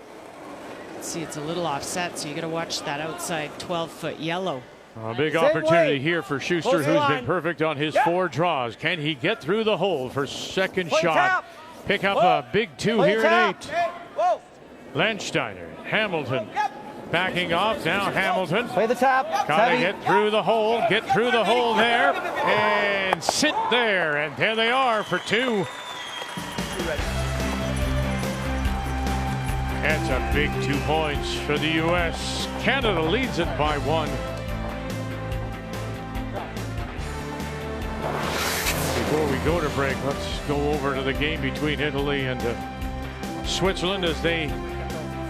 See, it's a little offset, so you got to watch that outside 12-foot yellow. A big opportunity here for Shuster, who's been perfect on his 4 draws. Can he get through the hole for second shot? Pick up a big 2 here at 8. Landsteiner, Hamilton, backing off. Now Hamilton. Play the tap. Gotta get through the hole. Get through the hole there. And sit there. And there they are for 2. That's a big 2 points for the U.S. Canada leads it by 1. Before we go to break, let's go over to the game between Italy and Switzerland as they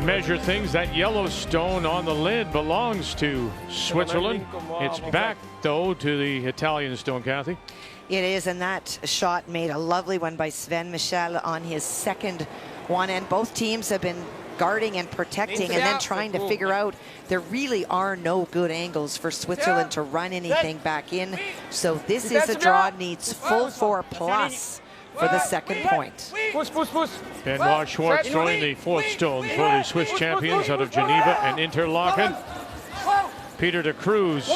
measure things. That yellow stone on the lid belongs to Switzerland. It's back, though, to the Italian stone, Kathy. It is, and that shot made a lovely one by Sven Michel on his second one, and both teams have been guarding and protecting and then trying to figure out there really are no good angles for Switzerland to run anything back in. So this is a draw, needs full 4 plus for the second point. Benoit Schwartz throwing the fourth stone for the Swiss champions out of Geneva and Interlaken. Peter de Cruz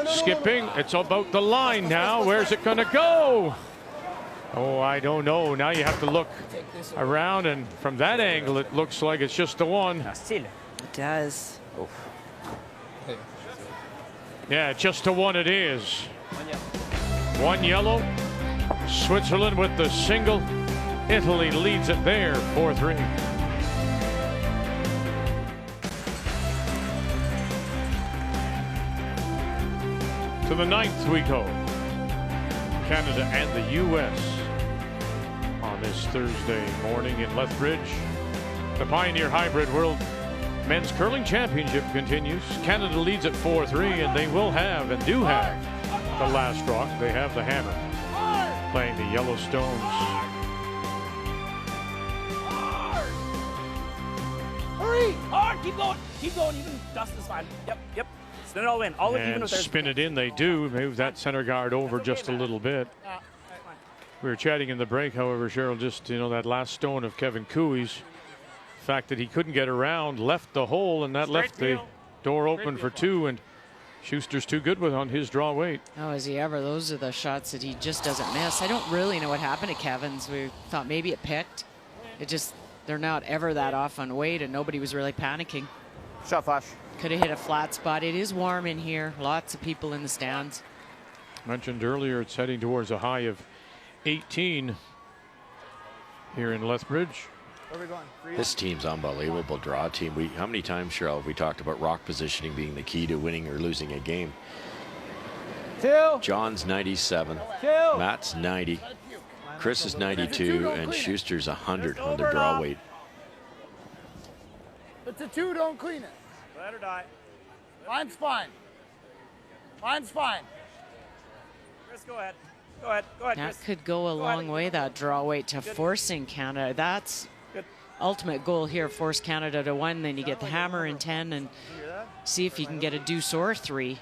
skipping. It's about the line now. Where's it going to go? Oh, I don't know. Now you have to look around, and from that angle, it looks like it's just the one. It does. Yeah, just the one it is. One yellow. Switzerland with the single. Italy leads it there, 4-3. To the ninth we go. Canada and the U.S. on this Thursday morning in Lethbridge. The Pioneer Hybrid World Men's Curling Championship continues. Canada leads at 4-3, and they will have and do have the last rock. They have the hammer playing the Yellowstones. Hurry! Hard! Keep going. Even dust is fine. Yep. Spin it all in. And spin it in, they do. Move that center guard over just a little bit. We were chatting in the break, however, Cheryl, just, that last stone of Kevin Cooey's. The fact that he couldn't get around left the hole, and that left the door open for two, and Shuster's too good on his draw weight. Oh, is he ever? Those are the shots that he just doesn't miss. I don't really know what happened to Kevin's. We thought maybe it picked. They're not ever that off on weight, and nobody was really panicking. Shot flash. Could have hit a flat spot. It is warm in here. Lots of people in the stands. Mentioned earlier, it's heading towards a high of 18 here in Lethbridge. Where are we going? This team's unbelievable draw team. How many times, Cheryl, have we talked about rock positioning being the key to winning or losing a game? John's 97, Matt's 90, Chris is 92, and Schuster's 100 on the draw weight. It's a 2, don't clean it. Let her die. Mine's fine. Mine's fine. Chris, go ahead. Go ahead, That Chris. could go a long way, that draw weight, to forcing Canada. That's ultimate goal here, force Canada to 1, then you get the hammer in 10 and see if you can get a deuce or 3.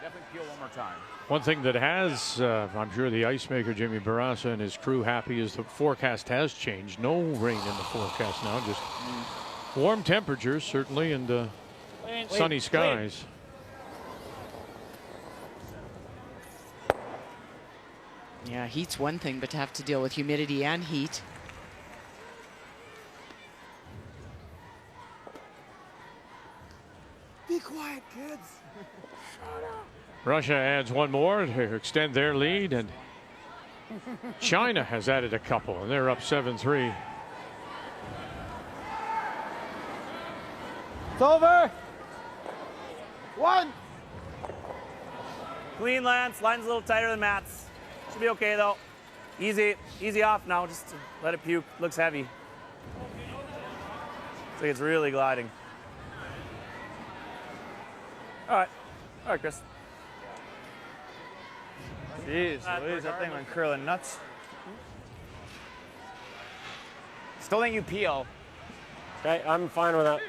Definitely peel one more time. One thing that has, I'm sure the ice maker Jimmy Barassa and his crew happy, is the forecast has changed. No rain in the forecast now, just warm temperatures certainly, and sunny skies. Yeah, heat's one thing, but to have to deal with humidity and heat. Be quiet, kids. Russia adds one more to extend their lead, and China has added a couple, and they're up 7-3. It's over. 1. Clean, Lance. Line's a little tighter than Matt's. Should be okay, though. Easy off now. Just to let it puke. Looks heavy. Looks like it's really gliding. All right, Chris. Jeez, Louise, that thing went curling nuts. Still think you peel. Okay, I'm fine with that.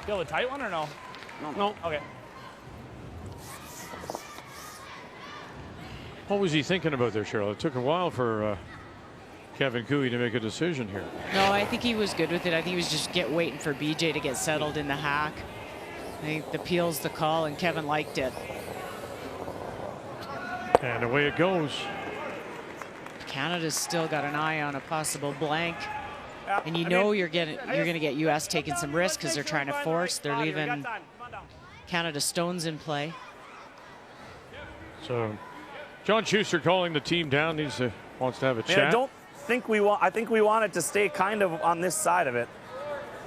Feel the tight one or no? No. Okay. What was he thinking about there, Cheryl? It took a while for Kevin Cooey to make a decision here. No, I think he was good with it. I think he was just waiting for BJ to get settled in the hack. I think the peel's the call, and Kevin liked it. And away it goes. Canada's still got an eye on a possible blank. And you're going to get U.S. taking some risks because they're trying to force. They're leaving Canada stones in play. So John Shuster calling the team down. He wants to have a chat. I don't think we want. I think we want it to stay kind of on this side of it.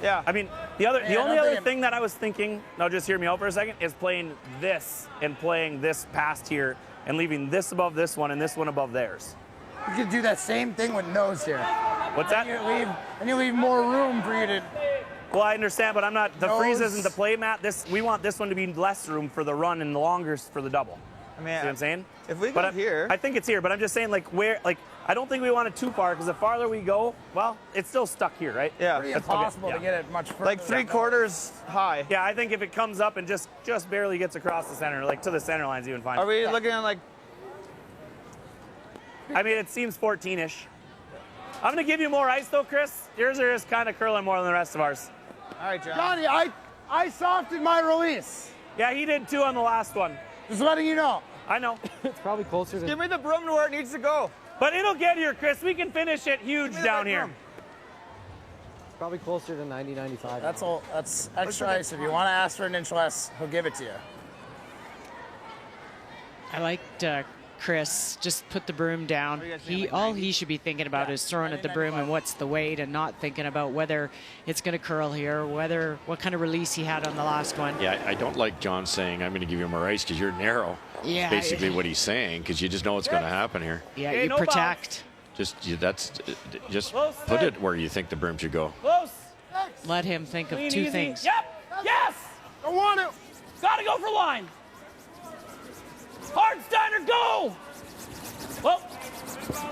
Yeah. I mean, the only other thing that I was thinking, now just hear me out for a second, is playing this and playing this past here and leaving this above this one and this one above theirs. You could do that same thing with nose here. What's that? And you leave more room for you to. Well, I understand, but I'm not. The Nose. freeze isn't the play mat. We want this one to be less room for the run and the longer for the double. I mean, See what I'm saying? If we but go here, I think it's here. But I'm just saying, like, where, like, I don't think we want it too far because the farther we go, well, it's still stuck here, right? Yeah. Pretty That's impossible okay, to get it much further. like 3/4 high. Yeah, I think if it comes up and just barely gets across the center, like to the center line's even fine. Are we looking at like? I mean, it seems 14-ish. I'm gonna give you more ice though, Chris. Yours are just kind of curling more than the rest of ours. All right, John. Johnny, I softened my release. Yeah, he did too on the last one. Just letting you know. I know. It's probably closer to. Give me the broom to where it needs to go. But it'll get here, Chris. We can finish it huge down here. It's probably closer to 90, 95. That's all. That's extra ice. If you want to ask for an inch less, he'll give it to you. I liked Chris. Just put the broom down. All he should be thinking about is throwing at the broom and what's the weight, and not thinking about whether it's going to curl here, what kind of release he had on the last one. Yeah, I don't like John saying, I'm going to give you more ice because you're narrow. Yeah. That's basically what he's saying, because you just know what's going to happen here. Yeah, you protect. Just put it where you think the broom should go. Close. Let him think of Clean, two easy. things. Yep. Yes. Don't want it. Gotta go for line. Hardsteiner, go. Whoa.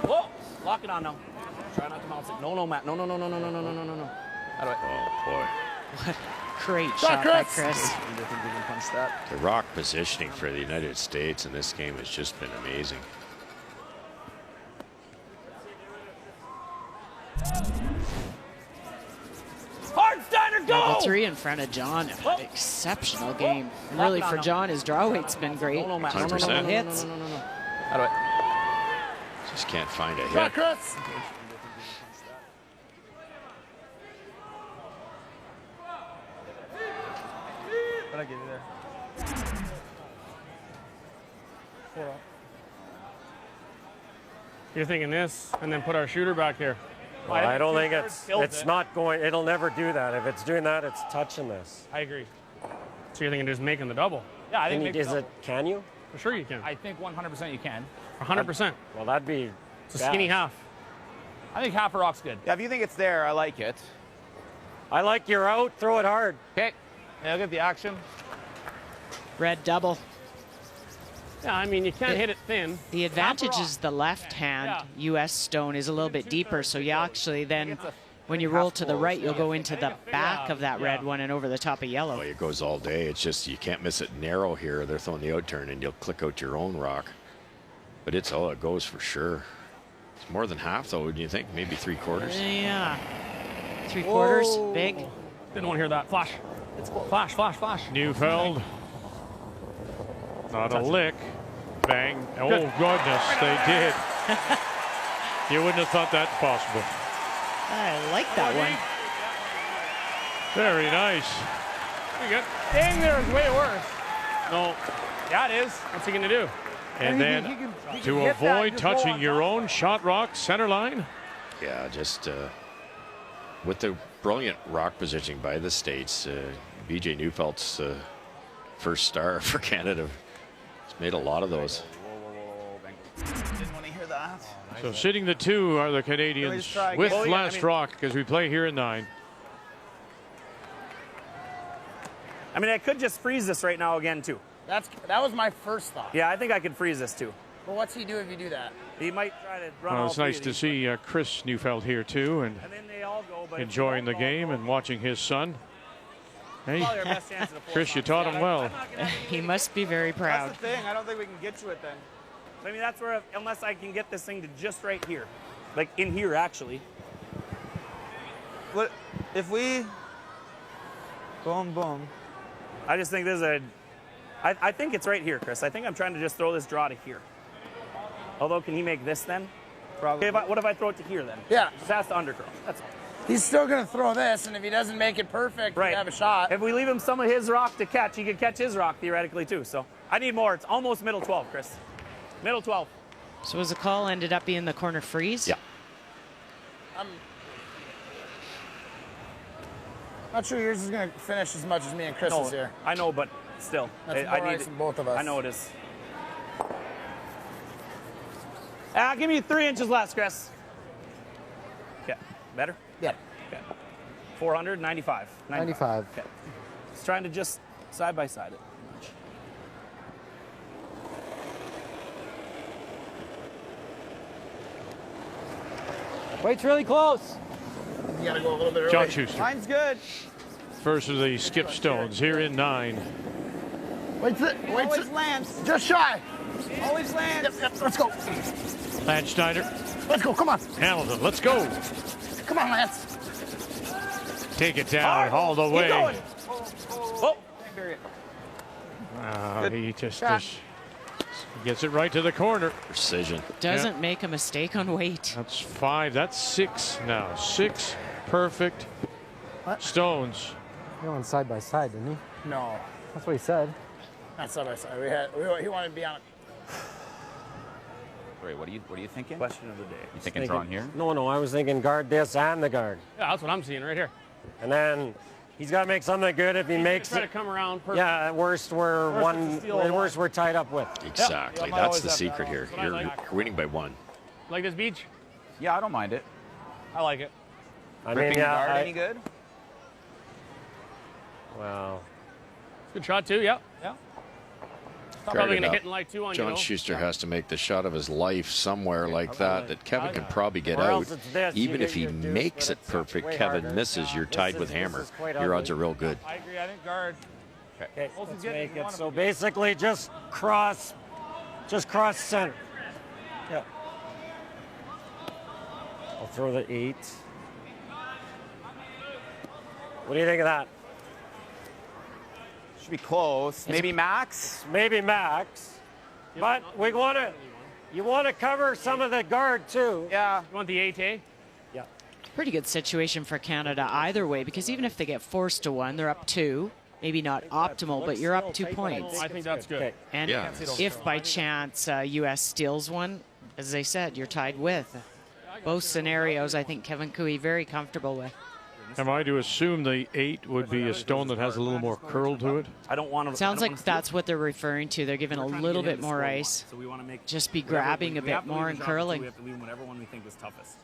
Whoa. Lock it on now. Try not to bounce it. No, Matt. No. How do I? Oh, boy. Great shot by Chris. The rock positioning for the United States in this game has just been amazing. Hardsteiner, go! Level 3 in front of John. Exceptional game. And really, for John, his draw weight's been great. 100%. Hits. How do I? Just can't find a hit. Chris. What I give you there? You're thinking this, and then put our shooter back here. Well, I don't think it's not going. It'll never do that. If it's doing that, it's touching this. I agree. So you're thinking just making the double? Yeah, I think Can you? For sure you can. I think 100% you can. 100%. Well, that'd be. It's a skinny half. I think half a rock's good. Yeah, if you think it's there, I like it. I like your out. Throw it hard. Okay. Yeah, I'll get the action. Red double. Yeah, I mean, you can't hit it thin. The advantage is the left hand U.S. stone is a little bit deeper, so you actually then, when you roll to the right, you'll go into the back of that red one and over the top of yellow. Well, it goes all day. It's just you can't miss it narrow here. They're throwing the out turn, and you'll click out your own rock. But it goes for sure. It's more than half, though, do you think? Maybe 3/4? Yeah. 3/4, big. Didn't want to hear that. Flash. Flash, flash, flash. Neufeld. Not a lick. Bang. Oh, goodness, they did. You wouldn't have thought that's possible. I like that one. Very nice. Pretty good. Dang, there's way worse. No. Yeah, it is. What's he going to do? And then to avoid touching your own shot rock center line. Yeah, just with the brilliant rock positioning by the States, BJ Neufeld's first star for Canada. He's made a lot of those. Didn't want to hear that. So sitting the two are the Canadians with last rock because we play here in 9. I mean, I could just freeze this right now again, too. That was my first thought. Yeah, I think I could freeze this, too. But what's he do if you do that? He might try to run Well, all it's three nice of to these, see Chris Neufeld here too, and then they all go, but enjoying the game and watching his son. Hey, probably our best chance at a full Chris, you time. taught him well. He must be very proud. That's the thing. I don't think we can get to it then. I mean, that's where, unless I can get this thing to just right here. Like in here, actually. What if we? Boom, boom. I just think there's I think it's right here, Chris. I think I'm trying to just throw this draw to here. Although, can he make this then? Probably. Okay, what if I throw it to here then? Yeah. Just has to undercurl. That's all. He's still going to throw this, and if he doesn't make it perfect, Right. we have a shot. If we leave him some of his rock to catch, he could catch his rock theoretically too. So I need more. It's almost middle 12, Chris. Middle 12. So as the call ended up being the corner freeze? Yeah. I'm not sure yours is going to finish as much as me and Chris is here. I know, but still. That's more ice than both of us. I know it is. Give me 3 inches less, Chris. Okay. Better? Yeah. Okay. 400, 95. 95. Okay. Just trying to just side by side it. Weight's really close. You gotta go a little bit early. John Shuster. Line's good. First of the skip stones here in 9. Always lands. Just shy. Always lands. Yep, let's go. Lance Schneider. Let's go, come on. Hamilton, let's go. Come on, Lance. Take it down all the way. Keep going. Oh. He just gets it right to the corner. Precision. Doesn't make a mistake on weight. That's 5. That's 6 now. 6 perfect stones. He went side by side, didn't he? No. That's what he said. Not side by side. He wanted to be on it. Wait, what are you thinking? Question of the day. You thinking drawn here? No, I was thinking guard this and the guard. Yeah, that's what I'm seeing right here. And then he's got to make something good if he makes Try it. to come around. Perfect. Yeah, at worst we're tied up with. Exactly. Yep. That's the secret here. That's what I You're like. winning by 1. Like this beach? Yeah, I don't mind it. I like it. I Ripping mean, yeah. guard any good? Well, Good shot too. Yep. Yeah. Probably going to hit in like 2 on John you. Shuster has to make the shot of his life somewhere like that Kevin could probably get Or out. else it's this, Even you if get he your deuce, makes but it it's perfect, way Kevin harder. misses, you're This tied is- with this hammer. is quite Your ugly. odds are real good. I agree. I think guard. Okay, Both let's is good. make You it. want So him. basically just cross center. Yeah. I'll throw the 8. What do you think of that? Should be close. Maybe max. Maybe max. But you want to cover some of the guard too. Yeah. You want the 8A? Yeah. Pretty good situation for Canada either way, because even if they get forced to 1, they're up 2. Maybe not optimal, but you're up 2 points. I think that's good. Okay. And Yeah. if by chance U.S. steals 1, as I said, you're tied with. Both scenarios, I think Kevin Cooey very comfortable with. Am I to assume the 8 would be a stone that has a little more curl to it? I don't want to. Sounds like that's what they're referring to. They're giving a little bit more ice. So we want to make. Just be grabbing a bit more and curling. We have to leave whatever one we think is toughest.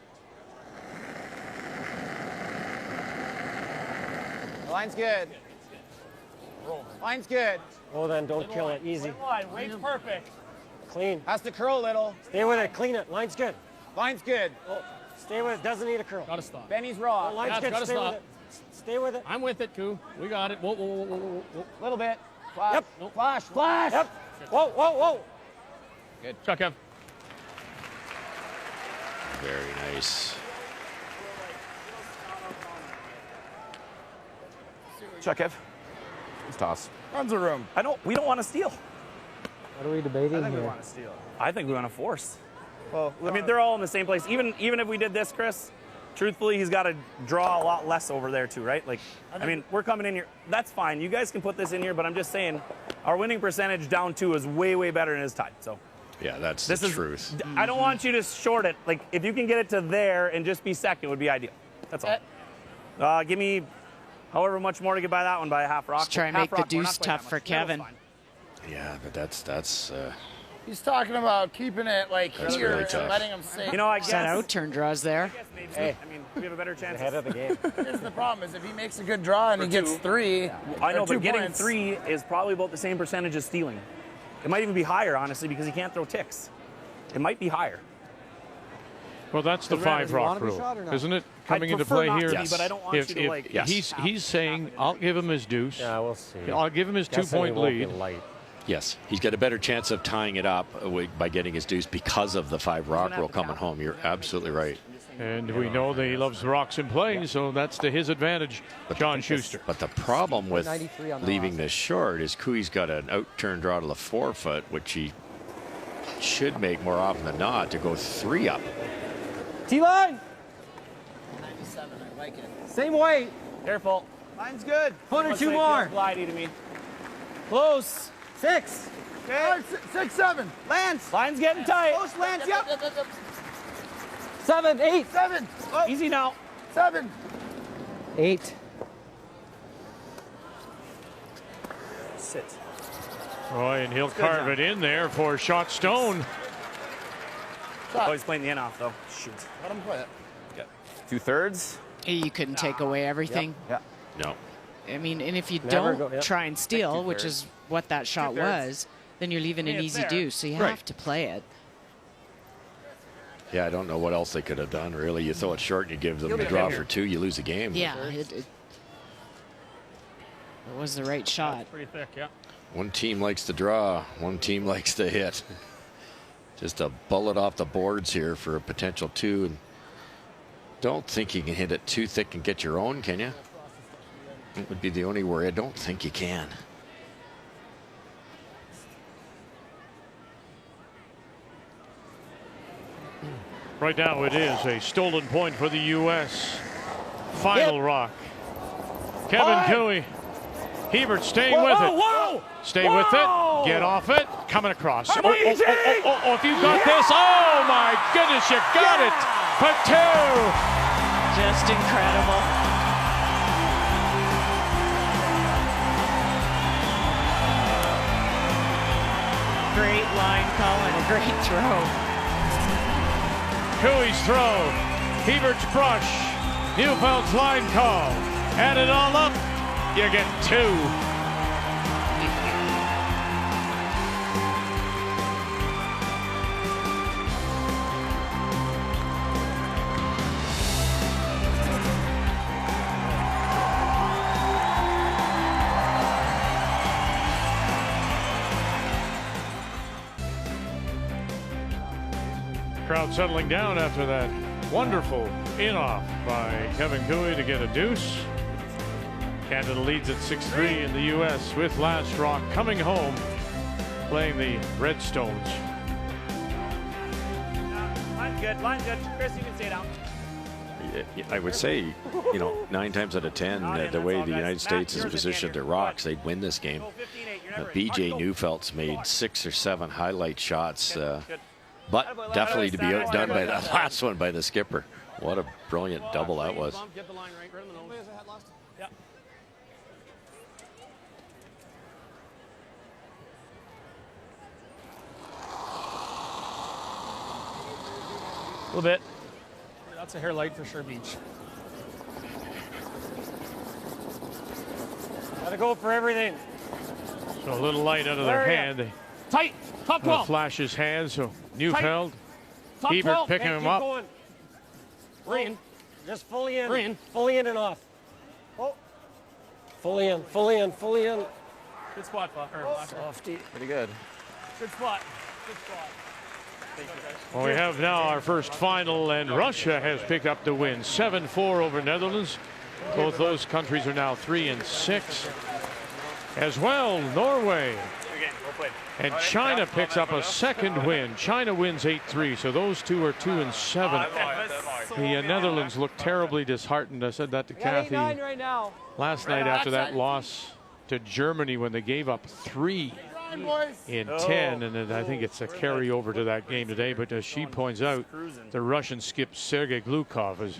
The line's good. Line's good. Oh, then don't kill it. Easy. Weight's perfect. Clean. Has to curl a little. Stay with it. Clean it. Line's good. Line's good. Oh, stay with it. Doesn't need a curl. Gotta stop. Benny's raw. Oh, line's Yeah, good. gotta Stay stop. with it. Stay with it. I'm with it, Koo. We got it. Whoa, whoa, whoa, whoa, whoa, whoa. Little bit. Flash. Yep. Nope. Flash. Flash. Yep. Whoa. Good. Chuck, Kev. Very nice. Chuck Ev. Let's toss. Runs a room. We don't want to steal. What are we debating I think we here? want to steal. I think we want to force. Well, I mean, they're all in the same place. Even if we did this, Chris, truthfully, he's got to draw a lot less over there too, right? Like, I mean, we're coming in here. That's fine. You guys can put this in here, but I'm just saying, our winning percentage down 2 is way, way better than his tied. So Yeah, that's this the is truth. I don't want you to short it. Like, if you can get it to there and just be second, would be ideal. That's all. Give me however much more to get by that one by a half rock. Let's try and Half make the rock, we're deuce not quite that tough for much. Kevin. Middle's fine. Yeah, but that's he's talking about keeping it like That's here really and tough. letting him sink. You know, I guess. Set out, turn draws there. Maybe, Hey. I mean, we have a better chance. Ahead of the game. Here's the problem: is if he makes a good draw and he gets 3. I know, or 2 but getting points, 3 is probably about the same percentage as stealing. It might even be higher, honestly, because he can't throw ticks. It might be higher. Well, that's the Does he 5 rock wanna be rule, shot or not? isn't it? Coming I'd into prefer play not here. to be, but I don't want you to, like, He's saying, I'll give him his deuce. Yeah, we'll see. I'll give him his Guessing 2-point he won't be lead. light. Yes, he's got a better chance of tying it up by getting his deuce because of the 5 rock rule coming home. You're absolutely right. And we know that he loves the rocks in play, so that's to his advantage, John Shuster. But the problem with 93 on the leaving last. this short is Cooey's got an out-turn draw to the 4-foot, which he should make more often than not to go 3 up. T-line! 97. I like it. Same weight. Careful. Line's good. 1 or Let's 2 say it more. feels glidey to me. Close. 6. Okay. 6, 7. Lance. Line's getting tight. Close, Lance. Yep. 7, 8. 7. Oh, Easy now. 7. 8. Sit. Boy, and he'll carve it in there for shot stone. Oh, he's playing the in off, though. Shoot. Let him play it. 2/3. You couldn't take away everything. Yeah. No. I mean, and if you Never don't go- yep. try and steal, which 2/3. is what that shot 2/3. was, then you're leaving an Yeah, it's easy there. deuce. So you Right. have to play it. Yeah, I don't know what else they could have done, really. You throw it short and you give them the draw for 2, you lose the game. Yeah, it was the right shot. Pretty thick, yeah. One team likes to draw, one team likes to hit. Just a bullet off the boards here for a potential 2. And don't think you can hit it too thick and get your own, can you? That would be the only worry. I don't think you can. Right now it is a stolen point for the U.S. Final rock. Kevin Cooey. Hebert staying with it. Stay with it. Get off it. Coming across. Oh, if you got this. Oh, my goodness, you got it. For 2. Just incredible. Great line call and a great throw. Cooey's throw. Hebert's brush. Neufeld's line call. Add it all up. You get 2. Crowd settling down after that wonderful in-off by Kevin Cooey to get a deuce. Canada leads at 6-3 in the U.S. with last rock coming home, playing the Redstones. Line's good. Line's good. Chris, you can stay down. I would say, 9 times out of 10, the way the United States has positioned their rocks, they'd win this game. BJ Neufeld's made 6 or 7 highlight shots, but definitely to be outdone by that last one by the skipper. What a brilliant double that was. Get the line right in the middle. Yeah. A little bit. That's a hair light for sure, Beach. Gotta go for everything. So a little light out of their hand. They tight. Top 12. Flash his hand. So Neufeld. Top Hebert 12. picking him up. Going. Green. Just fully in. Green. Fully in and off. Oh. Fully in. Fully in. Fully in. Good spot, Softy. Pretty good. Good spot. Good spot. Well, we have now our first final, and Russia has picked up the win, 7-4 over Netherlands. Both those countries are now 3 and 6. As well, Norway and China picks up a second win. China wins 8-3, so those two are 2 and 7. The Netherlands look terribly disheartened. I said that to Kathy last night after that loss to Germany when they gave up 3 in 10, and I think it's a carryover to that game today. But as she points out, the Russian skip Sergei Glukov is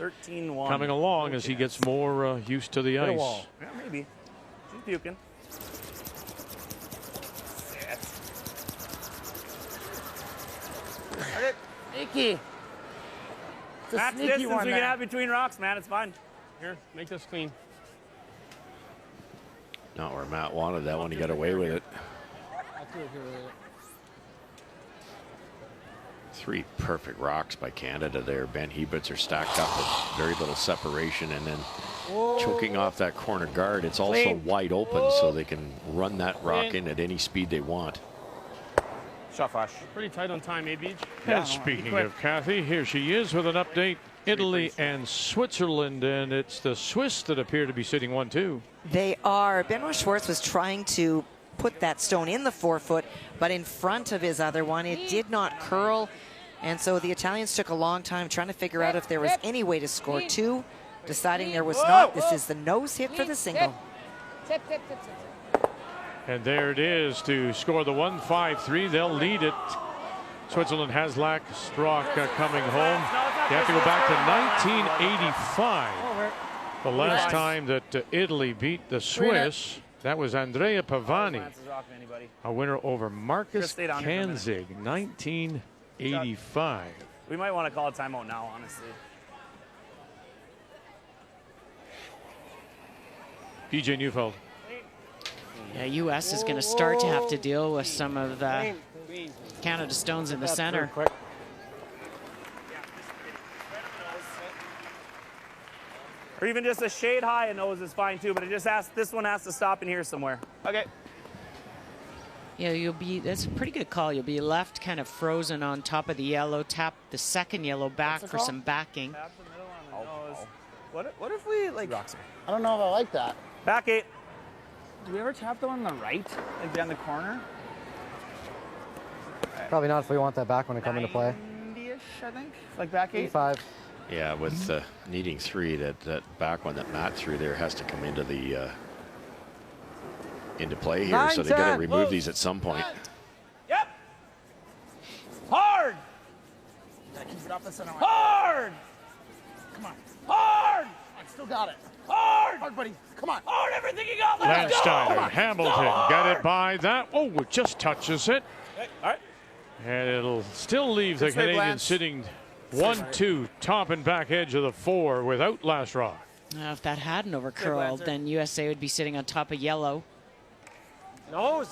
coming along as he gets more used to the ice. Yeah, maybe. She's puking. Sneaky. That's distance we can have between rocks, man. It's fine. Here, make this clean. Not where Matt wanted that one. He got away with it. 3 perfect rocks by Canada there. Ben Heberts are stacked up with very little separation, and then choking off that corner guard. It's also wide open, so they can run that rock in at any speed they want. Shot flash. Pretty tight on time, Beach? And speaking of Kathy, here she is with an update. Italy and Switzerland, and it's the Swiss that appear to be sitting 1-2. They are. Benoit Schwartz was trying to put that stone in the 4-foot, but in front of his other one, it did not curl. And so the Italians took a long time trying to figure out if there was any way to score 2, deciding there was not. This is the nose hit for the single. And there it is to score the 1-5-3. They'll lead it. Switzerland has Strock coming home. You have to go back to 1985. The last time that Italy beat the Swiss. That was Andrea Pavani, a winner over Marcus Kanzig, 1985. We might want to call a timeout now, honestly. BJ Neufeld. Yeah, U.S. is going to start to have to deal with some of the Canada stones in the center. Or even just a shade high a nose is fine too, but it just has, this one has to stop in here somewhere. Okay. Yeah, that's a pretty good call. You'll be left kind of frozen on top of the yellow, tap the second yellow back for some backing. Tap the middle on the nose. What if we, like, I don't know if I like that. Back 8. Do we ever tap the one on the right, like down the corner? Probably not if we want that back one to come into play. 90-ish, I think. Like back 8. 5. Yeah, with needing 3, that back one that Matt threw there has to come into the into play here. 9, so they got 10, to remove close. these at some point. Yep. Hard. Gotta keep it off the center line. Hard. Come on. Hard. I still got it. Hard. Hard, buddy. Come on. Hard, everything you got. Let's go. Landsteiner, Hamilton got it by that. Oh, it just touches it. Okay. All right. And it'll still leave the This way, Canadians Lance. sitting 1-2, top and back edge of the 4 without last rock. Now, if that hadn't overcurled, then USA would be sitting on top of yellow. Nose.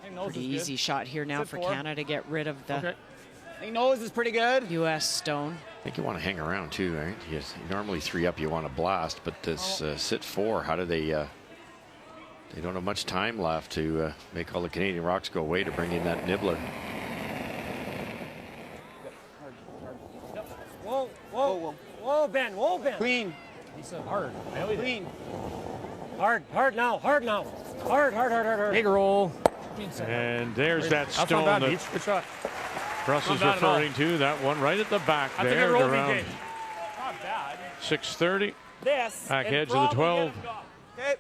Pretty easy shot here now for Canada to get rid of the I think nose is pretty good. U.S. stone. I think you want to hang around too, right? You normally 3 up, you want to blast, but this sit 4, how do they? They don't have much time left to make all the Canadian rocks go away to bring in that nibbler. Whoa, whoa, whoa, whoa, Ben, whoa, Ben. Clean. He said hard. Clean. Hard now, hard now. Hard. Big roll. And there's that That's not stone bad, that Beach. Good shot. Russ Not is bad at all. referring to. That one right at the back That's a there. good roll, Around BK. Not bad. 6:30. This. Back and edge of the probably 12. get him gone. Okay.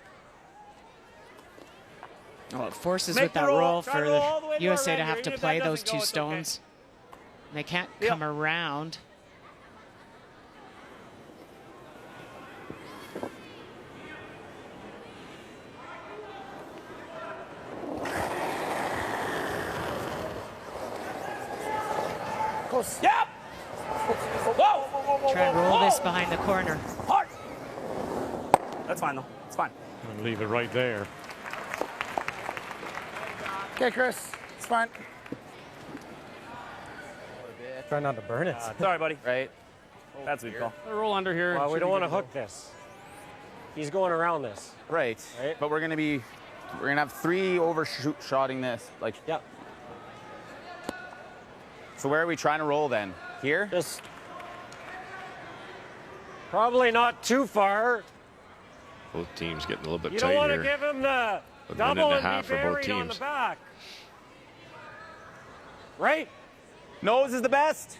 Oh, it forces Make with the that roll. roll Try for to roll all the way the to USA our to right have here. to Even if play that those doesn't 2 go, it's stones. They can't Yep. come around. Close. Yep. Whoa. Try and roll this behind the corner. Hard. That's fine though. It's fine. And leave it right there. Okay, Chris. It's fine. Try not to burn it. Sorry, buddy. Right. That's a good call. Roll under here. Well, we Should don't be want to good hook this. He's going around this. Right. Right. But we're gonna have 3 overshotting this. Like. Yep. So where are we trying to roll then? Here? Just probably not too far. Both teams getting a little bit You tight don't want to here. give him the A double minute and a and half be for both buried on the teams. back. Right? Nose is the best.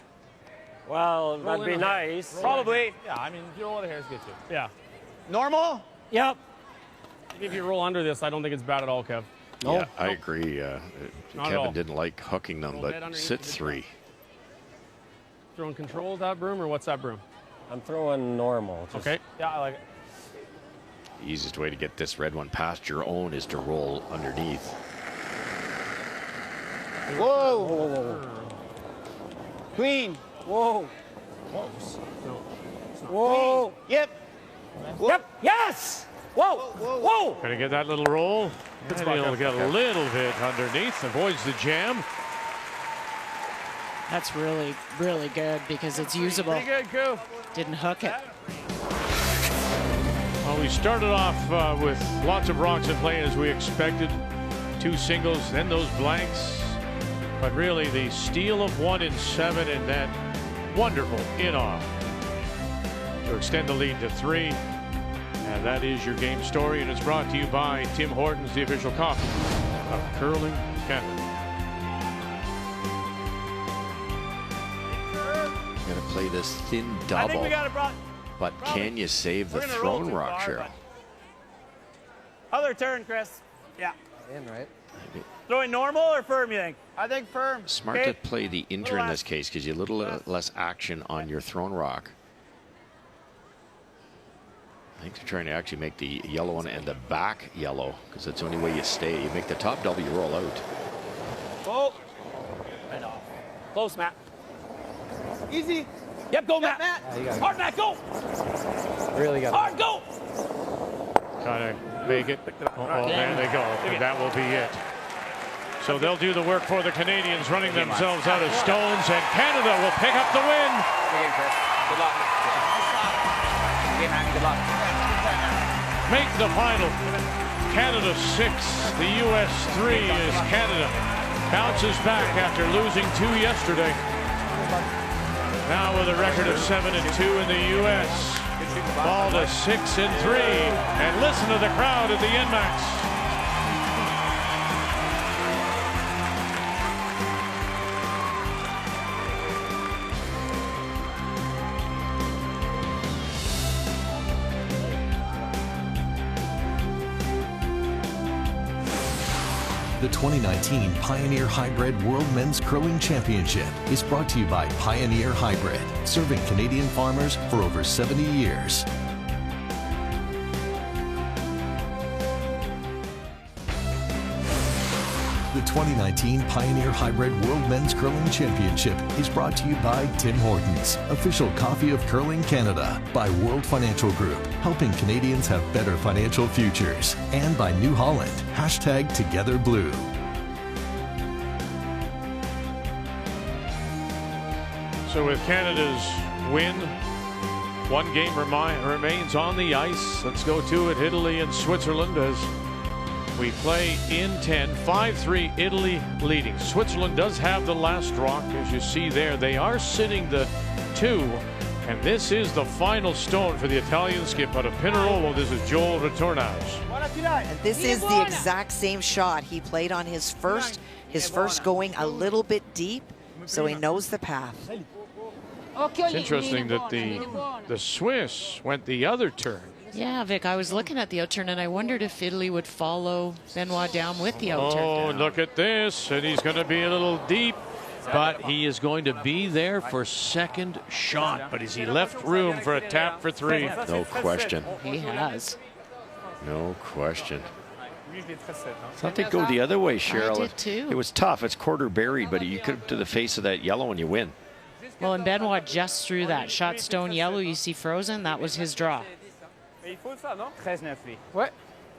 Well, Roll that'd in be on nice. Probably. Yeah, I mean, if you roll the hair is good too. Yeah. Normal? Yep. If you roll under this, I don't think it's bad at all, Kev. Yeah, I agree. Not at all. Kevin didn't like hooking them, Roll but dead underneath sit the good 3. Throwing control with that broom, or what's that broom? I'm throwing normal. Just Okay. Yeah, I like it. The easiest way to get this red one past your own is to roll underneath. Whoa. Whoa, whoa, whoa. Clean. Whoa. Close. No. Whoa. Yep. Yep. Yes. Whoa. Whoa. Gonna get that little roll. And spot, he'll Kev. get a little bit underneath. Avoids the jam. That's really, really good because it's usable. Pretty good, Koo. Didn't hook it. Well, we started off with lots of rocks in play as we expected. 2 singles, then those blanks. But really, the steal of 1 in 7 and that wonderful in-off to extend the lead to 3. And that is your game story, and it's brought to you by Tim Hortons, the official coffee of Curling Canada. You got to play this thin I think double, we got it brought. but can you save the We're gonna roll throne too rock, far, Cheryl? Other turn, Chris. Yeah. In, right? Throwing normal or firm, you think? I think firm. Smart Okay. to play the inter in this case because you a little less action on your throne rock. I think they're trying to actually make the yellow one and the back yellow because that's the only way you stay. You make the top double, you roll out. Whoa. Right off. Close, Matt. Easy. Yep, go, Matt. Matt. you got it. Hard, Matt, go. Really got Hard, go. Gotta make it. Oh, there they go. And that will be it. So they'll do the work for the Canadians, running themselves out of stones, and Canada will pick up the win. Good game, Chris. Good luck. Okay, man. Good luck. Make the final. Canada 6, the U.S. 3 as Canada bounces back after losing 2 yesterday. Now with a record of 7-2 in the U.S. Fall to 6-3. And listen to the crowd at the NMAX. The 2019 Pioneer Hi-Bred World Men's Curling Championship is brought to you by Pioneer Hi-Bred, serving Canadian farmers for over 70 years. The 2019 Pioneer Hi-Bred World Men's Curling Championship is brought to you by Tim Hortons, official coffee of Curling Canada, by World Financial Group, helping Canadians have better financial futures, and by New Holland, #TogetherBlue. So with Canada's win, 1 game remains on the ice. Let's go to it. Italy and Switzerland as we play in 10, 5-3, Italy leading. Switzerland does have the last rock, as you see there. They are sitting the 2, and this is the final stone for the Italian skip out of Pinerolo. This is Joel Retornaz. And this is the exact same shot he played on his first going a little bit deep, so he knows the path. It's interesting that the Swiss went the other turn. Yeah, Vic, I was looking at the outturn and I wondered if Italy would follow Benoit down with the outturn. Oh, look at this. And he's going to be a little deep, but he is going to be there for second shot. But has he left room for a tap for 3? No question. He has. No question. I thought they'd go the other way, Cheryl. I did too. It was tough. It's quarter buried, but you could to the face of that yellow and you win. Well, and Benoit just threw that shot stone yellow you see frozen. That was his draw. Il faut ça, non? 13-9, oui. Ouais.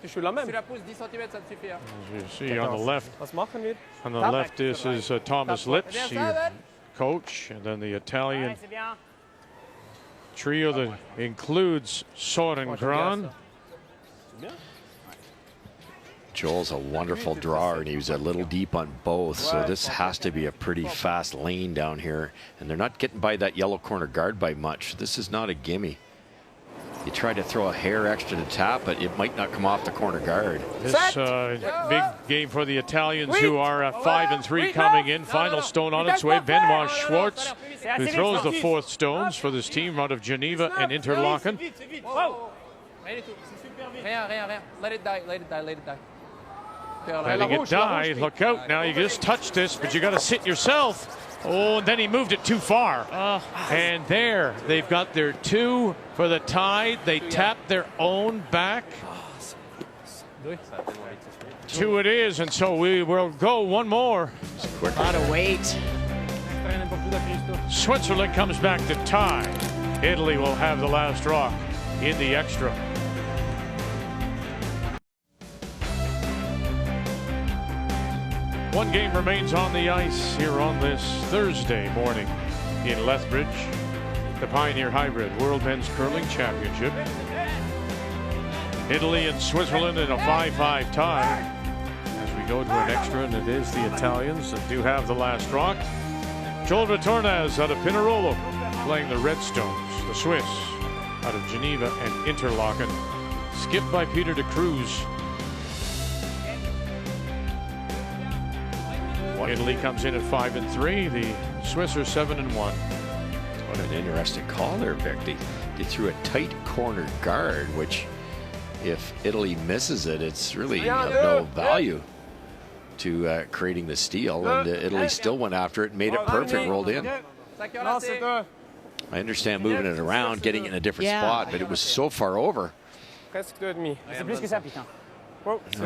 Tu joues la même. Si la pousse 10 cm, ça te suffit. As you see on the left, Was machen wir? on the left this is Thomas Lips, your coach, and then the Italian trio that includes Soren Gran. Joel's a wonderful drawer, and he was a little deep on both, so this has to be a pretty fast lane down here. And they're not getting by that yellow corner guard by much. This is not a gimme. You try to throw a hair extra to tap, but it might not come off the corner guard. This big game for the Italians, who are 5-3 coming in. Final stone on its way. Benoit Schwartz, who throws the 4th stones for this team out of Geneva and Interlaken. Let it die, let it die, let it die. Letting it die. Look out now. You just touched this, but you got to sit yourself. Oh, and then he moved it too far. And there, they've got their 2 for the tie. They tapped their own back. 2 it is, and so we will go one more. A lot of weight. Switzerland comes back to tie. Italy will have the last rock in the extra. One game remains on the ice here on this Thursday morning in Lethbridge. The Pioneer Hi-Bred World Men's Curling Championship. Italy and Switzerland in a 5-5 tie. As we go to an extra, and it is the Italians that do have the last rock. Joel Retornaz out of Pinerolo playing the Redstones. The Swiss out of Geneva and Interlaken. Skipped by Peter de Cruz. Italy comes in at 5-3. The Swiss are 7-1. What an interesting call there, Vic. They threw a tight corner guard, which if Italy misses it, it's really of no value to creating the steal. And Italy still went after it and made it perfect, rolled in. I understand moving it around, getting it in a different spot, but it was so far over. Now they're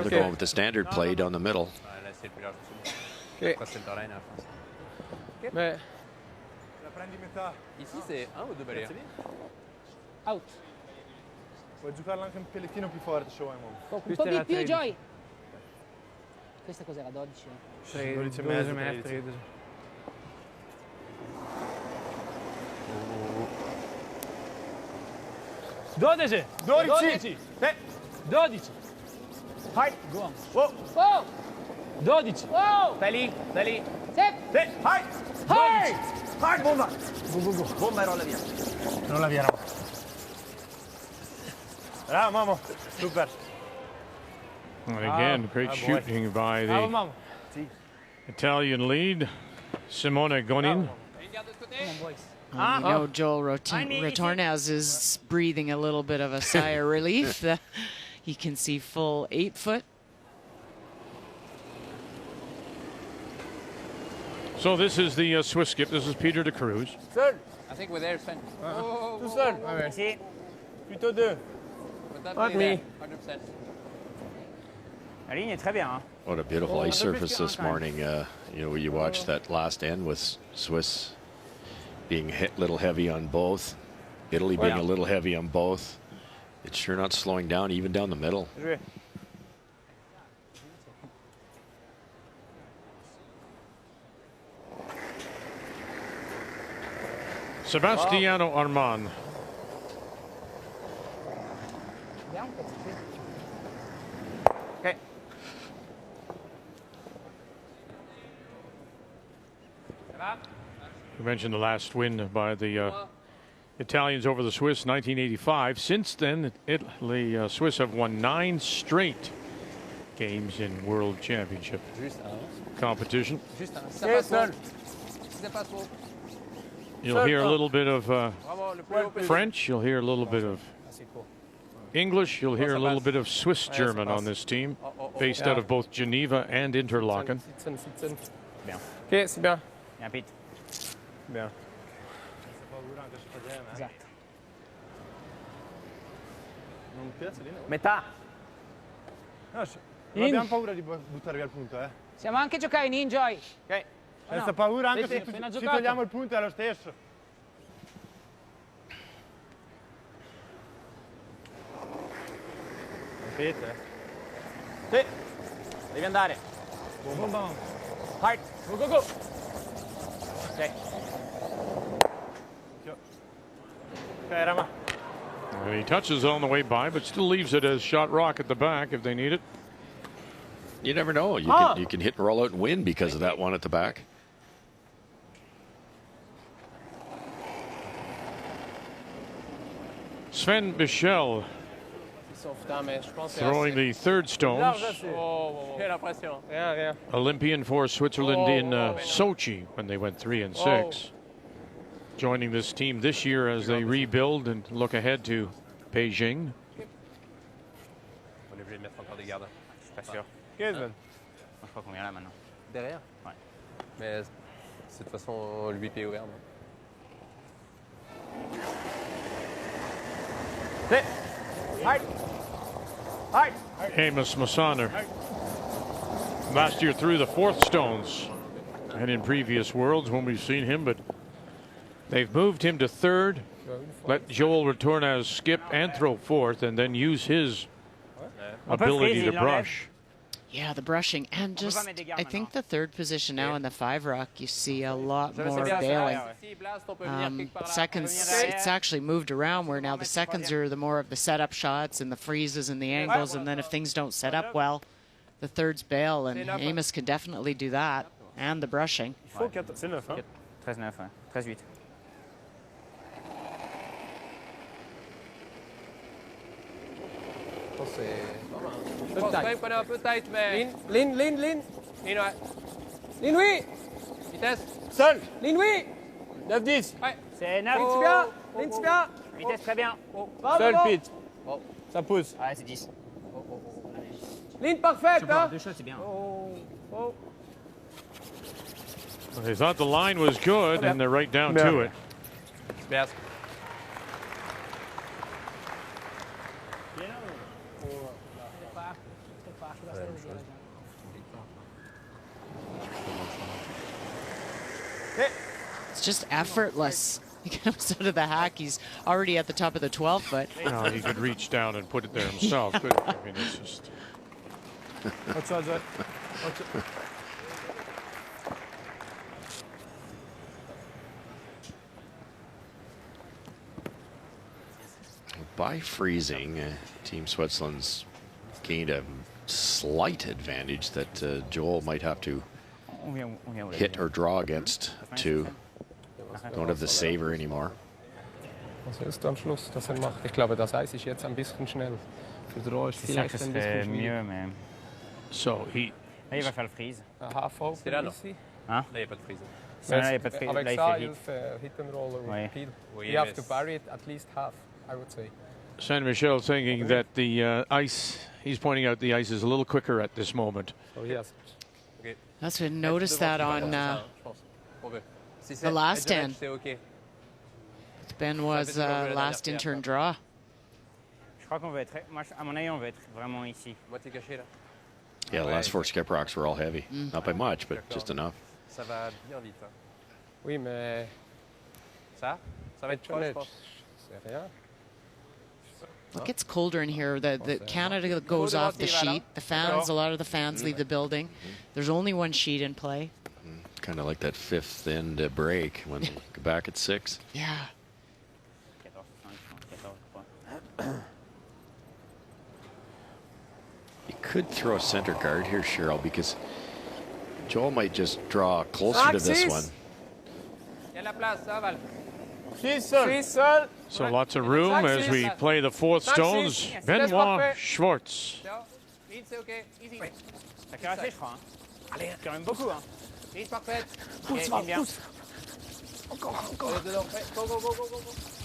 going with the standard play down the middle. Okay. Mais... Ici c'est 1 ou 2 balais? Out. Puoi giocarla anche un pellettino più forte, se vuoi. Un po' di più, Joy. Questa cos'era? 12? 12 e mezzo. 13. 12. 12. 12. Hai. Wow. Wow. 12. Wow. Stai lì. Set. Hai. Hai. Hai, bomba. Bomba e rolla via. Rolla via, Ramo. Bravo, Mamo. Super. And again, great shooting by Bravo, the Mamo. Italian lead, Simona Gonin. You know, Joel Retornaz is breathing a little bit of a sigh of relief. You can see full 8 foot. So this is the Swiss skip. This is Peter de Cruz. Seul. I think we're there, Sven. Tout seul. Ici. Plutôt 2. Not me. 100%. La ligne est très bien. Hein. What a beautiful ice surface this morning. You know, you watch that last end with Swiss being a little heavy on both, Italy being a little heavy on both. It's sure not slowing down, even down the middle. Sebastiano Arman. Okay. You mentioned the last win by the Italians over the Swiss, 1985. Since then, Italy, Swiss have won 9 straight games in World Championship competition. You'll hear a little bit of French. You'll hear a little bit of English. You'll hear a little bit of Swiss German on this team, based out of both Geneva and Interlaken. Bien. Ok, c'est bien. Bien, Pete. Bien. Esatto. Metà. Non abbiamo paura di buttare via il punto, eh. Siamo anche giocare in enjoy. Ok. Senza paura, anche se appena ci giocato. togliamo il punto è lo stesso. Pete. Sì. Devi andare. Bomba. Hard. Go, go, go. Ok. Ok, Rama. And he touches on the way by, but still leaves it as shot rock at the back if they need it. You never know. You can hit and roll out and win because of that one at the back. Sven Michel throwing the third stones. Olympian for Switzerland in Sochi when they went 3 and 6. Joining this team this year as they rebuild and look ahead to Beijing. On est obligé de mettre encore des gardes. Je suis pas sûr. Kevin. Moi, je crois qu'on vient là maintenant. Derrière? Ouais. Mais c'est de toute façon le 8 pieds ouvert. Sit. Hard. Hard. Amos Massaner last year threw the 4th stones, and in previous worlds when we've seen him, but they've moved him to 3rd, let Joel Retornaz skip and throw 4th, and then use his ability to brush. Yeah, the brushing, and just, I think the 3rd position now in the 5 rock, you see a lot more bailing. Seconds, it's actually moved around where now the seconds are the more of the setup shots and the freezes and the angles, and then if things don't set up well, the 3rds bail, and Amos can definitely do that, and the brushing. C'est 9, hein? 13-9, ouais. 13-8. Je pense que prenez un peu tight, mais... Lean, lean, lean. Lean, ouais. Lean, oui. Vitesse. Seul. Lean, oui. 9-10. Ouais. C'est 9. Lean, c'est bien. Lean, c'est bien. Vitesse très bien. Seul, Pete. Ça pousse. Ouais, c'est 10. Lean parfaite, hein. 2 shots, c'est bien. They thought the line was good, and they're right down to it. Bien. It's just effortless. He comes out of the hack. He's already at the top of the 12 foot. No, he could reach down and put it there himself. But, I mean, it's just. by freezing, Team Switzerland's gained a slight advantage that Joel might have to hit or draw against to. Don't have the saver anymore. Was ist am Schluss, dass macht? Ich glaube, das Eis ist jetzt ein bisschen schnell. Für Draw ist vielleicht ein bisschen schwierig. So he... Là, il va faire le freeze. Half open, C'est là, non? ici. Hein? Là, il n'y a pas de freeze. Ça, là, il n'y a pas de freeze. Avec Là, il ça, fait il hit. fait hit and roller with Oui. peel. Oui, You have mais to bury it at least half, I would say. San Michel thinking that the ice, he's pointing out the ice is a little quicker at this moment. So he has. That's been noticed that on the last end. Ben was last in turn draw. Je crois qu'on va être, moi, à mon avis, on va être vraiment ici. Moitié caché là. Yeah, the last 4 skip rocks were all heavy. Not by much, but just enough. Ça va bien vite. Hein. Oui, mais ça va être proche, je pense. C'est rien. It gets colder in here. The Canada goes off the sheet. The fans, a lot of the fans leave the building. There's only one sheet in play. Kind of like that 5th end break when they go back at 6. Yeah. You could throw a center guard here, Cheryl, because Joel might just draw closer to this one. So lots of room as we play the 4th stones. Benoit Schwartz. Ça fait assez, je crois. Allez, quand même beaucoup. Hein. Parfait. Pousse, pousse. Encore. Go. Ok,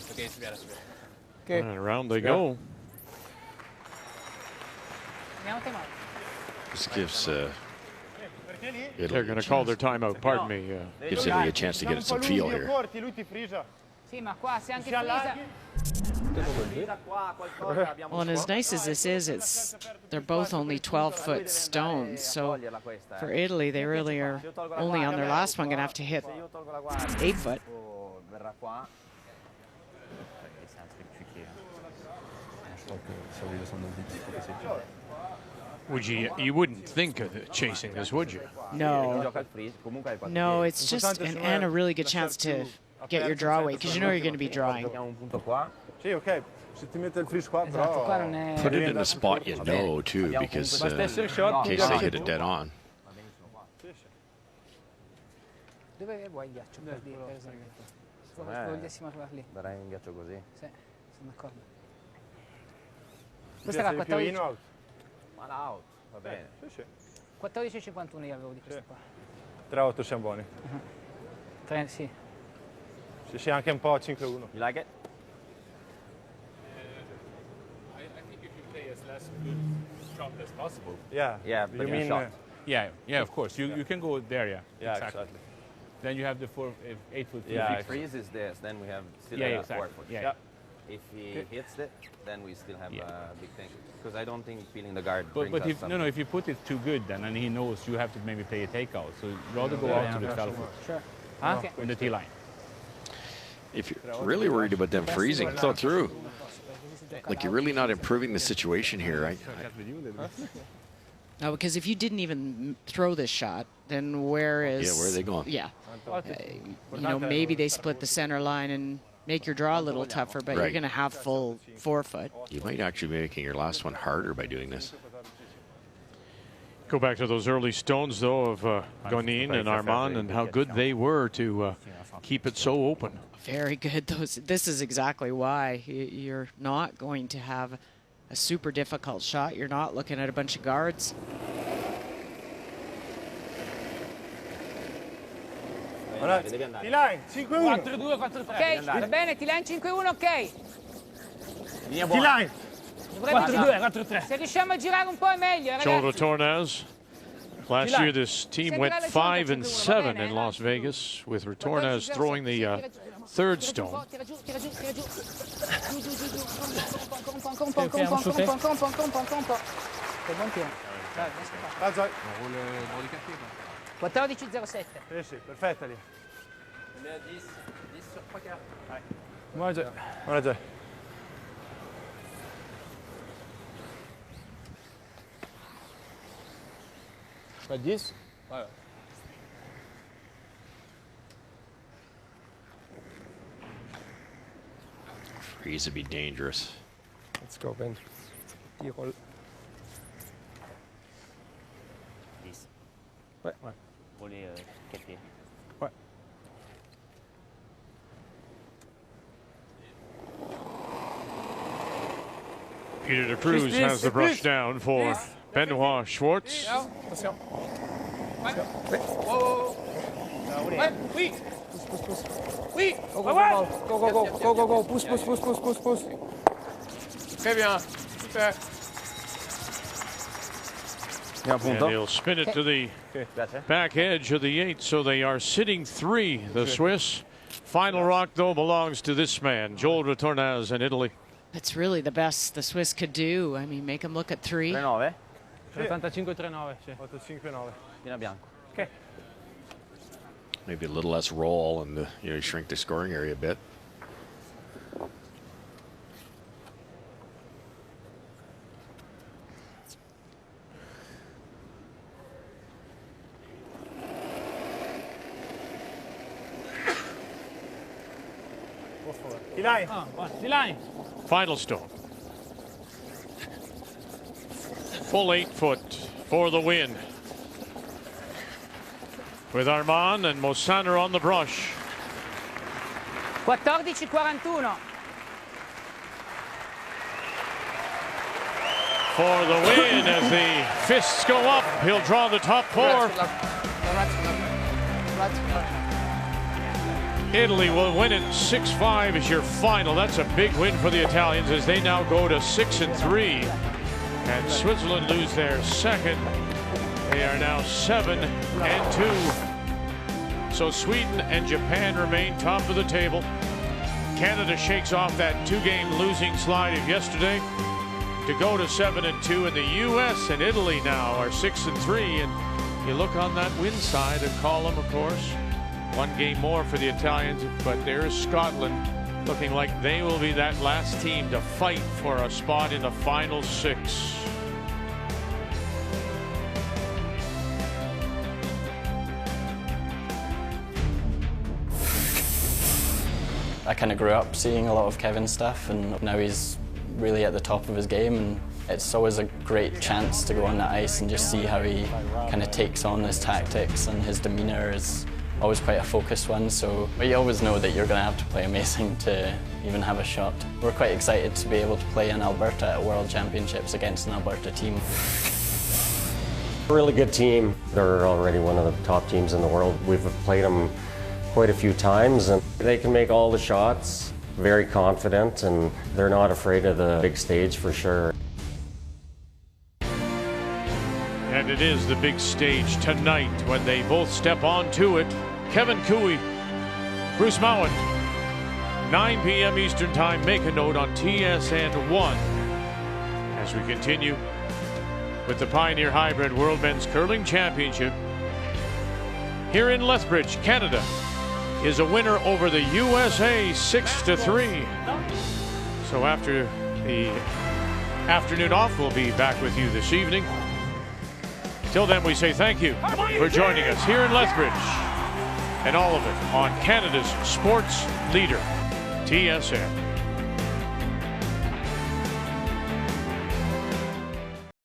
c'est bien, c'est bien. And around they go. This gives They're going to call their timeout, pardon me. Gives Italy a chance to get some feel here. Sì, ma qua se anche frisa. Well, and as nice as this is, they're both only 12-foot stones. So for Italy, they really are only on their last one going to have to hit 8-foot. Would you wouldn't think of chasing this, would you? No. No, it's just and a really good chance to get your draw weight because you know you're going to be drawing. Put it in a spot you know, too, because in case they hit it dead on. Dove vuoi il ghiaccio? Per dire, per esempio. Se volessimo arrivare lì. Darei un ghiaccio così. Sì, sono d'accordo. Questa era 14. Ma out, va bene. 14,51 io avevo di questo qua. 3-8 siamo buoni. Sì. Se sei anche un po' 5-1. You like it? I think if you play as less good shot as possible. Yeah. Yeah, but you mean shot. Yeah, of course. You can go there, yeah. Yeah, exactly. Then you have the 8-foot. Yeah, if he freezes this, then we have still have exactly. 4 foot. Yeah. If he hits it, then we still have a big thing. Because I don't think peeling the guard But brings us if something. if you put it too good, then and he knows you have to maybe play a takeout. So rather go out to the 12 foot. Sure. Huh? In the T line. If you're really worried about them freezing, throw through. Like, you're really not improving the situation here, right? No, because if you didn't even throw this shot, then where are they going? Yeah. You know, maybe they split the center line and make your draw a little tougher, but you're going to have full 4-foot. You might actually be making your last one harder by doing this. Go back to those early stones, though, of Gonin and Armand and how good they were to keep it so open. Very good. This is exactly why you're not going to have a super difficult shot. You're not looking at a bunch of guards. T-line, 5-1. 4-2, 4-3. Ok, va bene, T-line 5-1, ok. T-line. 4-2, 4-3. Se riusciamo a girare un po' è meglio, Joel ragazzi. Retornaz. Last year, this team went 5-7 in Las Vegas, with Retornaz throwing the 3rd stone. Tira giù, tira giù, tira giù. Giù, giù, giù, giù. Ancora un po'. Che buon tiro. Dai, Alza. 14-07. Sì, perfetta lì. 10 sur 3 quarts. Buona già. Pas 10? Ouais. Freeze would be dangerous. Let's go, Ben. Il roule. 10. Ouais. Rouler 4 pieds. Ouais. Peter de Cruz has the brush down for Benoit Schwartz. Attention. Ouais. Wow. Ouais. Oui. Pousse. Oui. Go, Pousse. Très bien. Super. And he'll spin it to the back edge of the 8, so they are sitting 3, the Swiss. Final rock, though, belongs to this man, Joel Retornaz in Italy. That's really the best the Swiss could do. I mean, make him look at 3. 3-9. 85-39, sì. 85-9. Fino a bianco. Okay. Maybe a little less roll and shrink the scoring area a bit. Di line. Final stone. Full 8 foot for the win. With Armand and Mosaner on the brush. 14-41. For the win as the fists go up. He'll draw the top 4. Italy will win it 6-5 as your final. That's a big win for the Italians as they now go to 6-3. And Switzerland lose their second. They are now 7-2. So Sweden and Japan remain top of the table. Canada shakes off that 2-game losing slide of yesterday to go to 7-2. And the U.S. and Italy now are 6-3. And you look on that win side of column, of course. 1 game more for the Italians, but there is Scotland looking like they will be that last team to fight for a spot in the final 6. I kind of grew up seeing a lot of Kevin's stuff, and now he's really at the top of his game, and it's always a great chance to go on the ice and just see how he kind of takes on his tactics, and his demeanour is always quite a focused one, so but you always know that you're going to have to play amazing to even have a shot. We're quite excited to be able to play in Alberta at World Championships against an Alberta team. A really good team. They're already one of the top teams in the world. We've played them quite a few times, and they can make all the shots, very confident, and they're not afraid of the big stage for sure. And it is the big stage tonight when they both step onto it. Kevin Cooey, Bruce Mowen, 9 p.m. Eastern Time. Make a note on TSN 1 as we continue with the Pioneer Hi-Bred World Men's Curling Championship. Here in Lethbridge, Canada is a winner over the USA 6-3. So after the afternoon off, we'll be back with you this evening. Till then, we say thank you for joining us here in Lethbridge, and all of it on Canada's sports leader, TSN.